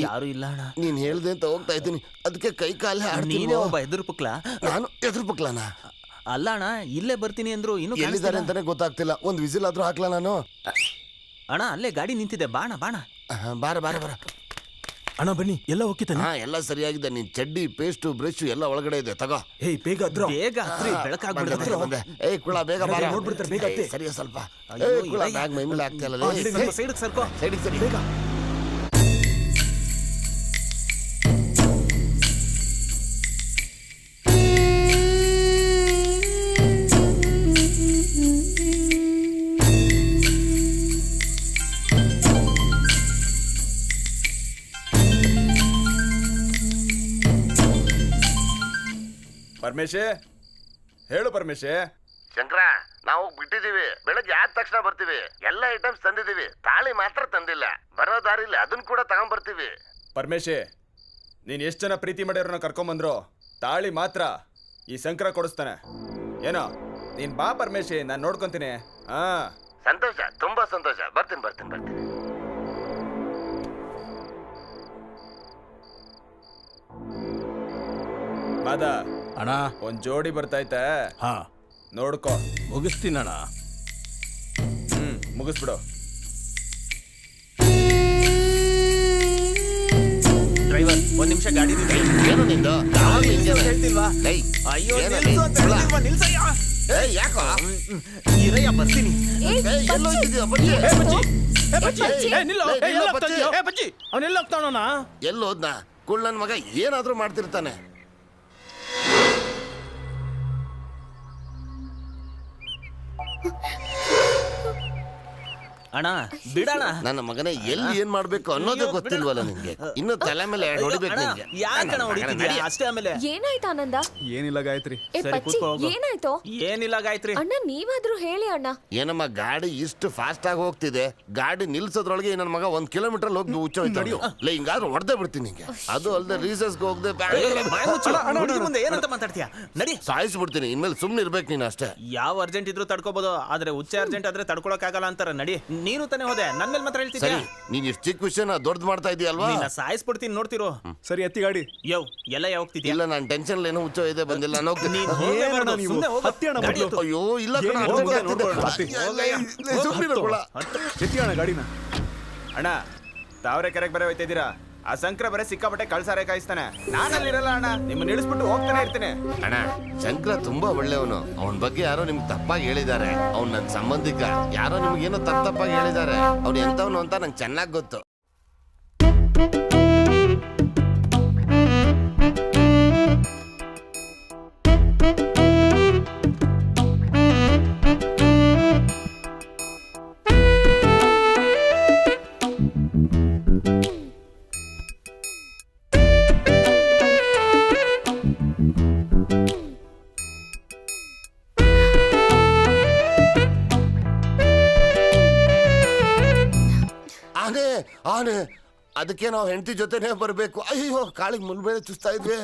ಯಾರು ಇಲ್ಲ ಅಣ್ಣ. ನೀನ್ ಹೇಳ್ದೆ ಅಂತ ಹೋಗ್ತಾ ಇದ್ದೀನಿ, ಅದಕ್ಕೆ ಕೈ ಕಾಲೇ ನೀನೇ ಒಬ್ಬ ಎದುರು ಪುಕ್ಲ. ನಾನು ಎದುರು ಪಕ್ಲಾನ? ಅಲ್ಲ ಅಣ್ಣ, ಇಲ್ಲೇ ಬರ್ತೀನಿ ಅಂದ್ರು ಇನ್ನು ಎಲ್ಲಿದ್ದಾರೆ ಅಂತಾನೆ ಗೊತ್ತಾಗ್ತಿಲ್ಲ. ಒಂದ್ ವಿಸಿಲ್ ಆದ್ರೂ ಹಾಕ್ಲಾ ನಾನು? ಅಣ್ಣ ಅಲ್ಲೇ ಗಾಡಿ ನಿಂತಿದೆ, ಬಾಣ ಬಾಣ. ಬಾರ ಬಾರ ಬಾರ. ಅಣ್ಣ ಬನ್ನಿ, ಎಲ್ಲ ಹೋಗಿತ್ತಾನೆ. ಹಾ, ಎಲ್ಲ ಸರಿಯಾಗಿದೆ. ನಿನ್ ಚಡ್ಡಿ, ಪೇಸ್ಟು, ಬ್ರಷ್ ಎಲ್ಲ ಒಳಗಡೆ ಇದೆ, ತಗೋ. ಹೇಯ್ ಬೇಗ ಹತ್ರ. ಬೇಗ ಹತ್ರಿ, ಬೆಳಕಾಗ್ಬಿಡುತ್ತೆ. ಬಂದೆ. ಏಯ್ ಕುಳ, ಬೇಗ ಬಾರ. ನೋಡ್ಬಿಡ್ತಾರೆ, ಬೇಗ ಹತ್ತಿ. ಸರಿಯ ಸ್ವಲ್ಪ. ಅಯ್ಯೋ, ಏಯ್ ಕುಳ, ಇಲ್ಲ. ಬ್ಯಾಗ್ ಮೈ ಮೇಲೆ ಆಗ್ತಾ ಇಲ್ಲ. ಸೈಡ್ ಸರ್ಕೋ. ಸೈಡಿಗೆ ಸರಿ. ಬೇಗ. ಪರಮೇಶೇ, ಹೇಳು ಪರಮೇಶೇ. ಶಂಕರ, ನಾವು ಬಿಟ್ಟಿದೀವಿ. ಬೆಳಗ್ಗೆ ಆದ ತಕ್ಷಣ ಬರ್ತೀವಿ. ಎಲ್ಲ ಐಟಮ್ಸ್ ತಂದಿದೀವಿ, ತಾಳಿ ಮಾತ್ರ ತಂದಿಲ್ಲ. ಬರೋ ದಾರಿಲಿ ಅದನ್ನ ಕೂಡ ತಗೊಂಡ್ಬರ್ತೀವಿ. ಪರಮೇಶೇ, ನೀನ್ ಎಷ್ಟು ಜನ ಪ್ರೀತಿ ಮಾಡಿರೋನ ಕರ್ಕೊಂಬಂದ್ರು, ತಾಳಿ ಮಾತ್ರ ಈ ಶಂಕರ ಕೊಡಿಸ್ತಾನೆ. ಏನೋ ನೀನ್ ಬಾ ಪರಮೇಶೇ, ನಾನು ನೋಡ್ಕೊಂತೀನಿ. ಹಾ, ಸಂತೋಷ, ತುಂಬಾ ಸಂತೋಷ. ಬರ್ತೀನಿ ಬರ್ತೀನಿ ಬರ್ತೀನಿ. ಮಾದ ಅಣ್ಣ, ಒಂದ್ ಜೋಡಿ ಬರ್ತೈತೆ, ಹಾ ನೋಡ್ಕೋ. ಮುಗಿಸ್ತೀನಣ್ಣ. ಮುಗಿಸ್ಬಿಡು. ಡ್ರೈವರ್, ಒಂದ್ ನಿಮಿಷ ಗಾಡಿ ನಿಲ್ಸಿ. ಏನು ನಿಂದು? ಯಾವಾಗ್ಲೂ ಹಿಂಗೇನೆ? ಹೇಳ್ತಿಲ್ವಾ? ಏಯ್, ಅಯ್ಯೋ, ಏನು ನಿಲ್ಸು ಅಂತ ಕುಳ? ಹೇಳ್ತಿಲ್ವಾ? ನಿಲ್ಸಯ್ಯ. ಏಯ್, ಯಾಕೋ? ಇರಯ್ಯ, ಬರ್ತೀನಿ. ಏಯ್, ಎಲ್ಲೋ ಹೋಗ್ತಿದ್ಯೋ ಬಚ್ಚಿ? ಅವನೆಲ್ಲ ಹೋಗ್ತಾವಣ್ಣ. ಎಲ್ಲಿ ಹೋದ್ನ? ಕುಳ್ ನನ್ ಮಗ ಏನಾದ್ರೂ ಮಾಡ್ತಿರ್ತಾನೆ. ಅಣ್ಣ ಬಿಡಣ. ನನ್ನ ಮಗನೇ ಎಲ್ಲಿ ಏನ್ ಮಾಡ್ಬೇಕು ಅನ್ನೋದೇ ಗೊತ್ತಿಲ್ವಲ್ಲ ನಿನ್ಗೆ? ಇನ್ನು ತಲೆ ಮೇಲೆ ಎರಡು ಹೊಡಿಬೇಕು ನಿನ್ಗೆ. ಯಾಕಣ ಹೊಡಿತಿದ್ಯಾ ಅಷ್ಟೇ? ಆಮೇಲೆ ಏನಾಯ್ತು ಆನಂದ? ಏನಿಲ್ಲ ಗಾಯತ್ರಿ. ಏ ಸರಿ, ಪಚ್ಚಿ, ಕೂತ್ಕೋ ಹೋಗು. ಏನಾಯ್ತು? ಏನಿಲ್ಲ ಗಾಯತ್ರಿ. ಅಣ್ಣ ನೀವಾದ್ರೂ ಹೇಳಿ ಅಣ್ಣ. ಏನಮ್ಮ ಗಾಡಿ ಇಷ್ಟು ಫಾಸ್ಟ್ ಆಗಿ ಹೋಗ್ತಿದೆ, ಗಾಡಿ ನಿಲ್ಸೋದ್ರೊಳಗೆ ನನ್ನ ಮಗ 1 ಕಿಲೋಮೀಟರ್ ಹೋಗಿ ಹುಚ್ಚೋಯ್ತು. ಹಿಂಗಾದ್ರೂ ಹೊಡೆದೇ ಬಿಡ್ತೀನಿ ನಿಂಗೆ. ಅದು ಅಲ್ಲದೆ ರೀಸರ್ಸ್ಗೆ ಹೋಗದೆ ಬಾಯ್ ಮುಚ್ಚು. ಹುಡುಗಿ ಮುಂದೆ ಏನಂತ ಮಾತಾಡ್ತೀಯಾ? ನಡಿ. ಸಾಯಿಸ್ಬಿಡ್ತೀನಿ. ಇನ್ಮೇಲೆ ಸುಮ್ನೆ ಇರ್ಬೇಕು ನೀನು ಅಷ್ಟೇ. ಯಾವ ಅರ್ಜೆಂಟ್ ಇದ್ರೂ ತಡ್ಕೋಬಹುದು, ಆದ್ರೆ ಹುಚ್ಚೆ ಅರ್ಜೆಂಟ್ ಆದ್ರೆ ತಡ್ಕೊಳಕ್ ಆಗಲ್ಲ ಅಂತಾರ. ನಡಿ ನೀನು ತಾನೇ ಹೋದೆ ನನ್ ಮೇಲೆ ಮಾತ್ರ ಹೇಳ್ತಿದ್ಯಾ ಸರಿ ನೀನ್ ಇಷ್ಟು ಚಿಕ್ಕ ವಿಷಯನ ದೊಡ್ಡದು ಮಾಡ್ತಾ ಇದೀಯಲ್ವಾ? ನಿನ್ನ ಸಾಯಿಸ್ಬಿಡ್ತೀನಿ ನೋಡ್ತಿರೋ. ಸರಿ ಎತ್ತಿ ಗಾಡಿ. ಯೋ ಎಲ್ಲ ಹೋಗ್ತಿದ್ಯಾ? ಇಲ್ಲ ನಾನು ಟೆನ್ಷನ್ ಏನೋ ಹುಚ್ಚೋ ಇದೆ ಬಂದಿಲ್ಲ ನಾನು ಹೋಗ್ತೀನಿ. ನೀನ್ ಹೋಗ್ಲೇಬಾರ್ದು, ನೀವು ಸುಮ್ನೆ ಹೋಗು. ಹತ್ತಿ ಅಣ್ಣ ಗಾಡಿ ಮೊದ್ಲು. ಎತ್ತು. ಅಯ್ಯೋ ಇಲ್ಲ ಕಣ, ಏನ್ ಅರ್ಜೆಂಟ್ ಹೋಗೋದು ಆಗ್ತಿದೆ. ನೋಡ್ಕೊಳ್ಳ, ಹತ್ತಿ. ಸುಮ್ನಿರು ಕೊಳ. ಎತ್ತಿ ಅಣ್ಣ ಗಾಡಿನ. ಅಣ್ಣ ತಾವರೆ ಕೆರೆಗೆ ಬರೋ ಹೋಯ್ತಾ ಇದ್ದೀರಾ? ಆ ಶಂಕರ ಬರೀ ಸಿಕ್ಕಾಪಟ್ಟೆ ಕಳ್ಸಾರೆ ಕಾಯಿಸ್ತಾನೆ. ನಾನಲ್ಲಿರಲ್ಲ ಅಣ್ಣ, ನಿಮ್ಮನ್ನ ಇಳಿಸ್ಬಿಟ್ಟು ಹೋಗ್ತಾನೆ ಇರ್ತೀನಿ. ಅಣ್ಣ ಶಂಕರ ತುಂಬಾ ಒಳ್ಳೆಯವನು. ಅವನ ಬಗ್ಗೆ ಯಾರೋ ನಿಮ್ಗೆ ತಪ್ಪಾಗಿ ಹೇಳಿದ್ದಾರೆ. ಅವ್ನು ನನ್ನ ಸಂಬಂಧಿಕ. ಯಾರೋ ನಿಮ್ಗೇನೋ ತಪ್ಪಾಗಿ ಹೇಳಿದ್ದಾರೆ. ಅವ್ನು ಎಂತವನು ಅಂತ ನಂಗೆ ಚೆನ್ನಾಗಿ ಗೊತ್ತು. ಆನೆ ಆನೆ ಅದಕ್ಕೆ ನಾವು ಹೆಂಡತಿ ಜೊತೆನೇ ಬರಬೇಕು. ಅಯ್ಯೋ ಕಾಳಿಗೆ ಮುಲ್ಬೇಳೆ ಚುಸ್ತಾ ಇದ್ವಿ.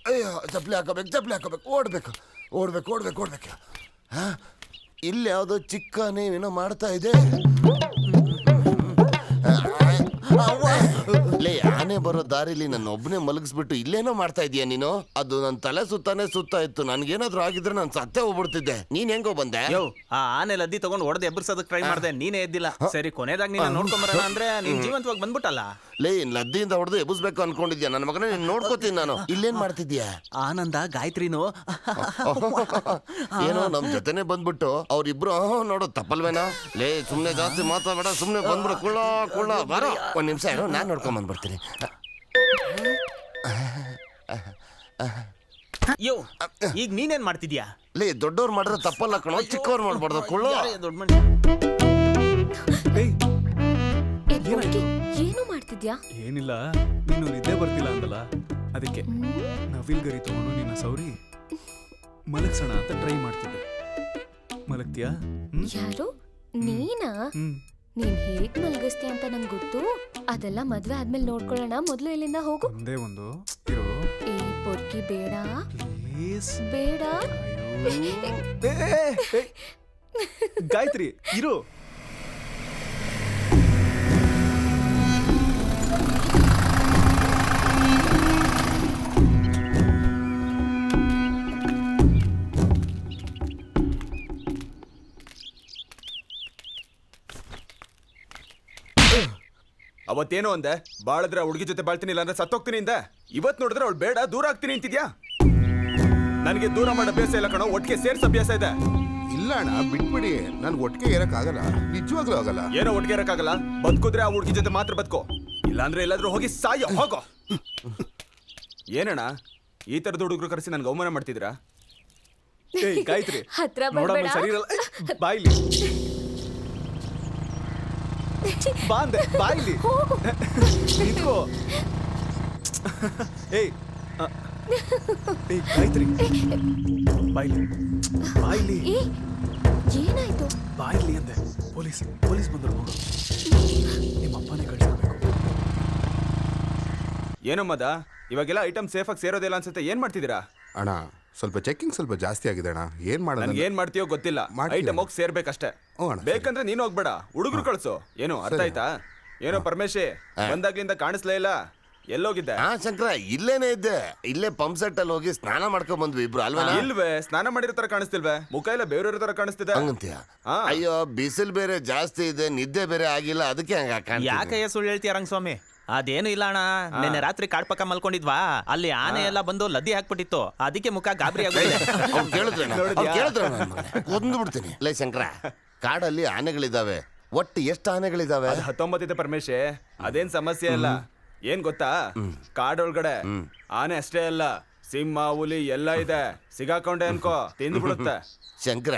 ಅಯ್ಯೋ ಚಪ್ಪಲಿ ಹಾಕೋಬೇಕು ಓಡ್ಬೇಕು. ಹಾ ಇಲ್ಲಿ ಯಾವುದೋ ಚಿಕ್ಕ ಏನೋ ಮಾಡ್ತಾ ಇದೆ. ಲೇ ಆನೆ ಬರೋ ದಾರಿಲಿ ನನ್ನ ಒಬ್ಬನೇ ಮಲಗಿಸ್ಬಿಟ್ಟು ಇಲ್ಲೇನೋ ಮಾಡ್ತಾ ಇದೀಯ ನೀನು? ಅದು ನನ್ನ ತಲೆ ಸುತ್ತಾ ಇತ್ತು. ನನ್ಗೇನಾದ್ರೂ ಆಗಿದ್ರೆ ನಾನು ಸತ್ತೇ ಹೋಗ್ಬಿಡ್ತಿದ್ದೆ. ನೀನ್ ಹೆಂಗೋ ಬಂದೆ? ಯೋ ಆ ಆನೆ ಲದ್ದಿ ತಗೊಂಡು ಹೊಡೆದು ಎಬ್ಬರ್ಸೋದಕ್ಕೆ ಟ್ರೈ ಮಾಡ್ದೆ, ನೀನೇ ಎದ್ದಿಲ್ಲ. ಸರಿ ಕೊನೆದಾಗ ನೀನು ನೋಡ್ಕೊಂಬರೋಣ ಅಂದ್ರೆ ನೀನ್ ಜೀವಂತವಾಗಿ ಬಂದ್ಬಿಟ್ಟಲ್ಲ. ಲೇ ಲದ್ದಿಯಿಂದ ಹೊಡೆದು ಎಬ್ಬಿಸ್ಬೇಕು ಅನ್ಕೊಂಡಿದ್ಯಾ? ನನ್ನ ಮಗನ ನೀನ್ ನೋಡ್ಕೋತೀನಿ ನಾನು. ಇಲ್ಲೇನ್ ಮಾಡ್ತಿದ್ಯಾ? ಆನಂದ ಗಾಯತ್ರಿನು ಏನೋ ನಮ್ ಜೊತೆನೆ ಬಂದ್ಬಿಟ್ಟು ಅವ್ರಿಬ್ರು ನೋಡೋ ತಪ್ಪಲ್ವೇನಾ? ಲೇ ಸುಮ್ನೆ ಜಾಸ್ತಿ ಮಾತಾಡ, ಸುಮ್ನೆ ಬಂದ್ಬಿಡು. ಕುಳ್ಳ ಬಾರೋ ಒಂದ್ ನಿಮಿಷ ಏನೋ ನಾನ್ ನೋಡ್ಕೊಂಡ್ ಬಂದ್ಬಿಡ್ತೀನಿ. ಯೋ ಈಗ ನೀನೇನ್ ಮಾಡ್ತಿದ್ಯಾ? ಲೇ ದೊಡ್ಡವ್ರು ಮಾಡಿದ್ರೆ ತಪ್ಪಲ್ಲ ಕಣೋ, ಚಿಕ್ಕವ್ರು ಮಾಡ್ಬಾರ್ದು. ಕುಳ್ಳ ದೊಡ್ಡ ಮನುಷ್ಯ. ಏನು ಮಾಡ್ತಿದ್ಯಾ? ಏನಿಲ್ಲ, ನೀನು ನಿದ್ದೆ ಬರ್ತಿಲ್ಲ ಅಂದಲ್ಲ, ಅದಕ್ಕೆ ನವಿಲ್ ಗರಿ ತಗೊಂಡು ನಿನ್ನ ಸೌರಿ ಮಲಗ್ಸೋಣ ಅಂತ ಟ್ರೈ ಮಾಡ್ತಿದ್ದೆ. ಮಲಗ್ತೀಯಾ? ಯಾರು ನೀನಾ? ನೀನ್ ಹೇಗ್ ಮಲ್ಗಿಸ್ತೀಯ ಅಂತ ನಂಗೆ ಗೊತ್ತು. ಅದೆಲ್ಲ ಮದ್ವೆ ಆದ್ಮೇಲೆ ನೋಡ್ಕೊಳ್ಳೋಣ. ಮೊದ್ಲು ಇಲ್ಲಿಂದ ಹೋಗು. ಒಂದೇ ಒಂದು ಇರೋ. ಏ ಪೊರ್ಕಿ ಬೇಡ ಪ್ಲೀಸ್ ಬೇಡ. ಗಾಯತ್ರಿ ಇರು. ಅವತ್ತೇನೋ ಅಂದೆ, ಬಾಳದ್ರೆ ಹುಡುಗಿ ಜೊತೆ ಬಾಳ್ತೀನಿ ಇಲ್ಲ ಅಂದ್ರೆ ಸತ್ತೋಗ್ತೀನಿ ಇಂದ. ಇವತ್ ನೋಡಿದ್ರೆ ಅವಳು ಬೇಡ ದೂರ ಆಗ್ತೀನಿ ಅಂತಿದ್ಯಾ? ನನಗೆ ದೂರ ಮಾಡೋ ಅಭ್ಯಾಸ ಇಲ್ಲ ಕಣೋ, ಒಟ್ಟಿಗೆ ಸೇರ್ಸ್ ಅಭ್ಯಾಸ ಇದೆ. ಇಲ್ಲ ಅಣ್ಣ ಬಿಟ್ಬಿಡಿ, ನನ್ಗೆ ಒಟ್ಟಿಗೆ ಇರಕ್ಕಾಗಲ್ಲ, ನಿಜವಾಗ್ಲೂ ಆಗಲ್ಲ. ಏನೋ ಒಟ್ಟಿಗೆ ಇರಕ್ಕಾಗಲ್ಲ? ಬದುಕಿದ್ರೆ ಆ ಹುಡುಗಿ ಜೊತೆ ಮಾತ್ರ ಬದುಕೋ, ಇಲ್ಲಾಂದ್ರೆ ಎಲ್ಲಾದ್ರೂ ಹೋಗಿ ಸಾಯೋ ಹೋಗೋ. ಏನಣ್ಣ ಈ ತರದ ಹುಡುಗರು ಕರೆಸಿ ನನ್ಗೆ ಅವಮಾನ ಮಾಡ್ತಿದ್ರಾ? ಗಾಯತ್ರಿ ಹತ್ರ ನೋಡಮ್ಮ ಬರ್ಬೇಡ. ಸರಿ ಇರಲ್ಲ. ಬಾಯ್ಲಿ ಬಾಂದೆ ಬಾಯ್ಲಿ ನಿಂತ್ಕೋ. ಏಯ್ ಗಾಯತ್ರಿ ಬಾಯ್ಲಿ ಏ ಏನಾಯ್ತು? ಬಾಯ್ಲಿ ಅಂದೆ. ಪೊಲೀಸ್ ಬಂದರು ನೋಡು. ನಿಮ್ಮ ಅಪ್ಪನೇ ಕಳಿಸ್ಬೇಕು. ಏನಮ್ಮದ ಇವಾಗೆಲ್ಲ ಐಟಮ್ ಸೇಫ್ ಆಗಿ ಸೇರೋದಿಲ್ಲ ಅನ್ಸುತ್ತೆ. ಏನ್ ಮಾಡ್ತಿದ್ದೀರಾ? ಅಣ್ಣ ಸ್ವಲ್ಪ ಚೆಕಿಂಗ್ ಸ್ವಲ್ಪ ಜಾಸ್ತಿ ಆಗಿದೆ ಅಣ್ಣ. ಏನ್ ಮಾಡೋಣ? ನನ್ಗೆ ಏನ್ ಮಾಡ್ತೀಯೋ ಗೊತ್ತಿಲ್ಲ, ಐಟಮ್ ಹೋಗಿ ಸೇರ್ಬೇಕಷ್ಟೇ. ಬೇಕಂದ್ರೆ ನೀನು ಹೋಗ್ಬೇಡ, ಹುಡುಗರು ಕಳ್ಸು. ಏನು ಅರ್ಥ ಆಯ್ತಾ? ಏನೋ ಪರಮೇಶಿ ಬಂದಾಗ್ಲಿಂದ ಕಾಣಿಸ್ಲೇ ಇಲ್ಲ, ಎಲ್ಲೋಗಿದ್ದೆ? ಹಾ ಶಂಕರ ಇಲ್ಲೇನೆ ಇದ್ದೆ. ಇಲ್ಲೇ ಪಂಪ್ ಸೆಟ್ ಅಲ್ಲಿ ಹೋಗಿ ಸ್ನಾನ ಮಾಡ್ಕೊಂಡ್ ಬಂದ್ವಿ ಇಬ್ರು. ಅಲ್ವಾ? ಇಲ್ವೇ, ಸ್ನಾನ ಮಾಡಿರೋ ತರ ಕಾಣಿಸ್ತಿಲ್ವೇ? ಮುಖ ಎಲ್ಲ ಬೇರೆಯವ್ರ ತರ ಕಾಣಿಸ್ತಿದೆ. ಹಂಗಂತೀಯ? ಅಯ್ಯೋ ಬಿಸಿಲು ಬೇರೆ ಜಾಸ್ತಿ ಇದೆ, ನಿದ್ದೆ ಬೇರೆ ಆಗಿಲ್ಲ, ಅದಕ್ಕೆ ಹಂಗ. ಯಾಕಯ್ಯ ಸುಳ್ಳು ಹೇಳ್ತೀಯ ರಂಗಸ್ವಾಮಿ? ಅದೇನು ಇಲ್ಲ ಅಣ್ಣ, ನಿನ್ನೆ ರಾತ್ರಿ ಕಾಡ್ ಪಕ್ಕ ಮಲ್ಕೊಂಡಿದ್ವಾ, ಅಲ್ಲಿ ಆನೆ ಎಲ್ಲ ಬಂದು ಲದ್ದಿ ಹಾಕ್ಬಿಟ್ಟಿತ್ತು, ಅದಕ್ಕೆ ಮುಖ ಗಾಬರಿ ಆಗಿದೆ. ಕೊಂದು ಬಿಡ್ತೀನಿ. ಲೇ ಶಂಕರ, ಕಾಡಲ್ಲಿ ಆನೆಗಳಿದಾವೆ. ಒಟ್ಟು ಎಷ್ಟು ಆನೆಗಳಿದಾವೆ? 19 ಇದೆ ಪರಮೇಶ್. ಅದೇನ್ ಸಮಸ್ಯೆ ಅಲ್ಲ. ಏನ್ ಗೊತ್ತಾ, ಕಾಡೊಳಗಡೆ ಆನೆ ಅಷ್ಟೇ ಅಲ್ಲ, ಸಿಂಹ ಹುಲಿ ಎಲ್ಲ ಇದೆ. ಸಿಗಾಕೊಂಡೆ ಅನ್ಕೋ ತಿಂದು ಬಿಡುತ್ತೆ. ಶಂಕರ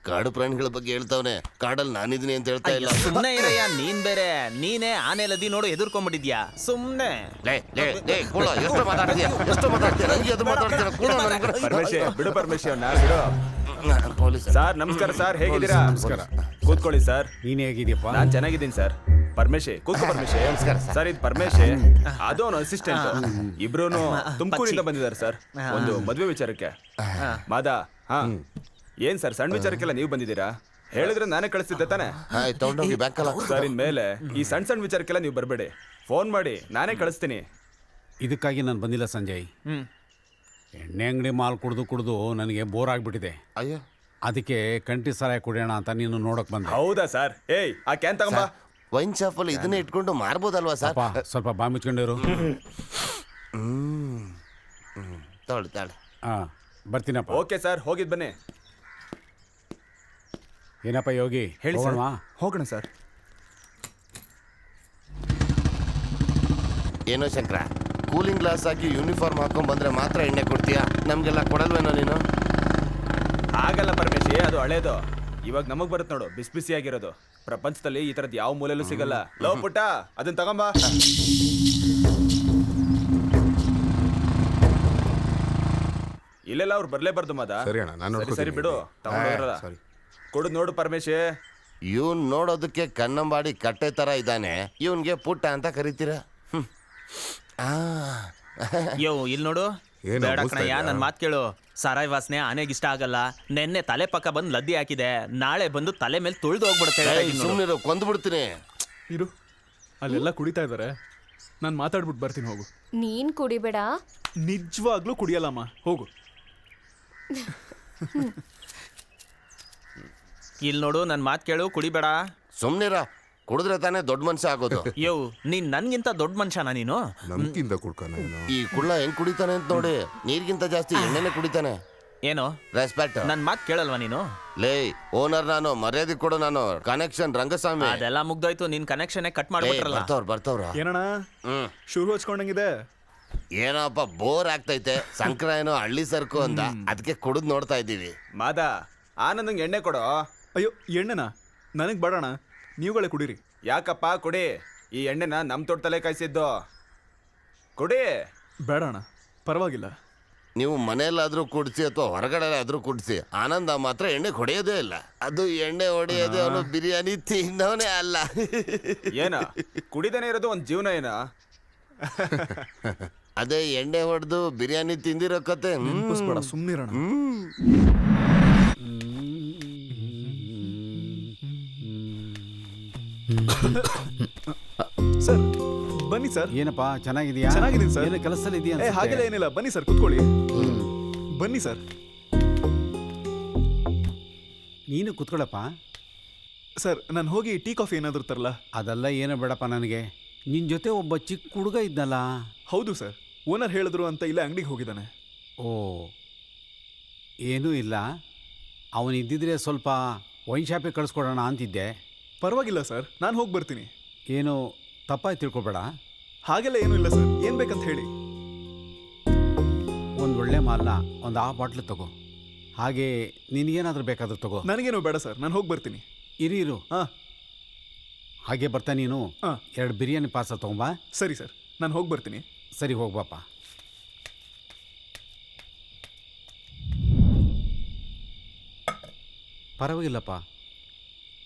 ಕಾಡು ಪ್ರಾಣಿಗಳ ಬಗ್ಗೆ ಹೇಳ್ತಾವನೆ, ಕಾಡಲ್ಲಿ ನಾನಿದ್ದೀನಿ ಅಂತ ಹೇಳ್ತಾ ಇಲ್ಲ. ಸುಮ್ನೆ ಇರಯ್ಯ, ನೀನ್ ಬೇರೆ. ನೀನೇ ಆನೆ ಲದ್ದಿ ನೋಡು ಎದುರ್ಕೊಂಡ್ಬಿಟ್ಟಿದ್ಯಾ. ಸುಮ್ನೆ ಎಷ್ಟು ಮಾತಾಡ್ತೀಯ? ಪರಮೇಶ್ ಬಿಡು, ಪರಮೇಶ್ ಬಿಡು. ಸರ್ ನಮಸ್ಕಾರ ಸರ್, ಹೇಗಿದ್ದೀರಾ? ನಮಸ್ಕಾರ. ಕೂತ್ಕೊಳ್ಳಿ ಸರ್. ನೀನ್ ಹೇಗಿದ್ಯಪ್ಪ? ನಾನ್ ಚೆನ್ನಾಗಿದ್ದೀನಿ ಸರ್. ಪರಮೇಶ್ ಕೂತ್ಕೋ. ಪರಮೇಶ್ ನಮಸ್ಕಾರ ಸರ್. ಇದು ಪರಮೇಶ್, ಅದು ಅವನು ಅಸಿಸ್ಟೆಂಟ್. ಇಬ್ರು ತುಮಕೂರಿಂದ ಬಂದಿದ್ದಾರೆ ಸರ್, ಒಂದು ಮದ್ವೆ ವಿಚಾರಕ್ಕೆ. ಮಾದಾ ಹಾ ಏನ್ ಸರ್ ಸಣ್ಣ ವಿಚಾರಕ್ಕೆಲ್ಲ ನೀವು ಬಂದಿದ್ದೀರಾ? ಹೇಳಿದ್ರೆ ನಾನೇ ಕಳಿಸ್ತಿದ್ದೆ ತಾನೆ. ಆಯ್ತು ತಗೊಂಡೋಗಿ ಬ್ಯಾಂಕಲ್ಲ. ಸರ್ ಇನ್ಮೇಲೆ ಈ ಸಣ್ಣ ಸಣ್ಣ ವಿಚಾರಕ್ಕೆಲ್ಲ ನೀವು ಬರಬೇಡಿ. ಫೋನ್ ಮಾಡಿ ನಾನೇ ಕಳಿಸ್ತೀನಿ. ಇದಕ್ಕಾಗಿ ನಾನು ಬಂದಿಲ್ಲ ಸಂಜಯ್. ಎಣ್ಣೆ ಅಂಗಡಿ ಮಾಲ್ ಕುಡಿದು ನನಗೆ ಬೋರ್ ಆಗಿಬಿಟ್ಟಿದೆ. ಅಯ್ಯೋ ಅದಕ್ಕೆ ಕಂಟಿ ಸಾರಾಯ ಕುಡಿಯೋಣ ಅಂತ ನೀನು ನೋಡಕ್ ಬಂದೆ. ಹೌದಾ ಸರ್? ಏಯ್ ಆ ಕ್ಯಾನ್ ತಗೊಂಬ. ವೈನ್ ಶಾಪಲ್ಲಿ ಇದನ್ನೇ ಇಟ್ಕೊಂಡು ಮಾರ್ಬೋದಲ್ವಾ ಸರ್? ಸ್ವಲ್ಪ ಬಾ ಮುಚ್ಕೊಂಡಿರು. ತಾಳಿ ತಾಳಿ. ಹಾಂ ಬರ್ತೀನಪ್ಪ. ಓಕೆ ಸರ್, ಹೋಗಿದ್ ಬನ್ನಿ. ಏನಪ್ಪ ಯೋಗಿ, ಹೇಳಿ ಸರ್. ಹೋಗೋಣವಾ? ಹೋಗೋಣ ಸರ್. ಏನೋ ಶಂಕರ, ಕೂಲಿಂಗ್ ಗ್ಲಾಸ್ ಹಾಕಿ ಯೂನಿಫಾರ್ಮ್ ಹಾಕೊಂಡ್ ಬಂದ್ರೆ ಮಾತ್ರ ಎಣ್ಣೆ ಕೊಡ್ತೀಯಾ? ನಮ್ಗೆಲ್ಲ ಕೊಡಲ್ವೇನೋ ನೀನು? ಆಗಲ್ಲ ಪರಮೇಶಿ, ಅದು ಹಳೇದು. ಇವಾಗ ನಮಗ್ ಬರುತ್ತೆ ನೋಡು, ಬಿಸಿ ಬಿಸಿಯಾಗಿರೋದು. ಪ್ರಪಂಚದಲ್ಲಿ ಈ ತರದ್ ಯಾವ ಮೂಲೆಯಲ್ಲೂ ಸಿಗಲ್ಲ. ಲೋ ಪುಟ್ಟ, ಅದನ್ನ ತಗೊಂಬ. ಇಲ್ಲೆಲ್ಲ ಅವ್ರು ಬರ್ಲೇಬಾರ್ದು ಮಾದ. ಸರಿ ಅಣ್ಣ, ನಾನು ಸರಿ ಸರಿ ಬಿಡು, ತಗೊಂಡೋದ್ರಲ್ಲ. ಸರಿ. ಕೊಡು ನೋಡು ಪರಮೇಶಿ. ಇವನ್ ನೋಡೋದಕ್ಕೆ ಕನ್ನಂಬಾಡಿ ಕಟ್ಟೆ ತರ ಇದ್ದಾನೆ, ಇವನ್ಗೆ ಪುಟ್ಟ ಅಂತ ಕರಿತೀರ? ಯೋ ಇಲ್ಲಿ ನೋಡು, ಏನು ಬೇಡ ಅನಿಸ್ತಾ ಕಣಯ್ಯ, ಇದೆಯಾ? ನನ್ನ ಮಾತು ಕೇಳು. ಸಾರಾಯಿ ವಾಸನೆ ಆನೆಗೆ ಇಷ್ಟ ಆಗಲ್ಲ. ನೆನ್ನೆ ತಲೆ ಪಕ್ಕ ಬಂದು ಲದ್ದಿ ಹಾಕಿದೆ, ನಾಳೆ ಬಂದು ತಲೆ ಮೇಲೆ ತುಳಿದು ಹೋಗ್ಬಿಡುತ್ತೆ. ಸುಮ್ಮನೆ ಕೊಂದ್ಬಿಡ್ತೀನಿ. ಇರು, ಅಲ್ಲೆಲ್ಲ ಕುಡಿತಾ ಇದ್ದಾರೆ, ನಾನು ಮಾತಾಡ್ಬಿಟ್ಟು ಬರ್ತೀನಿ. ಹೋಗು. ನೀನ್ ಕುಡಿಬೇಡ. ನಿಜವಾಗ್ಲೂ ಕುಡಿಯಲ್ಲಮ್ಮ, ಹೋಗು. ಇಲ್ಲಿ ನೋಡು, ನನ್ನ ಮಾತು ಕೇಳು, ಕುಡಿಬೇಡ. ಸುಮ್ನಿರ, ಕುಡಿದ್ರೆ ತಾನೇ ದೊಡ್ಡ ಮನುಷ್ಯ ಆಗೋದು. ಯೋ ನೀನ್ ನನ್ಗಿಂತ ದೊಡ್ಡ ಮನುಷ್ಯನ ನೀನು? ನಮ್ಗಿಂತ ಕುಡ್ಕನ ಈ ಕುಳ್ಳ ಹೆಂಗ್ ಕುಡಿತಾನೆ ಅಂತ ನೋಡಿ, ನೀರ್ಗಿಂತ ಜಾಸ್ತಿ ಎಣ್ಣೆನೆ ಕುಡಿತಾನೆ. ಏನೋ ರೆಸ್ಪೆಕ್ಟ್. ನನ್ನ ಮಾತು ಕೇಳಲ್ವಾ ನೀನು? ಲೇ ಓನರ್, ನಾನು ಮರ್ಯಾದೆ ಕೊಡು. ನಾನು ಕನೆಕ್ಷನ್ ರಂಗಸ್ವಾಮಿ. ಅದೆಲ್ಲ ಮುಗ್ದೋಯ್ತು, ನಿನ್ ಕನೆಕ್ಷನ್ ಕಟ್ ಮಾಡ್ಬಿಟ್ರಲ್ಲ. ಬರ್ತವ್ರ. ಏನಣ್ಣ ಶುರು ಹಚ್ಕೊಂಡಂಗಿದೆ? ಏನಪ್ಪ ಬೋರ್ ಆಗ್ತೈತೆ, ಸಂಕ್ರ ಏನೋ ಹಳ್ಳಿ ಸರ್ಕು ಅಂತ, ಅದಕ್ಕೆ ಕುಡಿದ್ ನೋಡ್ತಾ ಇದ್ದೀವಿ. ಮಾದ, ಆನಂದಂಗೆ ಎಣ್ಣೆ ಕೊಡು. ಅಯ್ಯೋ ಎಣ್ಣೆನಾ? ನನಗೆ ಬೇಡಣ, ನೀವುಗಳೇ ಕುಡೀರಿ. ಯಾಕಪ್ಪ ಕುಡಿ, ಈ ಎಣ್ಣೆನ ನಮ್ ತೋಟದಲ್ಲೇ ಕಾಯಿಸಿದ್ದು. ಕುಡಿ. ಬೇಡಣ, ಪರವಾಗಿಲ್ಲ. ನೀವು ಮನೆಯಲ್ಲಾದ್ರೂ ಕುಡಿಸಿ ಅಥವಾ ಹೊರಗಡೆ ಆದ್ರೂ ಕುಡಿಸಿ, ಆನಂದ ಮಾತ್ರ ಎಣ್ಣೆ ಹೊಡೆಯೋದೇ ಇಲ್ಲ. ಅದು ಎಣ್ಣೆ ಹೊಡೆಯೋದೇ ಅವನು ಬಿರಿಯಾನಿ ತಿನ್ನೋನೇ ಅಲ್ಲ. ಏನ ಕುಡಿದೇನೆ ಇರೋದು ಒಂದ್ ಜೀವನ ಏನ? ಅದೇ ಎಣ್ಣೆ ಹೊಡೆದು ಬಿರಿಯಾನಿ ತಿಂದಿರೋ ಕತೆ. ನೆನಪಿಸ್ಬೇಡ, ಸುಮ್ಮನಿರೋಣ. ಸರ್ ಬನ್ನಿ ಸರ್. ಏನಪ್ಪ ಚೆನ್ನಾಗಿದೆಯಾ? ಚೆನ್ನಾಗಿದ್ದೀನಿ ಸರ್. ಏನು ಕೆಲಸದಲ್ಲಿ ಇದೆಯಾ? ಹಾಗೆಲ್ಲ ಏನಿಲ್ಲ, ಬನ್ನಿ ಸರ್, ಕುತ್ಕೊಳ್ಳಿ. ಬನ್ನಿ ಸರ್. ನೀನು ಕುತ್ಕೊಳ್ಳಪ್ಪ. ಸರ್ ನಾನು ಹೋಗಿ ಟೀ ಕಾಫಿ ಏನಾದರೂ ತರಲ್ಲ? ಅದೆಲ್ಲ ಏನೋ ಬೇಡಪ್ಪ ನನಗೆ. ನಿನ್ನ ಜೊತೆ ಒಬ್ಬ ಚಿಕ್ಕ ಹುಡುಗ ಇದ್ನಲ್ಲ? ಹೌದು ಸರ್, ಓನರ್ ಹೇಳಿದ್ರು ಅಂತ ಇಲ್ಲ ಅಂಗಡಿಗೆ ಹೋಗಿದ್ದಾನೆ. ಓ, ಏನೂ ಇಲ್ಲ. ಅವನು ಇದ್ದಿದ್ರೆ ಸ್ವಲ್ಪ ವೈನ್ ಶಾಪಿಗೆ ಕಳಿಸ್ಕೊಡೋಣ ಅಂತಿದ್ದೆ. ಪರವಾಗಿಲ್ಲ ಸರ್, ನಾನು ಹೋಗಿ ಬರ್ತೀನಿ. ಏನು ತಪ್ಪಾಗಿ ತಿಳ್ಕೊಬೇಡ. ಹಾಗೆಲ್ಲ ಏನೂ ಇಲ್ಲ ಸರ್, ಏನು ಬೇಕಂತ ಹೇಳಿ. ಒಂದು ಒಳ್ಳೆ ಮಾಲ್ನ ಒಂದು ಆ ಬಾಟ್ಲು ತಗೋ. ಹಾಗೆ ನಿನಗೇನಾದ್ರೂ ಬೇಕಾದ್ರೂ ತಗೋ. ನನಗೇನು ಬೇಡ ಸರ್, ನಾನು ಹೋಗಿ ಬರ್ತೀನಿ. ಇರು. ಹಾಂ, ಹಾಗೆ ಬರ್ತಾ ನೀನು ಹಾಂ. 2 ಬಿರಿಯಾನಿ ಪಾರ್ಸಲ್ ತಗೊಂಬಾ. ಸರಿ ಸರ್, ನಾನು ಹೋಗಿ ಬರ್ತೀನಿ. ಸರಿ, ಹೋಗ್ಬಾಪ. ಪರವಾಗಿಲ್ಲಪ್ಪ,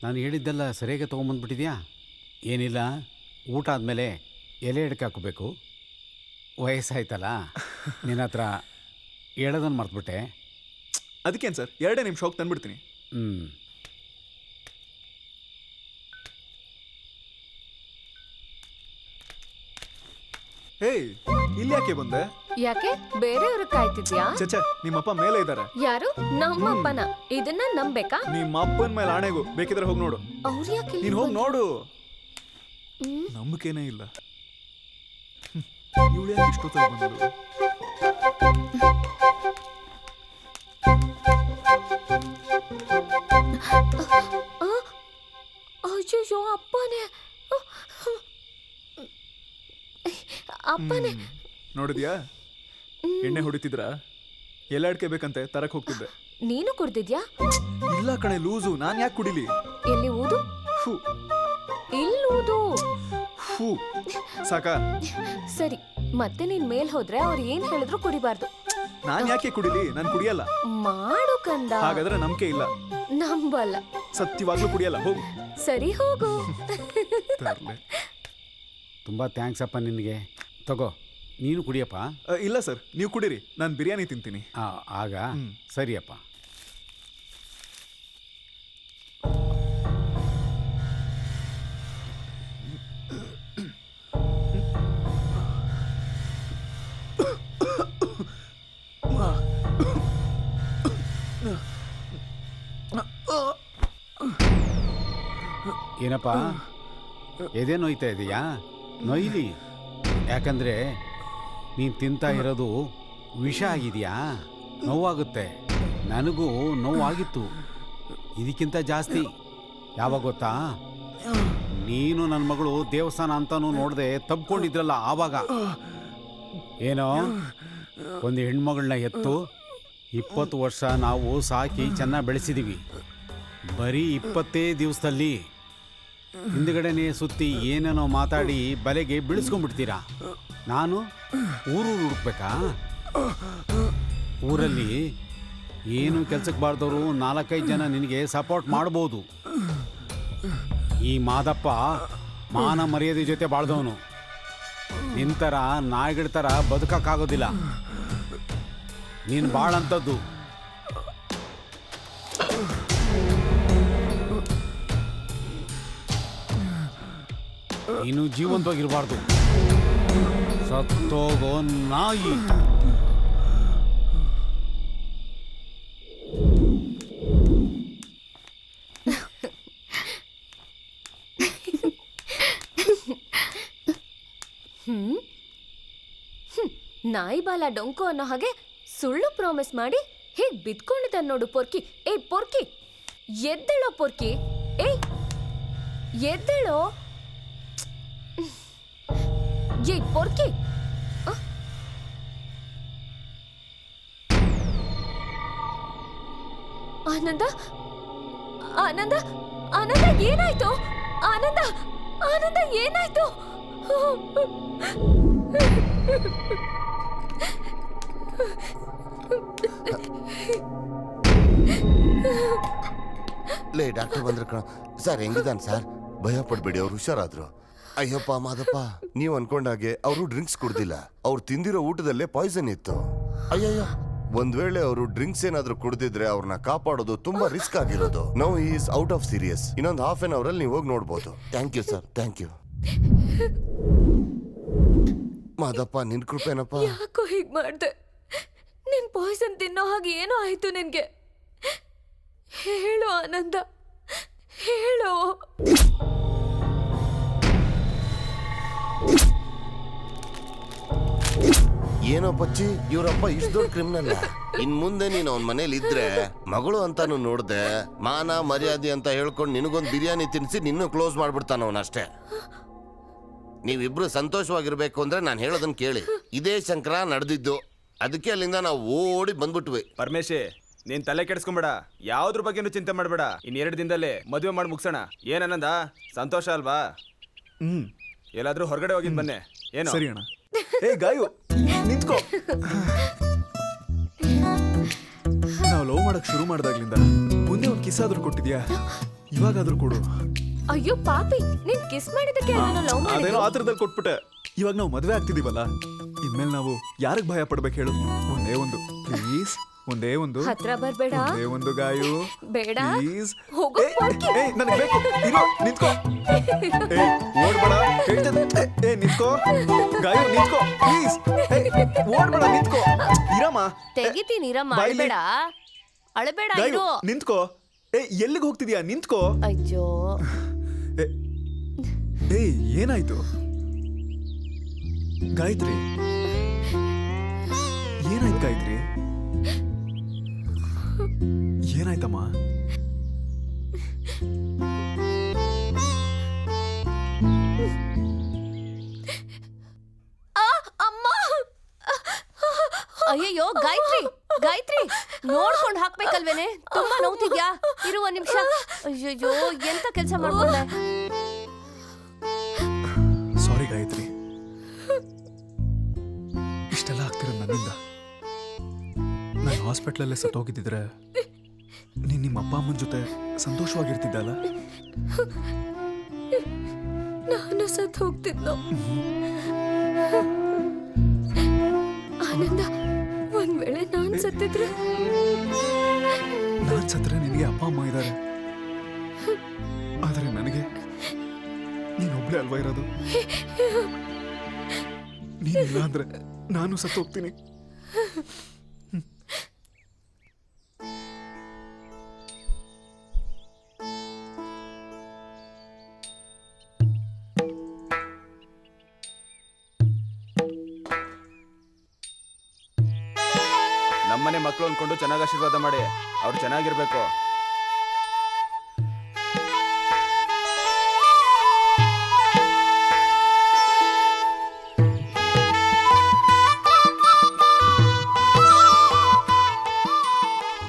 ನಾನು ಹೇಳಿದ್ದೆಲ್ಲ ಸರಿಯಾಗಿ ತೊಗೊಂಬಂದ್ಬಿಟ್ಟಿದ್ಯಾ? ಏನಿಲ್ಲ, ಊಟ ಆದಮೇಲೆ ಎಲೆ ಹಿಡ್ಕೆ ಹಾಕೋಬೇಕು. ವಯಸ್ಸಾಯ್ತಲ್ಲ, ನಿನ್ನ ಹತ್ರ ಹೇಳೋದನ್ನು ಮರ್ತ್ಬಿಟ್ಟೆ. ಅದಕ್ಕೇನು ಸರ್, 2 ನಿಮಿಷ ಹೋಗಿ ತಂದ್ಬಿಡ್ತೀನಿ. ಹೇಯ್, ಇಲ್ಲಿ ಯಾಕೆ ಬಂದೆ? ಯಾಕೆ ಬೇರೆಯವ್ರಿಗೆ ಕಾಯ್ತಿದ್ಯಾ? ಚಚೆ, ನಿಮ್ಮಪ್ಪ ಮೇಲೆ ಇದ್ದಾರೆ. ಯಾರು? ನಮ್ಮಪ್ಪನ? ಇದನ್ನ ನಂಬೇಕಾ? ನಿಮ್ಮ ಅಪ್ಪನ ಮೇಲೆ ಆಣೆಗೂ, ಬೇಕಿದ್ರೆ ಹೋಗಿ ನೋಡು. ಅವ್ರು ಯಾಕೆ? ನೀನು ಹೋಗಿ ನೋಡು. ನಂಬಿಕೆನೇ ಇಲ್ಲ. ಇವಳು ಯಾಕೆ ಇಷ್ಟೊತ್ತಾಗಿ ಬಂದಳು? ಅಯ್ಯೋ, ಅಪ್ಪನೇ ಅಪ್ಪನೇ. ನೋಡಿದ್ಯಾ, ಎಣ್ಣೆ ಹೊಡಿತಿದ್ರ? ಎಲ್ಲ ಅಡ್ಕೆ ಬೇಕಂತೆ ತರಕ್ ಹೋಗ್ತಿದ್ದೆ. ನೀನು ಕುಡ್ದಿದ್ಯಾ? ಇಲ್ಲ ಕಣೆ, ಲೂಸು. ನಾನ್ ಯಾಕೆ ಕುಡಿಲಿ? ಎಲ್ಲಿ ಊದು? ಇಲ್ಲಿ ಊದು. ಸಾಕ? ಸರಿ, ಮತ್ತೆ ನೀನ್ ಮೇಲ್ ಹೋದ್ರೆ ಅವ್ರು ಏನ್ ಹೇಳಿದ್ರು ಕುಡಿಬಾರ್ದು. ನಾನ್ ಯಾಕೆ ಕುಡಿಲಿ? ನಾನ್ ಕುಡಿಯಲ್ಲ. ಮಾಡು ಕಂದ. ಹಾಗಾದ್ರೆ ನಂಬಿಕೆ ಇಲ್ಲ. ನಂಬಲ್ಲ. ಸತ್ಯವಾಗ್ಲೂ ಕುಡಿಯಲ್ಲ. ಹೋಗು. ಸರಿ, ಹೋಗು. ತುಂಬ ಥ್ಯಾಂಕ್ಸ್ ಅಪ್ಪ ನಿನಗೆ. ತಗೋ, ನೀನು ಕುಡಿಯಪ್ಪ. ಇಲ್ಲ ಸರ್, ನೀವು ಕುಡೀರಿ, ನಾನು ಬಿರಿಯಾನಿ ತಿಂತೀನಿ. ಆಗ ಸರಿಯಪ್ಪ. ಏನಪ್ಪ ಎದೆ ನೋಯ್ತಾ ಇದೆಯಾ? ನೋಯ್ಲಿ. ಯಾಕಂದರೆ ನೀನು ತಿಂತಾ ಇರೋದು ವಿಷ ಆಗಿದೆಯಾ? ನೋವಾಗುತ್ತೆ. ನನಗೂ ನೋವಾಗಿತ್ತು, ಇದಕ್ಕಿಂತ ಜಾಸ್ತಿ. ಯಾವಾಗ ಗೊತ್ತಾ? ನೀನು ನನ್ನ ಮಗಳು ದೇವಸ್ಥಾನ ಅಂತನೂ ನೋಡದೆ ತಬ್ಕೊಂಡಿದ್ರಲ್ಲ ಆವಾಗ. ಏನೋ ಒಂದು ಹೆಣ್ಮಗಳನ್ನ ಎತ್ತು 20 ವರ್ಷ ನಾವು ಸಾಕಿ ಚೆನ್ನಾಗಿ ಬೆಳೆಸಿದ್ದೀವಿ. ಬರೀ 20 ದಿವಸದಲ್ಲಿ ಹಿಂದ್ಗಡೆನೇ ಸುತ್ತಿ ಏನೇನೋ ಮಾತಾಡಿ ಬಲೆಗೆ ಬೀಳಿಸ್ಕೊಂಡ್ಬಿಡ್ತೀರಾ. ನಾನು ಊರೂರು ಹುಡುಕ್ಬೇಕಾ? ಊರಲ್ಲಿ ಏನು ಕೆಲ್ಸಕ್ಕೆ ಬಾರ್ದವರು 4-5 ಜನ ನಿನಗೆ ಸಪೋರ್ಟ್ ಮಾಡ್ಬೋದು. ಈ ಮಾದಪ್ಪ ಮಾನ ಮರ್ಯಾದೆ ಜೊತೆ ಬಾಳ್ದವನು. ನಿಂತರ ನಾಯಿಗಳ ಥರ ಬದುಕಕ್ಕಾಗೋದಿಲ್ಲ. ನೀನು ಬಾಳಂಥದ್ದು. ನೀನು ಜೀವಂತವಾಗಿರಬಾರ್ದು, ಸತ್ತೋಗೋ ನಾಯಿ. ನಾಯಿ ಬಾಲ ಡೊಂಕು ಅನ್ನೋ ಹಾಗೆ ಸುಳ್ಳು ಪ್ರಾಮಿಸ್ ಮಾಡಿ ಹೀಗೆ ಬಿದ್ಕೊಂಡಿದ್ದ ನೋಡು ಪೊರ್ಕಿ. ಏಯ್ ಪೊರ್ಕಿ, ಎದ್ದೇಳೋ ಪೊರ್ಕಿ. ಏಯ್ ಎದ್ದೇಳೋ. ಏಯ್ ಪೊರ್ಕಿ. ಆನಂದ, ಆನಂದ, ಆನಂದ ಏನಾಯ್ತು? ಆನಂದ, ಆನಂದ ಏನಾಯ್ತು? ಲೇ ಡಾಕ್ಟರ್ ಬಂದ್ರು ಕಣ. ಸರ್ ಹೆಂಗಿದ್ದಾನೆ ಸರ್? ಭಯ ಪಡ್ಬೇಡಿ, ಅವ್ರು ಹುಷಾರಾದ್ರು. ಅಯ್ಯಪ್ಪ ಮಾದಪ್ಪ, ನೀವು ಅನ್ಕೊಂಡಾಗೆ ಅವರು ಡ್ರಿಂಕ್ಸ್ ಕುಡ್ದಿಲ್ಲ. ಅವ್ರು ತಿಂದಿರೋ ಊಟದಲ್ಲೇ ಪಾಯ್ಸನ್ ಇತ್ತು. ಅಯ್ಯಯ್ಯೋ, ಒಂದ್ ವೇಳೆ ಅವರು ಡ್ರಿಂಕ್ಸ್ ಏನಾದ್ರು ಕುಡ್ದಿದ್ರೆ ಅವ್ರನ್ನ ಕಾಪಾಡೋದು ತುಂಬಾ ರಿಸ್ಕ್ ಆಗಿರೋದು. No is out of serious. ಇನ್ನೊಂದು ½ an hour ಅಲ್ಲಿ ನೀವು ಹೋಗಿ ನೋಡ್ಬೋದು. Thank you sir, thank you. Madappa, ನಿನ್ ಕೃಪೆನಪ್ಪ. ಯಾಕೋ ಹೀಗ್ ಮಾಡ್ದೆ? ನಿನ್ ಪಾಯ್ಸನ್ ತಿನ್ನೋ ಹಾಗೆ ಏನೋ ಆಯ್ತು ನಿನ್ಗೆ? ಹೇಳು ಆನಂದ, ಹೇಳು. ಏನೋ ಪಚ್ಚಿ, ಇವರಪ್ಪ ಇಷ್ಟು ದೊಡ್ಡ ಕ್ರಿಮಿನಲ್. ಇನ್ ಮುಂದೆ ನೀನು ಅವನ ಮನೇಲಿ ಇದ್ರೆ ಮಗಳು ಅಂತಾನು ನೋಡ್ದೆ ಮಾನ ಮರ್ಯಾದೆ ಅಂತ ಹೇಳ್ಕೊಂಡು ನಿನಗೊಂದು ಬಿರಿಯಾನಿ ತಿನ್ನಿಸಿ ನಿನ್ನೂ ಕ್ಲೋಸ್ ಮಾಡ್ಬಿಡ್ತಾನ ಅವನಷ್ಟೇ. ನೀವಿಬ್ರು ಸಂತೋಷವಾಗಿರ್ಬೇಕು ಅಂದ್ರೆ ನಾನು ಹೇಳೋದನ್ನ ಕೇಳಿ. ಇದೇ ಶಂಕರ ನಡೆದಿದ್ದು, ಅದಕ್ಕೆ ಅಲ್ಲಿಂದ ನಾವು ಓಡಿ ಬಂದ್ಬಿಟ್ವಿ. ಪರಮೇಶಿ, ನೀನ್ ತಲೆ ಕೆಡಿಸ್ಕೊಂಬೇಡ, ಯಾವ್ದ್ರ ಬಗ್ಗೆನೂ ಚಿಂತೆ ಮಾಡಬೇಡ. ಇನ್ 2 ದಿನದಲ್ಲಿ ಮದುವೆ ಮಾಡಿ ಮುಗ್ಸೋಣ. ಏನನ್ನಂದ, ಸಂತೋಷ ಅಲ್ವಾ? ಎಲ್ಲಾದ್ರೂ ಹೊರಗಡೆ ಹೋಗಿದ್ ಬನ್ನೆ. ಏನು? ಸರಿ ಅಣ್ಣ. ಏ ಗಾಯು, ನಿಂತ್ಕೋ. ನಾವು ಲವ್ ಮಾಡಕ್ ಶುರು ಮಾಡ್ದಾಗ್ಲಿಂದ ಮುಂದೆ ಒಂದು ಕಿಸ್ ಆದ್ರೂ ಕೊಟ್ಟಿದ್ಯಾ? ಇವಾಗಾದ್ರೂ ಕೊಡು. ಅಯ್ಯೋ ಪಾಪಿ, ನೀನ್ ಕಿಸ್ ಮಾಡಿದಕ್ಕೆ ನಾನು ಲವ್ ಮಾಡಿದೆ. ಅದೇನೋ ಆತರದಲ್ಲಿ ಕೊಟ್ಬಿಟ್ಟೆ. ಇವಾಗ ನಾವು ಮದ್ವೆ ಆಗ್ತಿದೀವಲ್ಲ, ಇನ್ಮೇಲೆ ನಾವು ಯಾರಿಗೆ ಭಯ ಪಡ್ಬೇಕು ಹೇಳು? ಒಂದೇ ಒಂದು ಪ್ಲೀಸ್, ಒಂದೇ ಒಂದು. ಹತ್ರ ಬರ್ಬೇಡ. ಒಂದೇ ಒಂದು ಗಾಯು, ಬೇಡ. ಪ್ಲೀಸ್. ಹೋಗು ಪೊರ್ಕಿ. ಏ ನನಗೆ ಬೇಕು. ಇರೋ, ನಿಂತ್ಕೋ. ಏ ಓಡ್ಬೇಡ, ಹೇಳ್ತೇನೆ. ಏ ನಿಂತ್ಕೋ ಗಾಯು, ನಿಂತ್ಕೋ ಪ್ಲೀಸ್. ಓಡ್ಬೇಡ, ನಿಂತ್ಕೋ. ಇರಮ್ಮ, ತೆಗಿತೀನಿ ಇರಮ್ಮ, ಬಾಯ್ಲಿ. ಅಳಬೇಡ ಅಳಬೇಡ, ಗಾಯು ಇರು. ನಿಂತ್ಕೋ. ಏ ಎಲ್ಲಿಗೆ ಹೋಗ್ತಿದ್ಯಾ? ನಿಂತ್ಕೋ. ಅಯ್ಯೋ, ಏಯ್ ಏನಾಯ್ತು ಗಾಯತ್ರಿ? ಏನಾಯ್ತು ಗಾಯತ್ರಿ? ಏನಾಯ್ತಮ್ಮ? ಅಯ್ಯಯ್ಯೋ ಗಾಯತ್ರಿ, ಗಾಯತ್ರಿ ನೋಡ್ಕೊಂಡು ಹಾಕ್ಬೇಕಲ್ವೇನೆ? ತುಂಬಾ ನೋವ್ತಿದ್ಯಾ? ಇರು ಒಂದ್ ನಿಮಿಷ. ಅಯ್ಯಯ್ಯೋ, ಎಂತ ಕೆಲಸ ಮಾಡ್ಕೊಂಡೆ? ಸಾರಿ ಗಾಯತ್ರಿ, ಇಷ್ಟೆಲ್ಲ ಆಗ್ತಿರೋದು ನನ್ನಿಂದ. ನಾನು ಹಾಸ್ಪಿಟ್ಲಲ್ಲೇ ಸತ್ತೋಗಿದ್ದಿದ್ರೆ ನೀನ್ ನಿಮ್ಮ ಅಪ್ಪ ಅಮ್ಮನ ಜೊತೆ ಸಂತೋಷವಾಗಿರ್ತಿದ್ದಲ್ಲ? ನಾನು ಸತ್ತು ಹೋಗ್ತಿದ್ನೋ? ಆನಂದ, ಒಂದ್ ವೇಳೆ ನಾನ್ ಸತ್ತಿದ್ರೆ? ನಾನ್ ಸತ್ರೆ ನಿನಗೆ ಅಪ್ಪ ಅಮ್ಮ ಇದ್ದಾರೆ, ಆದ್ರೆ ನನಗೆ ನೀನೊಬ್ಳೆ ಅಲ್ವಾ ಇರೋದು? ನೀನಿಲ್ಲ ಅಂದ್ರೆ ನಾನು ಸತ್ತು ಹೋಗ್ತೀನಿ. ನಮ್ಮನೆ ಮಕ್ಕಳು ಅಂದ್ಕೊಂಡು ಚೆನ್ನಾಗಿ ಆಶೀರ್ವಾದ ಮಾಡಿ ಅವ್ರು ಚೆನ್ನಾಗಿರ್ಬೇಕು.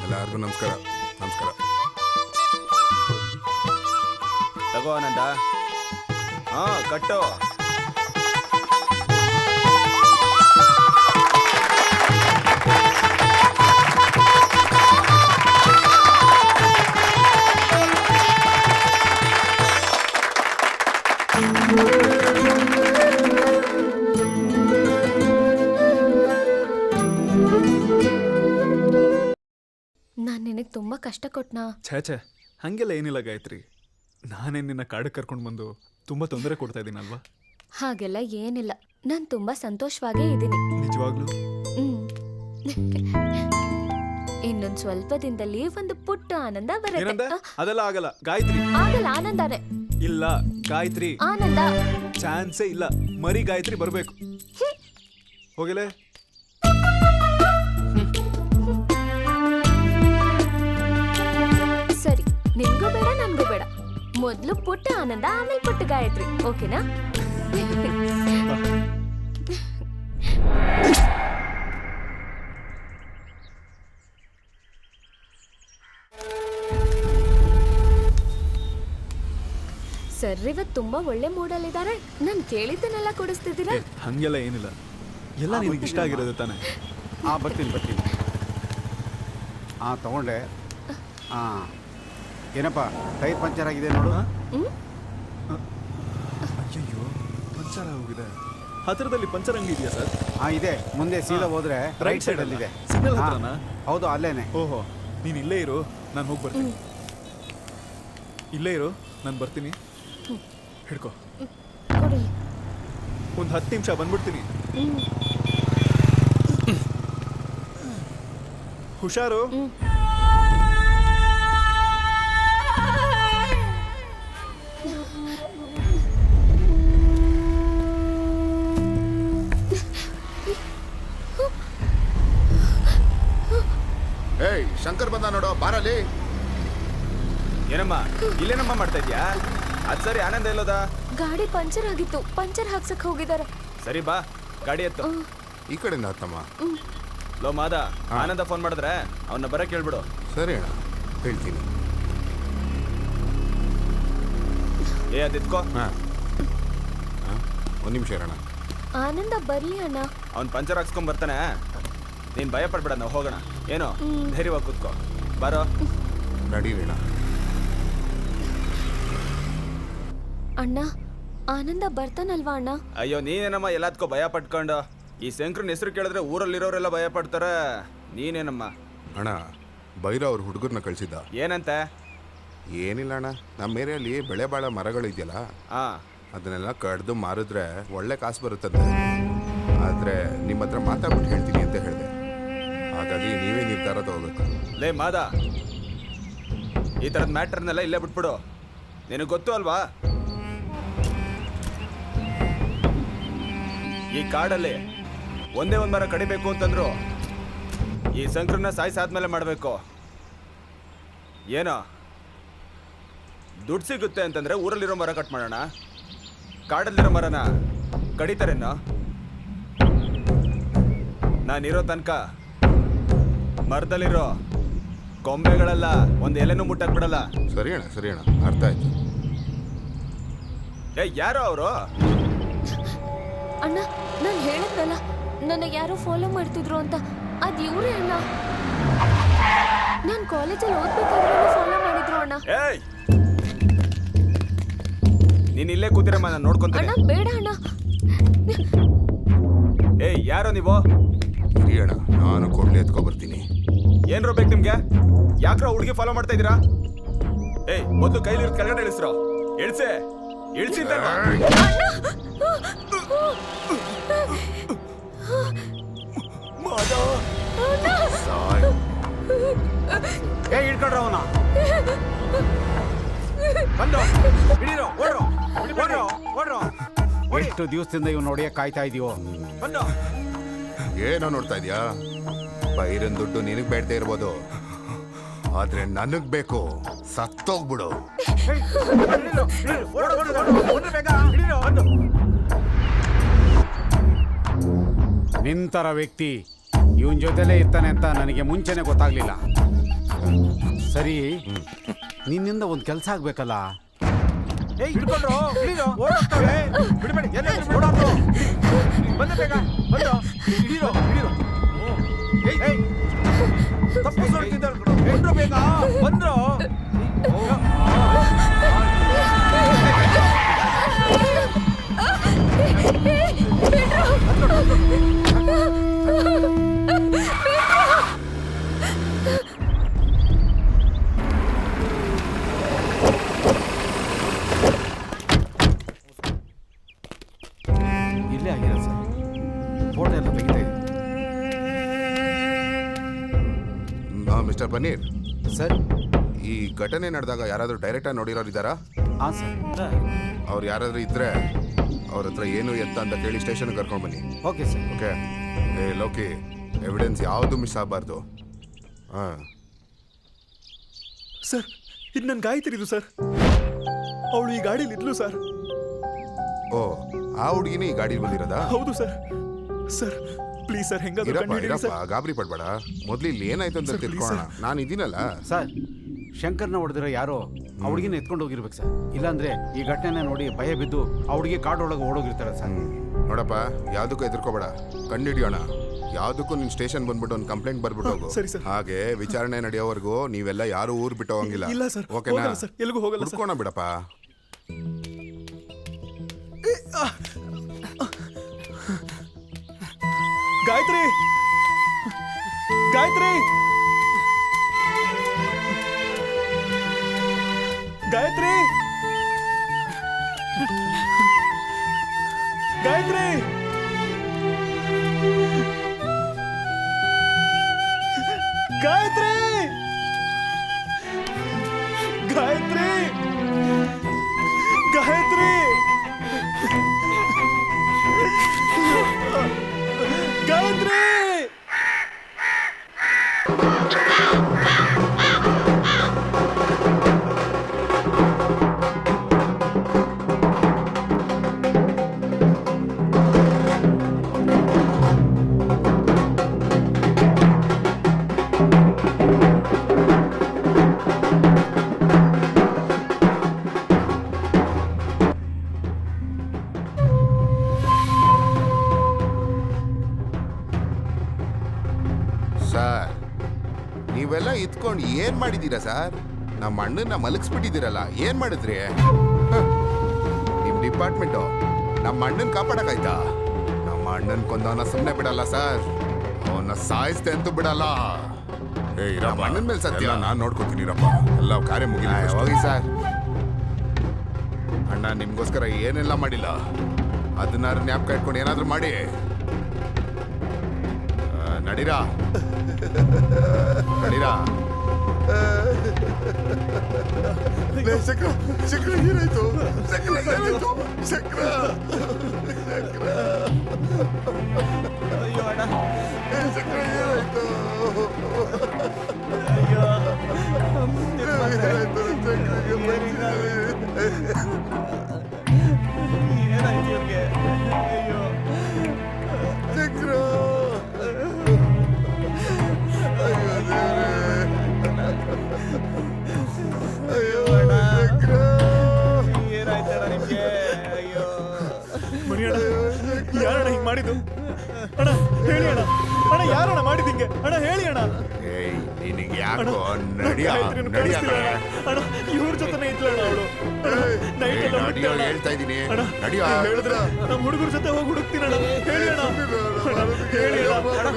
ಎಲ್ಲರಿಗೂ ನಮಸ್ಕಾರ. ನಮಸ್ಕಾರ. ತಗೋ ಆನಂದ. ಹಾ ಕಟ್ಟು. ನಾನ್ ನಿನಗ್ ತುಂಬಾ ಕಷ್ಟ ಕೊಟ್ನಾ? ಛೇ ಹಂಗೆಲ್ಲ ಏನಿಲ್ಲ ಗಾಯತ್ರಿ. ನಾನೇ ನಿನ್ನ ಕಾಡಕ್ಕೆ ಕರ್ಕೊಂಡು ಬಂದು ತುಂಬಾ ತೊಂದರೆ ಕೊಡ್ತಾ ಇದ್ದೀನಲ್ವಾ? ಹಾಗೆಲ್ಲ ಏನಿಲ್ಲ, ನಾನ್ ತುಂಬಾ ಸಂತೋಷವಾಗೇ ಇದ್ದೀನಿ. ನಿಜವಾಗ್ಲೂ? ಇನ್ನೊಂದ್ ಸ್ವಲ್ಪ ದಿನದಲ್ಲಿ ಒಂದು ಪುಟ್ಟ ಆನಂದ ಏನಂದ? ಬರುತ್ತೆ. ಅದೆಲ್ಲ ಆಗಲ್ಲ ಗಾಯತ್ರಿ. ಆಗಲ್ಲ, ಆನಂದನೇ. ಇಲ್ಲ ಗಾಯತ್ರಿ, ಆನಂದ. ಚಾನ್ಸೇ ಇಲ್ಲ. ಮರಿ ಗಾಯತ್ರಿ ಬರ್ಬೇಕು. ಹೋಗಲೇ. ಸರಿ, ನಿನ್ಗೂ ಬೇಡ ನನ್ಗೂ ಬೇಡ. ಮೊದ್ಲು ಪುಟ್ಟ ಆನಂದ, ಆಮೇಲೆ ಪುಟ್ಟ ಗಾಯತ್ರಿ. ಓಕೆನಾ? ಸರ್ ಇವತ್ತು ತುಂಬಾ ಒಳ್ಳೆ ಮೂಡಲ್ಲಿದ್ದಾರೆ. ನಾನು ಕೇಳಿದ್ದನ್ನೆಲ್ಲ ಕೊಡಿಸ್ತಿದ್ದೀರಾ? ಹಂಗೆಲ್ಲ ಏನಿಲ್ಲ, ಎಲ್ಲ ನಿನಗೆ ಇಷ್ಟ ಆಗಿರೋದು ತಾನೆ. ಬರ್ತೀನಿ. ತಗೊಂಡೆ. ಏನಪ್ಪ ಟೈರ್ ಪಂಚರ್ ಆಗಿದೆ ನೋಡು. ಅಯ್ಯಯ್ಯೋ, ಪಂಚರ್ ಆಗೋಗಿದೆ. ಹತ್ತಿರದಲ್ಲಿ ಪಂಚರ್ ಅಂಗಡಿ ಇದೆಯಾ ಸರ್? ಇದೆ, ಮುಂದೆ ಸೀದಾ ಹೋದ್ರೆ ರೈಟ್ ಸೈಡ್ ಅಲ್ಲಿ ಇದೆ. ಸಿಗ್ನಲ್ ಹತ್ರನಾ? ಹೌದು, ಅಲ್ಲೇನೆ. ಓಹೋ, ನೀನು ಇಲ್ಲೇ ಇರು, ನಾನು ಹೋಗಿ ಬರ್ತೀನಿ. ಇಲ್ಲೇ ಇರು, ನಾನು ಬರ್ತೀನಿ. ಹಿಡ್ಕೋ. ಒಂದು 10 ನಿಮಿಷ ಬಂದ್ಬಿಡ್ತೀನಿ. ಹುಷಾರು. ಏಯ್ ಶಂಕರ್ ಬಂದ ನೋಡೋ, ಬಾರಲ್ಲಿ. ಏನಮ್ಮ ಇಲ್ಲೇನಮ್ಮ ಮಾಡ್ತಾ ಇದ್ಯಾ? ಅದ್ ಸರಿ, ಆನಂದ ಎಲ್ಲೋದ? ಗಾಡಿ ಪಂಚರ್ ಆಗಿತ್ತು, ಪಂಚರ್ ಹಾಕ್ಸಕ್ ಹೋಗಿದ್ದಾರೆ. ಸರಿ ಬಾ, ಗಾಡಿ ಎತ್ತು. ಈ ಕಡೆಯಿಂದ ಹತ್ತಮ್ಮ. ಲೋ ಮಾದ, ಆನಂದ ಫೋನ್ ಮಾಡಿದ್ರೆ ಅವನ್ನ ಬರಕ್ ಹೇಳ್ಬಿಡು. ಸರಿ ಅಣ್ಣ, ಹೇಳ್ತೀನಿ. ಅದಿತ್ಕೋ. ಒಂದು ನಿಮಿಷ ಅಣ್ಣ. ಆನಂದ ಬರ್ಲಿ ಅಣ್ಣ. ಅವ್ನ್ ಪಂಚರ್ ಹಾಕ್ಸ್ಕೊಂಡ್ ಬರ್ತಾನೆ, ನೀನ್ ಭಯ ಪಡ್ಬೇಡ, ನಾವು ಹೋಗೋಣ. ಏನೋ ಧೈರ್ಯವಾಗಿ ಕೂತ್ಕೋ, ಬಾರೋ. ನಡೀರಿಣ. ಅಣ್ಣ, ಆನಂದ ಬರ್ತಾನಲ್ವಾ ಅಣ್ಣ? ಅಯ್ಯೋ ನೀನೇನಮ್ಮ ಎಲ್ಲದಕ್ಕೋ ಭಯ ಪಟ್ಕೊಂಡು. ಈ ಶಂಕರನ ಹೆಸರು ಕೇಳಿದ್ರೆ ಊರಲ್ಲಿರೋರೆಲ್ಲ ಭಯ ಪಡ್ತಾರೆ. ನೀನೇನಮ್ಮ? ಅಣ್ಣ, ಬೈರೋ ಅವ್ರ ಹುಡುಗರನ್ನ ಕಳಿಸಿದ್ದ. ಏನಂತೆ? ಏನಿಲ್ಲ ಅಣ್ಣ, ನಮ್ಮ ಏರಿಯಲ್ಲಿ ಬೆಳೆ ಬಾಳ ಮರಗಳು ಇದೆಯಲ್ಲ, ಅದನ್ನೆಲ್ಲ ಕಡ್ದು ಮಾರಿದ್ರೆ ಒಳ್ಳೆ ಕಾಸು ಬರುತ್ತಂತೆ. ಆದರೆ ನಿಮ್ಮ ಹತ್ರ ಮಾತಾಡ್ಬಿಟ್ಟು ಹೇಳ್ತೀನಿ ಅಂತ ಹೇಳಿದೆ. ಹಾಗಾಗಿ ನೀವೇ ನಿರ್ಧಾರ ತಗೋಬೇಕು. ಲೇ ಮಾದ, ಈ ಥರದ ಮ್ಯಾಟರ್ನೆಲ್ಲ ಇಲ್ಲೇ ಬಿಟ್ಬಿಡು. ನಿನಗೆ ಗೊತ್ತು ಅಲ್ವಾ, ಈ ಕಾಡಲ್ಲಿ ಒಂದೇ ಒಂದು ಮರ ಕಡಿಬೇಕು ಅಂತಂದ್ರು ಈ ಶಂಕರನ್ನ ಸಾಯಿಸಾದ್ಮೇಲೆ ಮಾಡಬೇಕು. ಏನೋ ದುಡ್ಡು ಸಿಗುತ್ತೆ ಅಂತಂದ್ರೆ ಊರಲ್ಲಿರೋ ಮರ ಕಟ್ ಮಾಡೋಣ, ಕಾಡಲ್ಲಿರೋ ಮರನ ಕಡಿತಾರೇನೋ? ನಾನಿರೋ ತನಕ ಮರದಲ್ಲಿರೋ ಕೊಂಬೆಗಳೆಲ್ಲ ಒಂದು ಎಲೆನೂ ಮುಟ್ಟಕ್ ಬಿಡಲ್ಲ. ಸರಿ ಅಣ್ಣ, ಸರಿ ಅಣ್ಣ, ಅರ್ಥ ಆಯ್ತು. ಯಾರೋ ಅವರು? ಅಣ್ಣ, ನಾನು ಹೇಳಿದ್ನಲ್ಲ ನನಗೆ ಯಾರೋ ಫಾಲೋ ಮಾಡ್ತಿದ್ರು ಅಂತ, ಅದು ಇವರೇ ಅಣ್ಣ. ನಾನು ಕಾಲೇಜಲ್ಲಿ ಓದ್ಬೇಕಾದ್ರೆ ಫಾಲೋ ಮಾಡಿದ್ರು ಅಣ್ಣ. ಏಯ್, ನೀನ್ ಇಲ್ಲೇ ಕೂತಿರಮ್ಮ, ನಾನು ನೋಡ್ಕೊಂತೀನಿ. ಅಣ್ಣ ಬೇಡ ಅಣ್ಣ. ಏಯ್, ಯಾರೋ ನೀವು? ಸರಿ ಅಣ್ಣ, ನಾನು ಕೊಡ್ಲಿ ಎತ್ಕೊಬರ್ತೀನಿ. ಏನ್ರೋ ಬೇಕು ನಿಮ್ಗೆ? ಯಾಕ್ರೋ ಹುಡುಗಿ ಫಾಲೋ ಮಾಡ್ತಾ ಇದ್ದೀರಾ? ಏಯ್, ಮೊದಲು ಕೈಲಿರೋ ಕೆಳಗಡೆ ಇಳಿಸ್ರೋ. ಇಳಿಸೆ, ಇಳಿಸಿದ್ದ. ಹಿಡ್ಕೊಳ್ರ ಅವನ. ಬಂದು ಹಿಡೀರೋ, ಓಡ್ರೋ, ಓಡ್ರೋ, ಓಡ್ರೋ. ಎಷ್ಟು ದಿವಸದಿಂದ ಇವ್ ನೋಡಿಯ ಕಾಯ್ತಾ ಇದೀವೋ. ಬಂದು. ಏನೋ ನೋಡ್ತಾ ಇದೀಯಾ? ಬೈರನ್ ದುಡ್ಡು ನಿನಗ್ ಬೇಡದೆ ಇರ್ಬೋದು, ಆದ್ರೆ ನನಗ್ ಬೇಕು. ಸತ್ತೋಗ್ಬಿಡು. ನಿಂತರ ವ್ಯಕ್ತಿ ಇವನ್ ಜೊತೆಲೇ ಇರ್ತಾನೆ ಅಂತ ನನಗೆ ಮುಂಚೆನೆ ಗೊತ್ತಾಗ್ಲಿಲ್ಲ. ಸರಿ, ನಿನ್ನಿಂದ ಒಂದು ಕೆಲಸ ಆಗ್ಬೇಕಲ್ಲ. ಇಲ್ಲೇ ಆಗಿದೆ ಸರ್, ಫೋಟೋ ಎಲ್ಲ ತೆಗಿತಾ ಇದೆ. Mister paneer sir. ಈ ಘಟನೆ ನಡೆದಾಗ ಯಾರಾದ್ರೂ ಡೈರೆಕ್ಟಾಗಿ ನೋಡಿರೋರು ಇದ್ದಾರಾ? ಹಾಂ ಸರ್. ಅವ್ರು ಯಾರಾದ್ರೂ ಇದ್ರೆ ಅವ್ರ ಹತ್ರ ಏನು ಎತ್ತ ಅಂತ ಕೇಳಿ ಸ್ಟೇಷನ್ಗೆ ಕರ್ಕೊಂಡು ಬನ್ನಿ. Okay sir. ಓಕೆ. ಏ ಲೋಕಿ, ಎವಿಡೆನ್ಸ್ ಯಾವುದು ಮಿಸ್ ಆಗಬಾರ್ದು. ಹಾಂ ಸರ್, ಇದು ನನ್ನ ಗಾಯತ್ರಿದು ಸರ್. ಅವಳು ಈ ಗಾಡೀಲಿ ಇದ್ಲು ಸರ್. ಓ, ಆ ಹುಡುಗಿನೇ ಈ ಗಾಡಿ ಬಂದಿರೋದಾ? ಹೌದು ಸರ್. ಸರ್ ಪ್ಲೀಸ್ ಸರ್, ಹೆಂಗಾದ್ರೂ ಇರಪ್ಪ ಕಂಡುಹಿಡಿಯಿರಿ ಇರಪ್ಪ, ಸರ್. ಗಾಬರಿ ಪಡ್ಬೇಡ. ಮೊದ್ಲು ಇಲ್ಲಿ ಏನಾಯ್ತು ಅಂತ ಸರ್, please ತಿಳ್ಕೊಳ್ಳೋಣ. ನಾನು ಇದೀನಲ್ಲ ಸರ್. ಶಂಕರ್ನ ಹೊಡೆದಿರೋ ಯಾರೋ ಆ ಹುಡುಗಿನ ಎತ್ಕೊಂಡು ಹೋಗಿರ್ಬೇಕು ಸರ್. ಇಲ್ಲಾಂದ್ರೆ ಈ ಘಟನೆ ನೋಡಿ ಭಯ ಬಿದ್ದು ಆ ಹುಡುಗಿ ಕಾಡೊಳಗೆ ಓಡೋಗಿರ್ತಾರೆ ಸರ್. ನೋಡಪ್ಪ, ಯಾವ್ದಕ್ಕೂ ಎದುರ್ಕೋಬೇಡ, ಕಂಡಿಡಿಯೋಣ. ಯಾವ್ದಕ್ಕೂ ನಿನ್ ಸ್ಟೇಷನ್ ಬಂದ್ಬಿಟ್ಟು ಒಂದು ಕಂಪ್ಲೇಂಟ್ ಬರ್ಬಿಟ್ಟು ಹೋಗು. ಸರಿ ಸರ್. ಹಾಗೆ ವಿಚಾರಣೆ ನಡೆಯೋವರೆಗೂ ನೀವೆಲ್ಲ ಯಾರು ಊರ್ ಬಿಟ್ಟು ಹೋಗಂಗಿಲ್ಲ. ಇಲ್ಲ ಸರ್, ಓಕೆನಾ? ಹೋಗಲ್ಲ ಸರ್, ಎಲ್ಲಿಗೂ ಹೋಗಲ್ಲ ಸರ್. ಹುಡ್ಕೋಣ ಬಿಡಪ್ಪ. ಗಾಯತ್ರಿ, ಗಾಯತ್ರಿ, ಗಾಯತ್ರಿ, ಗಾಯತ್ರಿ, ಗಾಯತ್ರಿ, ಗಾಯತ್ರಿ, ಗಾಯತ್ರಿ, ಗಾಯತ್ರಿ. ಸರ್, ನೀವೆಲ್ಲ ಇತ್ಕೊಂಡು ಏನ್ ಮಾಡಿದೀರಾ ಸರ್? ನಮ್ಮ ಅಣ್ಣನ ಮಲಗಿಸ್ಬಿಟ್ಟಿದ್ದೀರಲ್ಲ, ಏನ್ ಮಾಡಿದ್ರಿ? ಹ, ನಿಮ್ ಡಿಪಾರ್ಟ್ಮೆಂಟು ನಮ್ಮ ಅಣ್ಣನ್ ಕಾಪಾಡಕ್ಕಾಯ್ತಾ? ನಮ್ಮ ಅಣ್ಣನ್ ಕೊಂದವನ್ನ ಸುಮ್ಮನೆ ಬಿಡಲ್ಲ ಸರ್, ಅವನ್ನ ಸಾಯಿಸ್ತೆ ಅಂತೂ ಬಿಡಲ್ಲ. ನಮ್ಮ ಅಣ್ಣನ ಮೇಲೆ ಸತ್ಯ ನಾನು ನೋಡ್ಕೊತೀನಿ. ಎಲ್ಲ ಕಾರ್ಯ ಮುಗಿಲಿ, ಹೋಗಿ ಸರ್. ಅಣ್ಣ ನಿಮ್ಗೋಸ್ಕರ ಏನೆಲ್ಲ ಮಾಡಿಲ್ಲ, ಅದನ್ನ ಜ್ಞಾಪಕ ಇಟ್ಕೊಂಡು ಏನಾದ್ರೂ ಮಾಡಿ. ನಡೀರಾ, ನಡೀರಾ. ಚಕ್ರ ಚಕ್ರ ಏನಾಯ್ತು? ಚಕ್ರ ಏನಾಯ್ತು? ಚಕ್ರ ಚಕ್ರ ಚಕ್ರ ಏನಾಯ್ತು? ಏನಾಯ್ತು ಚಕ್ರ? ಯಾರಣ್ಣ ಹಿಂಗ್ ಮಾಡಿದ್ದು? ಅಣ್ಣ ಹೇಳಿ ಅಣ್ಣ, ಅಣ್ಣ ಯಾರಣ್ಣ ಮಾಡಿದ್ದು ಹಿಂಗೆ? ಅಣ್ಣ ಹೇಳಿ ಅಣ್ಣ. ನಿನಗೆ ಯಾಕೋ ನಡಿಯ ನಡಿಯ ಅಣ್ಣ ಇವ್ರ ಜೊತೆನೇ ಇದ್ಲಣ್ಣ ಅವಳು. ನಡಿಯೋ ಹೇಳ್ತಾ ಇದ್ದೀನಿ, ನಡಿಯ. ಹೇಳಿದ್ರ ನಮ್ಮ ಹುಡುಗರ ಜೊತೆ ಹೋಗಿ ಹುಡುಕ್ತೀನಣ್ಣ. ಹೇಳಿ ಅಣ್ಣ, ಹೇಳಿ ಅಣ್ಣ,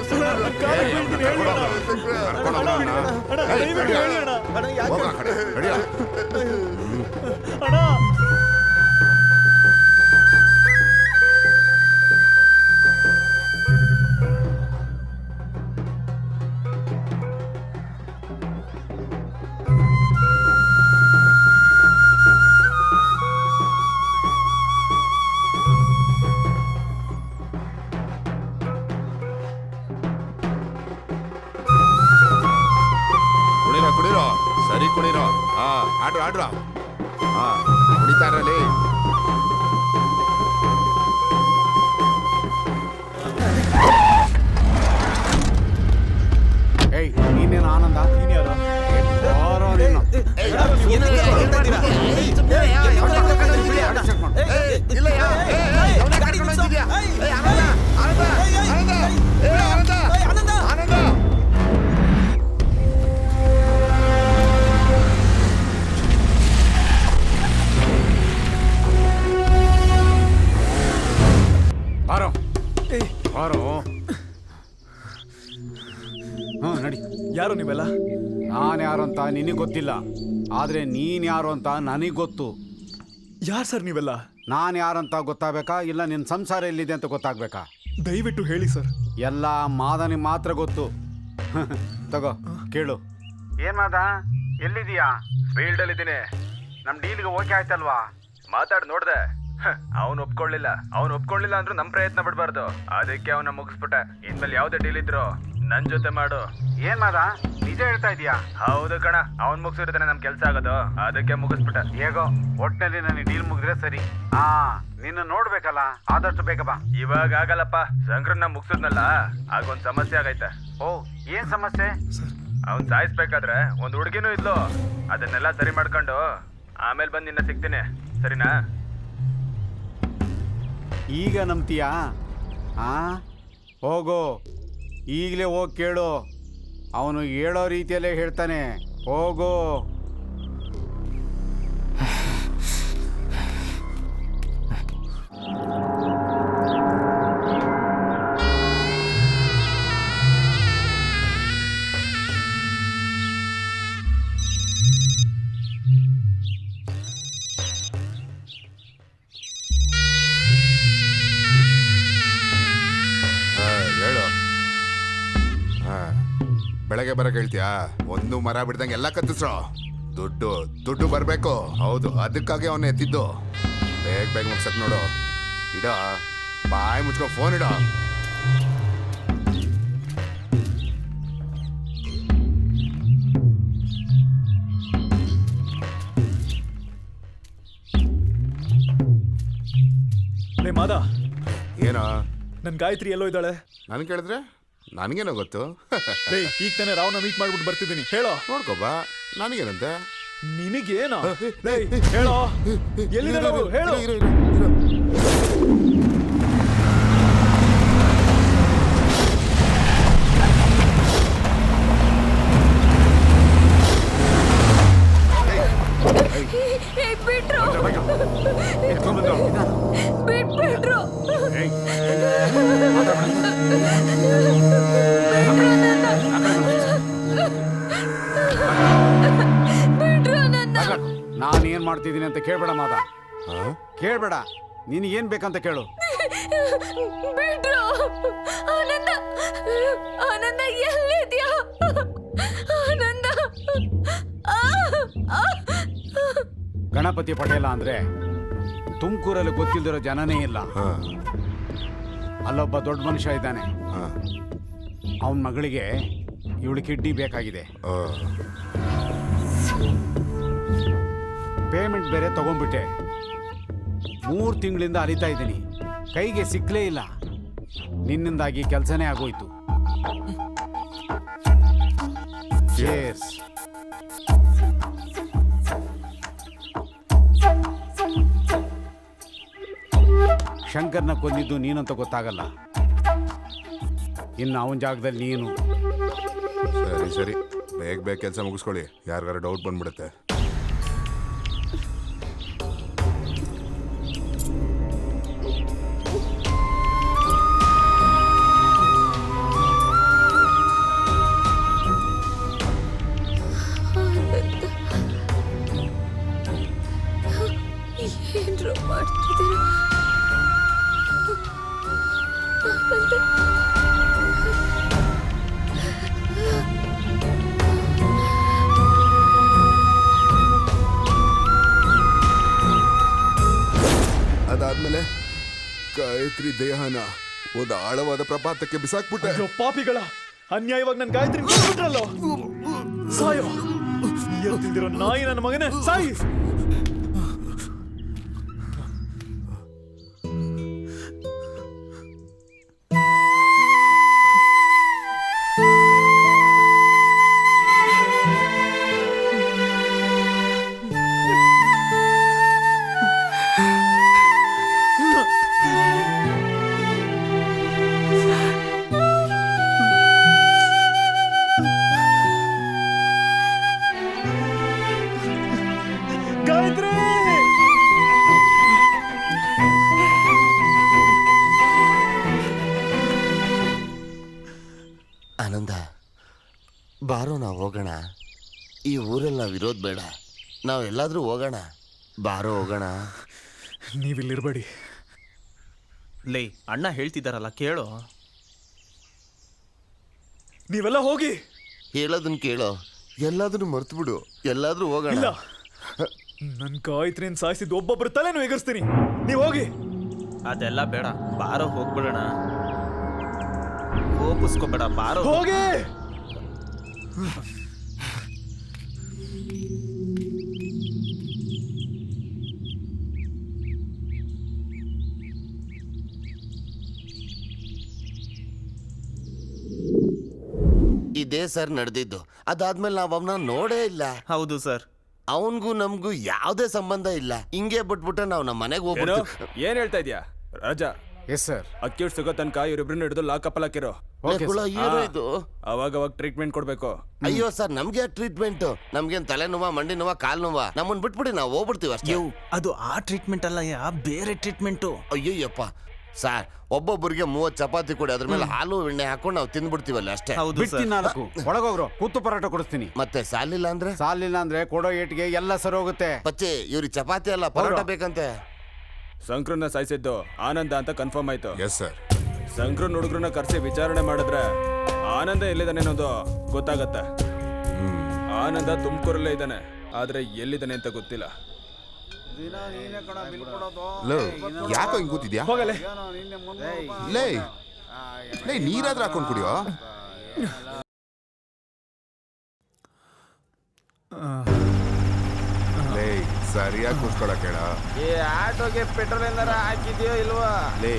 ಕಾಲಿಗೆ ಬೀಳ್ತೀನಿ, ಹೇಳಿ ಅಣ್ಣ. ಅಣ್ಣ ದಯವಿಟ್ಟು ಹೇಳಿ ಅಣ್ಣ. ನಡಿಯ. ಅಣ್ಣ ಮಾಡ್ರ ಹಾ ಹೊಡಿತಾರಲ್ಲಿ ಏಯ್ ನೀನೇನು ಆನಂದ ನೀನ್ ಯಾರು? ಬಾರೋ ನೀನು. ಬಾರೋ ಬಾರೋ ಹ್ಞೂ ನಡಿ. ಯಾರು ನೀವೆಲ್ಲ? ನಾನು ಯಾರು ಅಂತ ನಿನಗೆ ಗೊತ್ತಿಲ್ಲ, ಆದರೆ ನೀನು ಯಾರು ಅಂತ ನನಗೆ ಗೊತ್ತು. ಯಾರು ಸರ್ ನೀವೆಲ್ಲ? ನಾನು ಯಾರಂತ ಗೊತ್ತಾಗಬೇಕಾ ಇಲ್ಲ ನಿನ್ನ ಸಂಸಾರ ಎಲ್ಲಿದೆ ಅಂತ ಗೊತ್ತಾಗಬೇಕಾ? ದಯವಿಟ್ಟು ಹೇಳಿ ಸರ್. ಎಲ್ಲ ಮಾದನಿಗೆ ಮಾತ್ರ ಗೊತ್ತು. ತಗೋ ಕೇಳು. ಏನ್ ಮಾದ, ಎಲ್ಲಿದೀಯಾ? ಫೀಲ್ಡ್ ಅಲ್ಲಿ ಇದ್ದೀನಿ. ನಮ್ಮ ಡೀಲ್ಗೆ ಓಕೆ ಆಯ್ತಲ್ವಾ? ಮಾತಾಡ್ ನೋಡ್ದೆ, ಅವ್ನು ಒಪ್ಕೊಳ್ಳಿಲ್ಲ ಅಂದ್ರೂ ನಮ್ ಪ್ರಯತ್ನ ಬಿಡ್ಬಾರ್ದು. ಅದಕ್ಕೆ ಅವನ ಮುಗಿಸ್ಬಿಟ್ಟೆ. ಇನ್ಮೇಲೆ ಯಾವ್ದೇ ಡೀಲ್ ಇದ್ರು ನನ್ ಜೊತೆ ಮಾಡು. ಏನ್ ಮಾದ, ನಿಜ ಹೇಳ್ತಾ ಇದೀಯಾ? ಹೌದು ಕಣ, ಅವ್ನ್ ಮುಗಿಸಿದ್ರೆ ನಮ್ ಕೆಲ್ಸ ಆಗೋದು. ಅದಕ್ಕೆ ಮುಗಿಸ್ಬಿಟ್ಟೆ. ಹೇಗೋ ಒಟ್ಟಿನಲ್ಲಿ ನನಗೆ ಡೀಲ್ ಮುಗಿದ್ರೆ ಸರಿ. ಹಾ ನಿನ್ನ ನೋಡ್ಬೇಕಲ್ಲ, ಆದಷ್ಟು ಬೇಗ ಬಾ. ಇವಾಗ ಆಗಲ್ಲಪ್ಪ, ಶಂಕರನ್ನ ಮುಗಿಸಿದ್ನಲ್ಲ, ಆಗೊಂದ್ ಸಮಸ್ಯೆ ಆಗೈತೆ. ಓ ಏನ್ ಸಮಸ್ಯೆ? ಅವ್ನ್ ಸಾಯಿಸ್ಬೇಕಾದ್ರೆ ಒಂದ್ ಹುಡುಗಿನೂ ಇದ್ಲು. ಅದನ್ನೆಲ್ಲ ಸರಿ ಮಾಡ್ಕೊಂಡು ಆಮೇಲೆ ಬಂದು ನಿನ್ನ ಸಿಗ್ತೀನಿ, ಸರಿನಾ? ಈಗ ನಂಬ್ತೀಯಾ? ಹಾ ಹೋಗು, ಈಗಲೇ ಹೋಗಿ ಕೇಳು. ಅವನು ಹೇಳೋ ರೀತಿಯಲ್ಲೇ ಹೇಳ್ತಾನೆ, ಹೋಗು. ಹೇಳು. ಬೆಳಗ್ಗೆ ಬರಕ್ ಹೇಳ್ತೀಯಾ? ಒಂದು ಮರ ಬಿಡ್ದಂಗೆ ಎಲ್ಲ ಕತ್ತಿಸ್ರೋ. ದುಡ್ಡು ಬರ್ಬೇಕು. ಹೌದು, ಅದಕ್ಕಾಗಿ ಅವನ್ನ ಎತ್ತಿದ್ದು. ಬೇಗ ಮುಗ್ಸಕ್ ನೋಡು. ಇಡ, ಬಾಯಿ ಮುಚ್ಕೋ, ಫೋನ್ ಇಡ. ಲೇ ಮಾದ, ಏನೋ ನನ್ ಗಾಯತ್ರಿ ಎಲ್ಲೋ ಇದ್ದಾಳೆ? ನನ್ ಕೇಳಿದ್ರೆ ನನಗೇನೋ ಗೊತ್ತು. ಲೇ ಈಗ ತಾನೇ ರಾವ್ನ ಮೀಟ್ ಮಾಡ್ಬಿಟ್ಟು ಬರ್ತಿದ್ದೀನಿ, ಹೇಳೋ. ನೋಡ್ಕೊಬಾ, ನನಗೇನಂತೆ? ನಿನಗೇನೋ? ಲೇ ಹೇಳೋ, ಎಲ್ಲಿದ್ದಾಳೆ ಅವಳು? ಹೇಳು. ಬಿಟ್ರು ಬಿಟ್ಬಿಟ್ರು. ನಾನೇನ್ ಮಾಡ್ತಿದ್ದೀನಿ ಅಂತ ಕೇಳ್ಬೇಡ ಮಾದ, ಕೇಳ್ಬೇಡ. ನಿನಗೇನ್ ಬೇಕಂತ ಕೇಳು. ಬಿಟ್ರು. ಆನಂದ, ಆನಂದ ಎಲ್ಲಿದ್ಯಾ? ಆನಂದ. ಗಣಪತಿ ಪಟೇಲ ಅಂದ್ರೆ ತುಮಕೂರಲ್ಲಿ ಗೊತ್ತಿಲ್ದಿರೋ ಜನನೇ ಇಲ್ಲ. ಅಲ್ಲೊಬ್ಬ ದೊಡ್ಡ ಮನುಷ್ಯ ಇದ್ದಾನೆ. ಅವನ ಮಗಳಿಗೆ ಇವಳು ಕಿಡ್ನಿ ಬೇಕಾಗಿದೆ. ಪೇಮೆಂಟ್ ಬೇರೆ ತಗೊಂಡ್ಬಿಟ್ಟೆ. 3 ತಿಂಗಳಿಂದ ಅಲಿತಾ ಇದ್ದೀನಿ, ಕೈಗೆ ಸಿಕ್ಕಲೇ ಇಲ್ಲ. ನಿನ್ನಿಂದಾಗಿ ಕೆಲಸನೇ ಆಗೋಯ್ತು. Cheers. ಶಂಕರ್ನ ಕೊಂದಿದ್ದು ನೀನಂತ ಗೊತ್ತಾಗಲ್ಲ, ಇನ್ನು ಅವನ ಜಾಗದಲ್ಲಿ ನೀನು. ಸರಿ ಬೇಗ ಕೆಲಸ ಮುಗಿಸ್ಕೊಳ್ಳಿ, ಯಾರಿಗಾರ ಡೌಟ್ ಬಂದ್ಬಿಡುತ್ತೆ. ಏನ್ರು ಮಾಡ್ತಿದ್ದೀರ? ಅದಾದ್ಮೇಲೆ ಗಾಯತ್ರಿ ದೇಹನ ಒಂದು ಆಳವಾದ ಪ್ರಪಾತಕ್ಕೆ ಬಿಸಾಕ್ಬಿಟ್ಟೆ. ಪಾಪಿಗಳ ಅನ್ಯಾಯವಾಗಿ ನನ್ ಗಾಯತ್ರಿ ಸಾಯೋ. ಎತ್ತಿಲ್ದಿರೋ ನಾಯಿ ನನ್ನ ಮಗನೇ ಸಾಯಿ. ಗಾಯತ್ರಿ ಆನಂದ, ಬಾರೋ ನಾವು ಹೋಗೋಣ. ಈ ಊರಲ್ಲಿ ನಾವಿರೋದು ಬೇಡ, ನಾವೆಲ್ಲಾದ್ರೂ ಹೋಗೋಣ. ಬಾರೋ ಹೋಗೋಣ. ನೀವಿಲ್ಲಿರ್ಬೇಡಿ. ಲೇ ಅಣ್ಣ ಹೇಳ್ತಿದ್ದಾರಲ್ಲ ಕೇಳು. ನೀವೆಲ್ಲ ಹೋಗಿ. ಹೇಳೋದನ್ನ ಕೇಳೋ, ಎಲ್ಲಾದ್ರೂ ಮರ್ತು ಬಿಡು, ಎಲ್ಲಾದ್ರೂ ಹೋಗೋಣ. ಇಲ್ಲ, ನನ್ ಗಾಯತ್ರಿನ ಸಾಯಿಸಿದ್ದು ಒಬ್ಬೊಬ್ಬರ ತಲೆನೂ ಎಗರ್ಸ್ತೀನಿ. ನೀವ್ ಹೋಗಿ. ಅದೆಲ್ಲ ಬೇಡ, ಬಾರೋ ಹೋಗ್ಬಿಡೋಣ. ಕೋಪಿಸ್ಕೋಬೇಡ, ಬಾರೋ ಹೋಗಿ. ಇದೇ ಸರ್ ನಡೆದಿದ್ದು. ಅದಾದ್ಮೇಲೆ ನಾವು ಅವನ್ನ ನೋಡೇ ಇಲ್ಲ. ಹೌದು ಸರ್. ಅವನ್ಗೂ ನಮ್ಗೂ ಯಾವುದೇ ಸಂಬಂಧ ಇಲ್ಲ. ಹಿಂಗೆ ಬಿಟ್ಬಿಟ್ರೆ ನಾವು ನಮ್ಮ ಮನೆಗೆ ಹೋಗ್ಬಿಡ್ತೀವಿ. ಏನ್ ಹೇಳ್ತಾ ಇದ್ಯಾ ರಾಜಾ? Yes sir. ಅಕ್ಯೂಟ್ ಸಿಗೋ ತನಕ ಇವರಿಬ್ರನ್ನ ಹಿಡಿದು ಲಾಕಪ್ ಹಾಕಿರೋ. ಇದು ಅವಾಗ ಟ್ರೀಟ್ಮೆಂಟ್ ಕೊಡ್ಬೇಕು. ಅಯ್ಯೋ ಸರ್, ನಮ್ಗೆ ಟ್ರೀಟ್ಮೆಂಟ್? ನಮ್ಗೇನ್ ತಲೆ ನೋವಾ, ಮಂಡಿ ನೋವಾ, ಕಾಲ್ ನೋವಾ? ನಮ್ಮನ್ ಬಿಟ್ಬಿಡಿ, ನಾವು ಹೋಗ್ಬಿಡ್ತೀವಿ ಅಷ್ಟೇ. ಅದು ಆ ಟ್ರೀಟ್ಮೆಂಟ್ ಅಲ್ಲ, ಬೇರೆ ಟ್ರೀಟ್ಮೆಂಟು. ಅಯ್ಯಯ್ಯಪ್ಪ ಸರ್, ಒಬ್ಬೊಬ್ಬರಿಗೆ 30 ಚಪಾತಿ ಕೊಡಿ, ಅದ್ರ ಮೇಲೆ ಹಾಲು ಎಣ್ಣೆ ಹಾಕೊಂಡು ನಾವು ತಿಂದ್ಬಿಡ್ತೀವಲ್ಲ ಅಷ್ಟೇ. ಬಿಡ್ತೀನಿ 4 ಒಳಗೋಗ್ರು, ಕೂತು ಪರಾಟ ಕೊಡಿಸ್ತೀನಿ. ಮತ್ತೆ ಸಾಲಿಲ್ಲ ಅಂದ್ರೆ? ಸಾಲಿಲ್ಲ ಅಂದ್ರೆ ಕೊಡೋ ಏಟ್ಗೆ ಎಲ್ಲ ಸರಿ ಹೋಗುತ್ತೆ. ಪಚ್ಚೆ, ಇವ್ರಿಗೆ ಚಪಾತಿ ಅಲ್ಲ ಪರೋಟ ಬೇಕಂತೆ. ಸಂಕ್ರನ್ನ ಸಾಯಿಸಿದ್ದು ಆನಂದ ಅಂತ ಕನ್ಫರ್ಮ್ ಆಯ್ತು. Yes sir. ಸಂಕ್ರನ್ ಹುಡುಗರನ್ನ ಕರೆಸಿ ವಿಚಾರಣೆ ಮಾಡಿದ್ರೆ ಆನಂದ ಎಲ್ಲಿದ್ದಾನೆ ಅನ್ನೋದು ಗೊತ್ತಾಗತ್ತೆ. ಆನಂದ ತುಮಕೂರಲ್ಲೇ ಇದ್ದಾನೆ, ಆದ್ರೆ ಎಲ್ಲಿದ್ದಾನೆ ಅಂತ ಗೊತ್ತಿಲ್ಲ. ಯಾಕೋ ಹಿಂಗ್ ಕೂತಿದ್ಯಾ? ಹೋಗಲೇ. ಲೇ ಲೇ, ನೀರಾದ್ರೂ ಹಾಕೊಂಡ್ ಕುಡಿಯೋ. ಲೇ, ಸರಿಯಾಗಿ ಕೂತ್ಕೊಳಕ್ ಹೇಳ. ಆಟೋಗೆ ಪೆಟ್ರೋಲ್ ಏನಾರ ಹಾಕಿದ್ಯೋ ಇಲ್ವಾ? ಲೇ,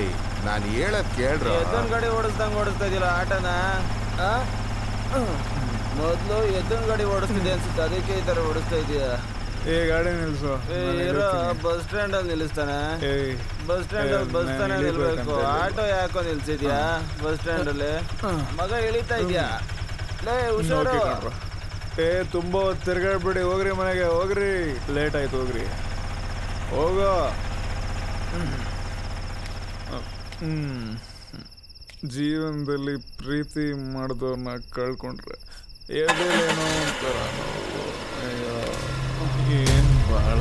ನಾನು ಹೇಳದ್ ಕೇಳ್ರ. ಎದ್ದನ್ ಗಾಡಿ ಓಡಿಸ್ದಂಗ್ ಓಡಿಸ್ತಾ ಇದೀರ ಆಟೋನ. ಮೊದ್ಲು ಎದ್ದನ್ ಗಾಡಿ ಓಡಿಸ್ತಿದ್ದೆ ಅನ್ಸುತ್ತೆ, ಅದಕ್ಕೆ ಈ ತರ ಓಡಿಸ್ತಾ ಇದೀಯ. ಏ ಗಾಡಿ ನಿಲ್ಸು. ಇರೋ ಬಸ್ ಸ್ಟ್ಯಾಂಡ್ ಅಲ್ಲಿ ನಿಲ್ಲಿಸ್ತಾನೆ. ಬಸ್ ಸ್ಟ್ಯಾಂಡ್ ಅಲ್ಲಿ ಬಸ್ ತಾನೇ ನಿಲ್ಬೇಕು. ಆಟೋ ಯಾಕೋ ನಿಲ್ಸಿದ್ಯಾ ಬಸ್ ಸ್ಟ್ಯಾಂಡ್ ಅಲ್ಲಿ? ಮಗ ಇಳಿತಾ ಇದ್ಯಾ? ಲೇ ಹುಷಾರು. ತುಂಬಾ ತಿರ್ಗಾಡ್ಬಿಡಿ, ಹೋಗ್ರಿ ಮನೆಗೆ ಹೋಗ್ರಿ. ಲೇಟ್ ಆಯ್ತು, ಹೋಗ್ರಿ ಹೋಗೋ. ಜೀವನದಲ್ಲಿ ಪ್ರೀತಿ ಮಾಡಿದವ್ರನ್ನ ಕಳ್ಕೊಂಡ್ರೆ ಎದೇನೋ ಒಂಥರ ನೋವು. ಅಯ್ಯೋ, ಏನ್ ಬಾಳ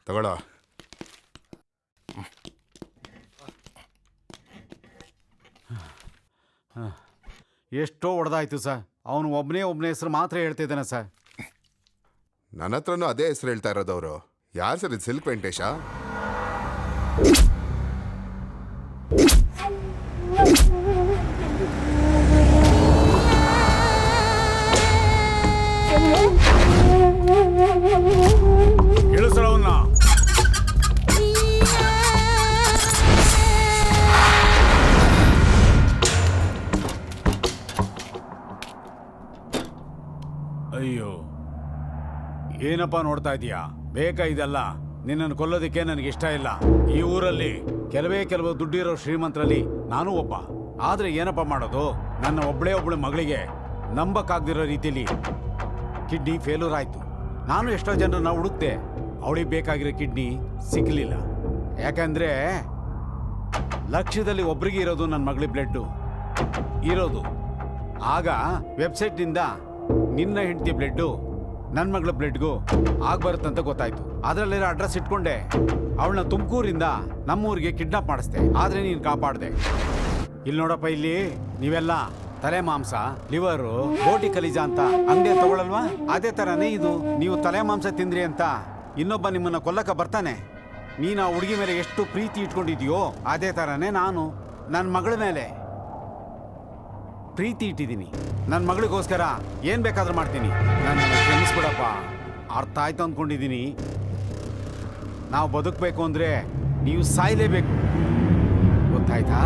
ತಗೊಳ. ಎಷ್ಟೋ ಹೊಡೆದಾಯ್ತು ಸರ್. ಅವನು ಒಬ್ಬನೇ ಹೆಸರು ಮಾತ್ರ ಹೇಳ್ತಿದ್ದಾನೆ ಸರ್. ನನ್ನ ಹತ್ರನೂ ಅದೇ ಹೆಸರು ಹೇಳ್ತಾ ಇರೋದವ್ರು. ಯಾರು ಸರ್ ಇದು? ಸಿಲ್ಕ್ ವೆಂಕಟೇಶ? ಹೇಳು ಸರ್ ಅವನ್ನ. ಅಯ್ಯೋ, ಏನಪ್ಪ ನೋಡ್ತಾ ಇದೀಯಾ? ಬೇಕಾ ಇದೆಲ್ಲ? ನಿನ್ನನ್ನು ಕೊಲ್ಲೋದಕ್ಕೆ ನನಗೆ ಇಷ್ಟ ಇಲ್ಲ. ಈ ಊರಲ್ಲಿ ಕೆಲವು ದುಡ್ಡಿರೋ ಶ್ರೀಮಂತರಲ್ಲಿ ನಾನು ಒಬ್ಬ. ಆದ್ರೆ ಏನಪ್ಪ ಮಾಡೋದು? ನನ್ನ ಒಬ್ಬಳು ಮಗಳಿಗೆ ನಂಬಕ್ಕಾಗ್ದಿರೋ ರೀತಿಯಲ್ಲಿ ಕಿಡ್ನಿ ಫೇಲ್ಯೂರ್ ಆಯ್ತು. ನಾನು ಎಷ್ಟೋ ಜನರನ್ನ ಹುಡುಕ್ತೆ, ಅವಳಿಗೆ ಬೇಕಾಗಿರೋ ಕಿಡ್ನಿ ಸಿಕ್ಕಲಿಲ್ಲ. ಯಾಕಂದ್ರೆ ಲಕ್ಷದಲ್ಲಿ ಒಬ್ರಿಗೆ ಇರೋದು ನನ್ನ ಮಗಳಿಗೆ ಬ್ಲಡ್ಡು ಇರೋದು. ಆಗ ವೆಬ್ಸೈಟ್ನಿಂದ ನಿನ್ನ ಹೆಂಡತಿ ಬ್ಲಡ್ಡು ನನ್ನ ಮಗಳ ಬ್ಲಡ್ಗೂ ಆಗ ಬರುತ್ತಂತ ಗೊತ್ತಾಯ್ತು. ಅದರಲ್ಲಿರೋ ಅಡ್ರೆಸ್ ಇಟ್ಕೊಂಡೆ ಅವಳನ್ನ ತುಮಕೂರಿಂದ ನಮ್ಮೂರಿಗೆ ಕಿಡ್ನಾಪ್ ಮಾಡಿಸ್ದೆ. ಆದ್ರೆ ನೀನು ಕಾಪಾಡ್ದೆ. ಇಲ್ಲಿ ನೋಡಪ್ಪ, ಇಲ್ಲಿ ನೀವೆಲ್ಲ ತಲೆ ಮಾಂಸ, ಲಿವರು, ಬೋಟಿ ಕಲಿಜಾ ಅಂತ ಅಂಗಡಿ ತಗೊಳಲ್ವಾ? ಅದೇ ತರನೇ ಇದು. ನೀವು ತಲೆ ಮಾಂಸ ತಿಂದ್ರಿ ಅಂತ ಇನ್ನೊಬ್ಬ ನಿಮ್ಮನ್ನ ಕೊಲ್ಲಕ ಬರ್ತಾನೆ. ನೀನು ಆ ಹುಡುಗಿ ಮೇಲೆ ಎಷ್ಟು ಪ್ರೀತಿ ಇಟ್ಕೊಂಡಿದ್ಯೋ ಅದೇ ತರನೇ ನಾನು ನನ್ನ ಮಗಳ ಮೇಲೆ ಪ್ರೀತಿ ಇಟ್ಟಿದ್ದೀನಿ. ನನ್ನ ಮಗಳಿಗೋಸ್ಕರ ಏನ್ ಬೇಕಾದ್ರೂ ಮಾಡ್ತೀನಿ. ನನ್ನ ಕ್ಷಮಿಸ್ಬಿಡಪ್ಪ. ಅರ್ಥ ಆಯ್ತು ಅಂದ್ಕೊಂಡಿದ್ದೀನಿ. ನಾವು ಬದುಕಬೇಕು ಅಂದ್ರೆ ನೀವು ಸಾಯ್ಲೇಬೇಕು, ಗೊತ್ತಾಯ್ತಾ?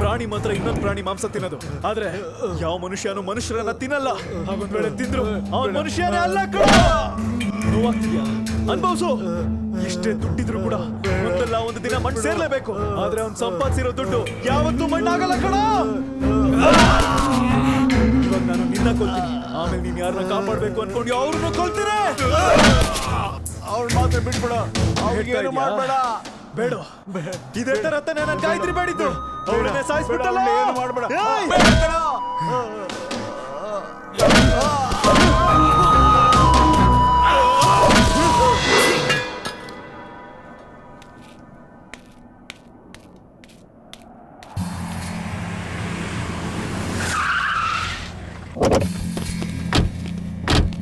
ಪ್ರಾಣಿ ಮಾತ್ರ ಇನ್ನೊಂದು ಪ್ರಾಣಿ ಮಾಂಸ ತಿನ್ನೋದು, ಆದ್ರೆ ಯಾವ ಮನುಷ್ಯನು ಮನುಷ್ಯರನ್ನ ತಿನ್ನಲ್ಲ. ಹಾಗೊಂದ್ ವೇಳೆ ತಿಂದ್ರು ಅವನ್ ಮನುಷ್ಯನೇ ಅಲ್ಲ ಕಣ. ನೋವಾಗ್ತಿದ್ಯಾ? ಅನ್ಭವ್ಸು. ಎಷ್ಟೇ ದುಡ್ಡಿದ್ರು ಕೂಡ ಒಂದಲ್ಲ ಒಂದು ದಿನ ಮಣ್ಣು ಸೇರ್ಲೇಬೇಕು. ಆದ್ರೆ ಅವ್ನ್ ಸಂಪಾದಿಸಿರೋ ದುಡ್ಡು ಯಾವತ್ತೂ ಮಣ್ಣಾಗಲ್ಲ ಕಣ. ಇವಾಗ ನಾನು ನಿನ್ನ ಕೊಲ್ತೀನಿ, ಆಮೇಲೆ ನೀನ್ ಯಾರನ್ನ ಕಾಪಾಡ್ಬೇಕು ಅನ್ಕೊಂಡು ಅವ್ರನ್ನ ಕೊಲ್ತೀನಿ. ಅವ್ರ ಮಾತ್ರ ಬಿಟ್ಬಿಡ, ಅವ್ರಿಗೇನು ಮಾಡ್ಬೇಡ. ಬೇಡ, ಇದೇ ತರ ತಾನೇ ನಾನು ಗಾಯತ್ರಿ ಬೇಡಿದ್ದು. ಅವಳನ್ನೇ ಸಾಯಿಸ್ಬಿಟ್ಟಲ್ಲ. ಏನು ಮಾಡ್ಬೇಡ.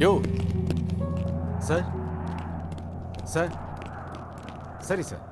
ಯೋ ಸರ್, ಸರ್, ಸರಿ ಸರ್.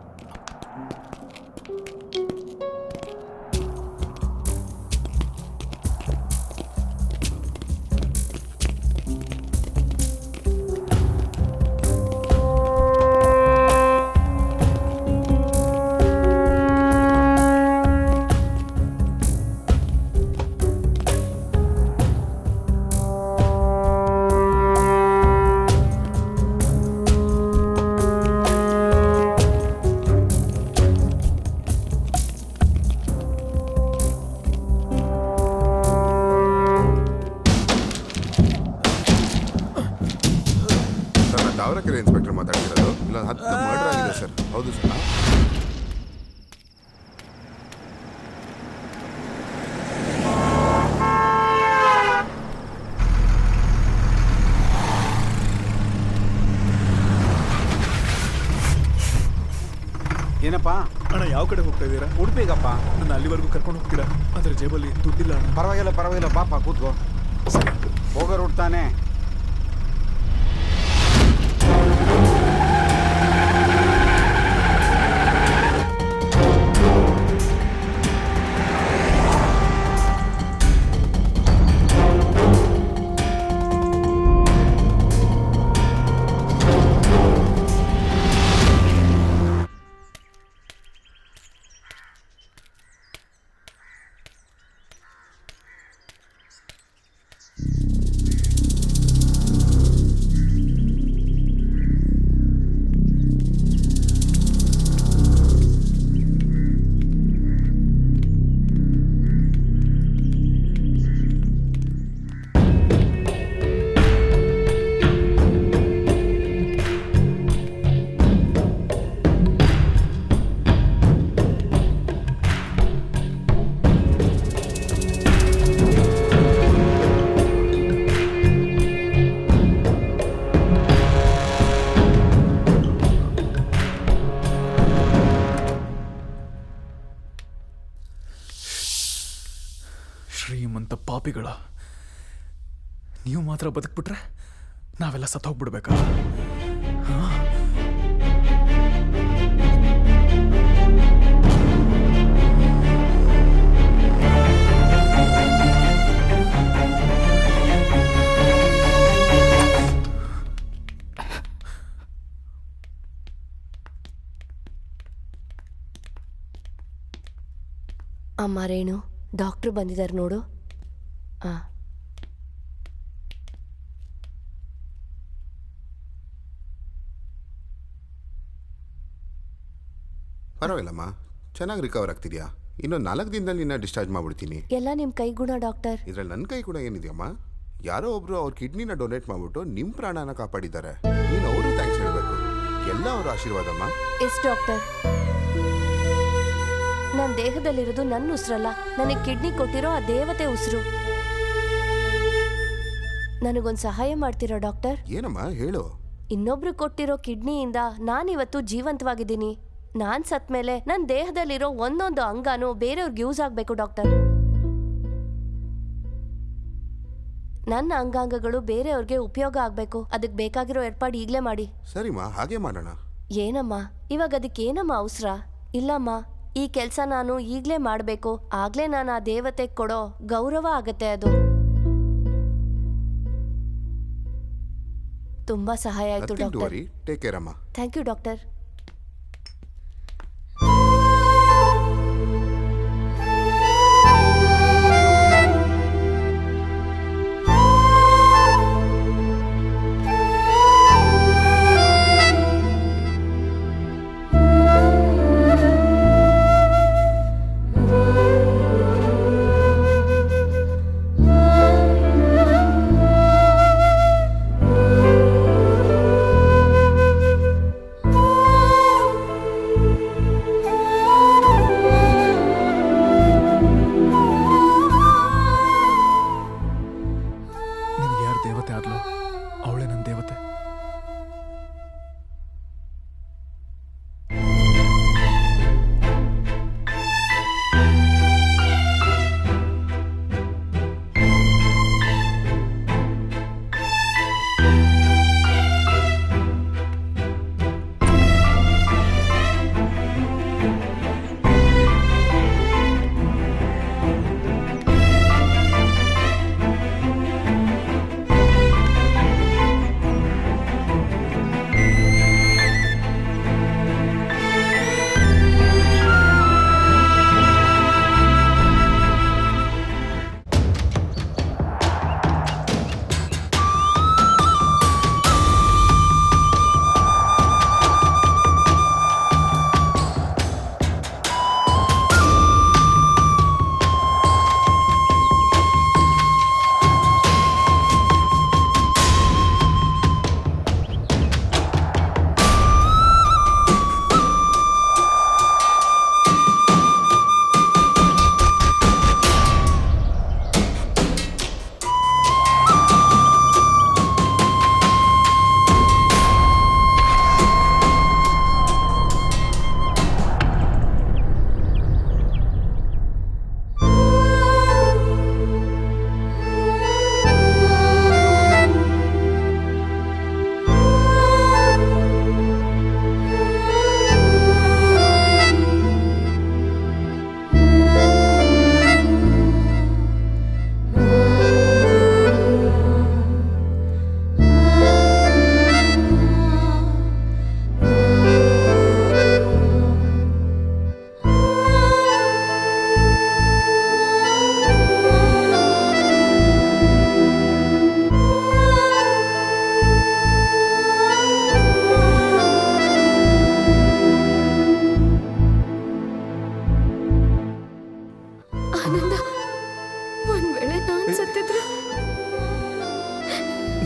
ತಾವರೆಕೆರೆ ಇನ್ಸ್ಪೆಕ್ಟರ್ ಮಾತಾಡ್ತಿರೋದು. ಇಲ್ಲ 10 ಮರ್ಡರ್ ಆಗಿದೆ ಸರ್. ಹೌದು ಸರ್. ಏನಪ್ಪ ಅಣ್ಣ, ಯಾವ ಕಡೆ ಹೋಗ್ತಾ ಇದ್ದೀರಾ? ಉಡುಪಿಗಪ್ಪ. ನನ್ನ ಅಲ್ಲಿವರೆಗೂ ಕರ್ಕೊಂಡು ಹೋಗ್ತೀರಾ? ಅದ್ರ ಜೇಬಲ್ಲಿ ದುಡ್ಡಿಲ್ಲ ಅಣ್ಣ. ಪರವಾಗಿಲ್ಲ ಪರವಾಗಿಲ್ಲ, ಬಾಪ ಕೂತ್ಕೋ. ಹೋಗೋರು ಹುಡ್ತಾನೆ. ಶ್ರೀಮಂತ ಪಾಪಿಗಳ. ನೀವು ಮಾತ್ರ ಬದುಕ್ಬಿಟ್ರೆ ನಾವೆಲ್ಲ ಸತ್ತೋಗ್ಬಿಡ್ಬೇಕಾ? ಅಮ್ಮ ರೇಣು, ಡಾಕ್ಟ್ರು ಬಂದಿದ್ದಾರೆ ನೋಡು. ಪರವಾಗಿಲ್ಲಮ್ಮ, ಚೆನ್ನಾಗಿ ರಿಕವರ್ ಆಗ್ತಿದ್ಯಾ. ಇನ್ನು 4 ದಿನದಲ್ಲಿ ನಿನ್ನ ಡಿಸ್ಚಾರ್ಜ್ ಮಾಡ್ಬಿಡ್ತೀನಿ. ಎಲ್ಲ ನಿಮ್ಮ ಕೈಗುಣ ಡಾಕ್ಟರ್. ಇದ್ರಲ್ಲಿ ನನ್ನ ಕೈ ಕೂಡ ಏನಿದೆಯಮ್ಮ? ಯಾರೋ ಒಬ್ರು ಅವ್ರ ಕಿಡ್ನಿನ ಡೊನೇಟ್ ಮಾಡ್ಬಿಟ್ಟು ನಿಮ್ಮ ಪ್ರಾಣನ ಕಾಪಾಡಿದ್ದಾರೆ. ನೀನು ಅವರು ಥ್ಯಾಂಕ್ಸ್ ಹೇಳಬೇಕು. ಎಲ್ಲ ಅವರ ಆಶೀರ್ವಾದಮ್ಮ. ಎಸ್ ಡಾಕ್ಟರ್, ನನ್ನ ದೇಹದಲ್ಲಿರೋದು ನನ್ನ ಉಸಿರಲ್ಲ, ನನಗೆ ಕಿಡ್ನಿ ಕೊಟ್ಟಿರೋ ಆ ದೇವತೆ ಉಸಿರು. ನನಗೊಂದು ಸಹಾಯ ಮಾಡ್ತೀರಾ ಡಾಕ್ಟರ್? ಏನಮ್ಮ ಹೇಳು. ಇನ್ನೊಬ್ರು ಕೊಟ್ಟಿರೋ ಕಿಡ್ನಿಯಿಂದ ನಾನಿವತ್ತು ಜೀವಂತವಾಗಿದ್ದೀನಿ. ನಾನ್ ಸತ್ ಮೇಲೆ ನನ್ನ ದೇಹದಲ್ಲಿರೋ ಒಂದೊಂದು ಅಂಗಾನು ಬೇರೆಯವ್ರಿಗೆ ಯೂಸ್ ಆಗ್ಬೇಕು ಡಾಕ್ಟರ್. ನನ್ನ ಅಂಗಾಂಗಗಳು ಬೇರೆಯವ್ರಿಗೆ ಉಪಯೋಗ ಆಗ್ಬೇಕು. ಅದಕ್ಕೆ ಬೇಕಾಗಿರೋ ಏರ್ಪಾಡು ಈಗಲೇ ಮಾಡಿ. ಸರಿಮ್ಮ, ಹಾಗೆ ಮಾಡೋಣ. ಏನಮ್ಮ ಇವಾಗ ಅದಕ್ಕೆ ಏನಮ್ಮ ಅವಸರ? ಇಲ್ಲಮ್ಮ, ಈ ಕೆಲಸ ನಾನು ಈಗಲೇ ಮಾಡಬೇಕು. ಆಗ್ಲೇ ನಾನು ಆ ದೇವತೆಗೆ ಕೊಡೋ ಗೌರವ ಆಗತ್ತೆ. ಅದು ತುಂಬಾ ಸಹಾಯ ಆಯ್ತು ಡಾಕ್ಟರ್. ಟೇಕ್ ಕೇರ್ ಅಮ್ಮ. Thank you doctor.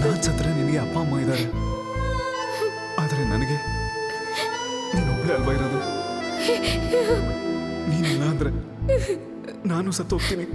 ನಾನ್ ಸತ್ರೆ ನಿನಗೆ ಅಪ್ಪ ಅಮ್ಮ ಇದ್ದಾರೆ, ಆದರೆ ನನಗೆ ನೀನೊಬ್ಳೆ ಅಲ್ವಾ ಇರೋದು. ನೀನಿಲ್ಲ ಅಂದ್ರೆ ನಾನು ಸತ್ತು ಹೋಗ್ತೀನಿ.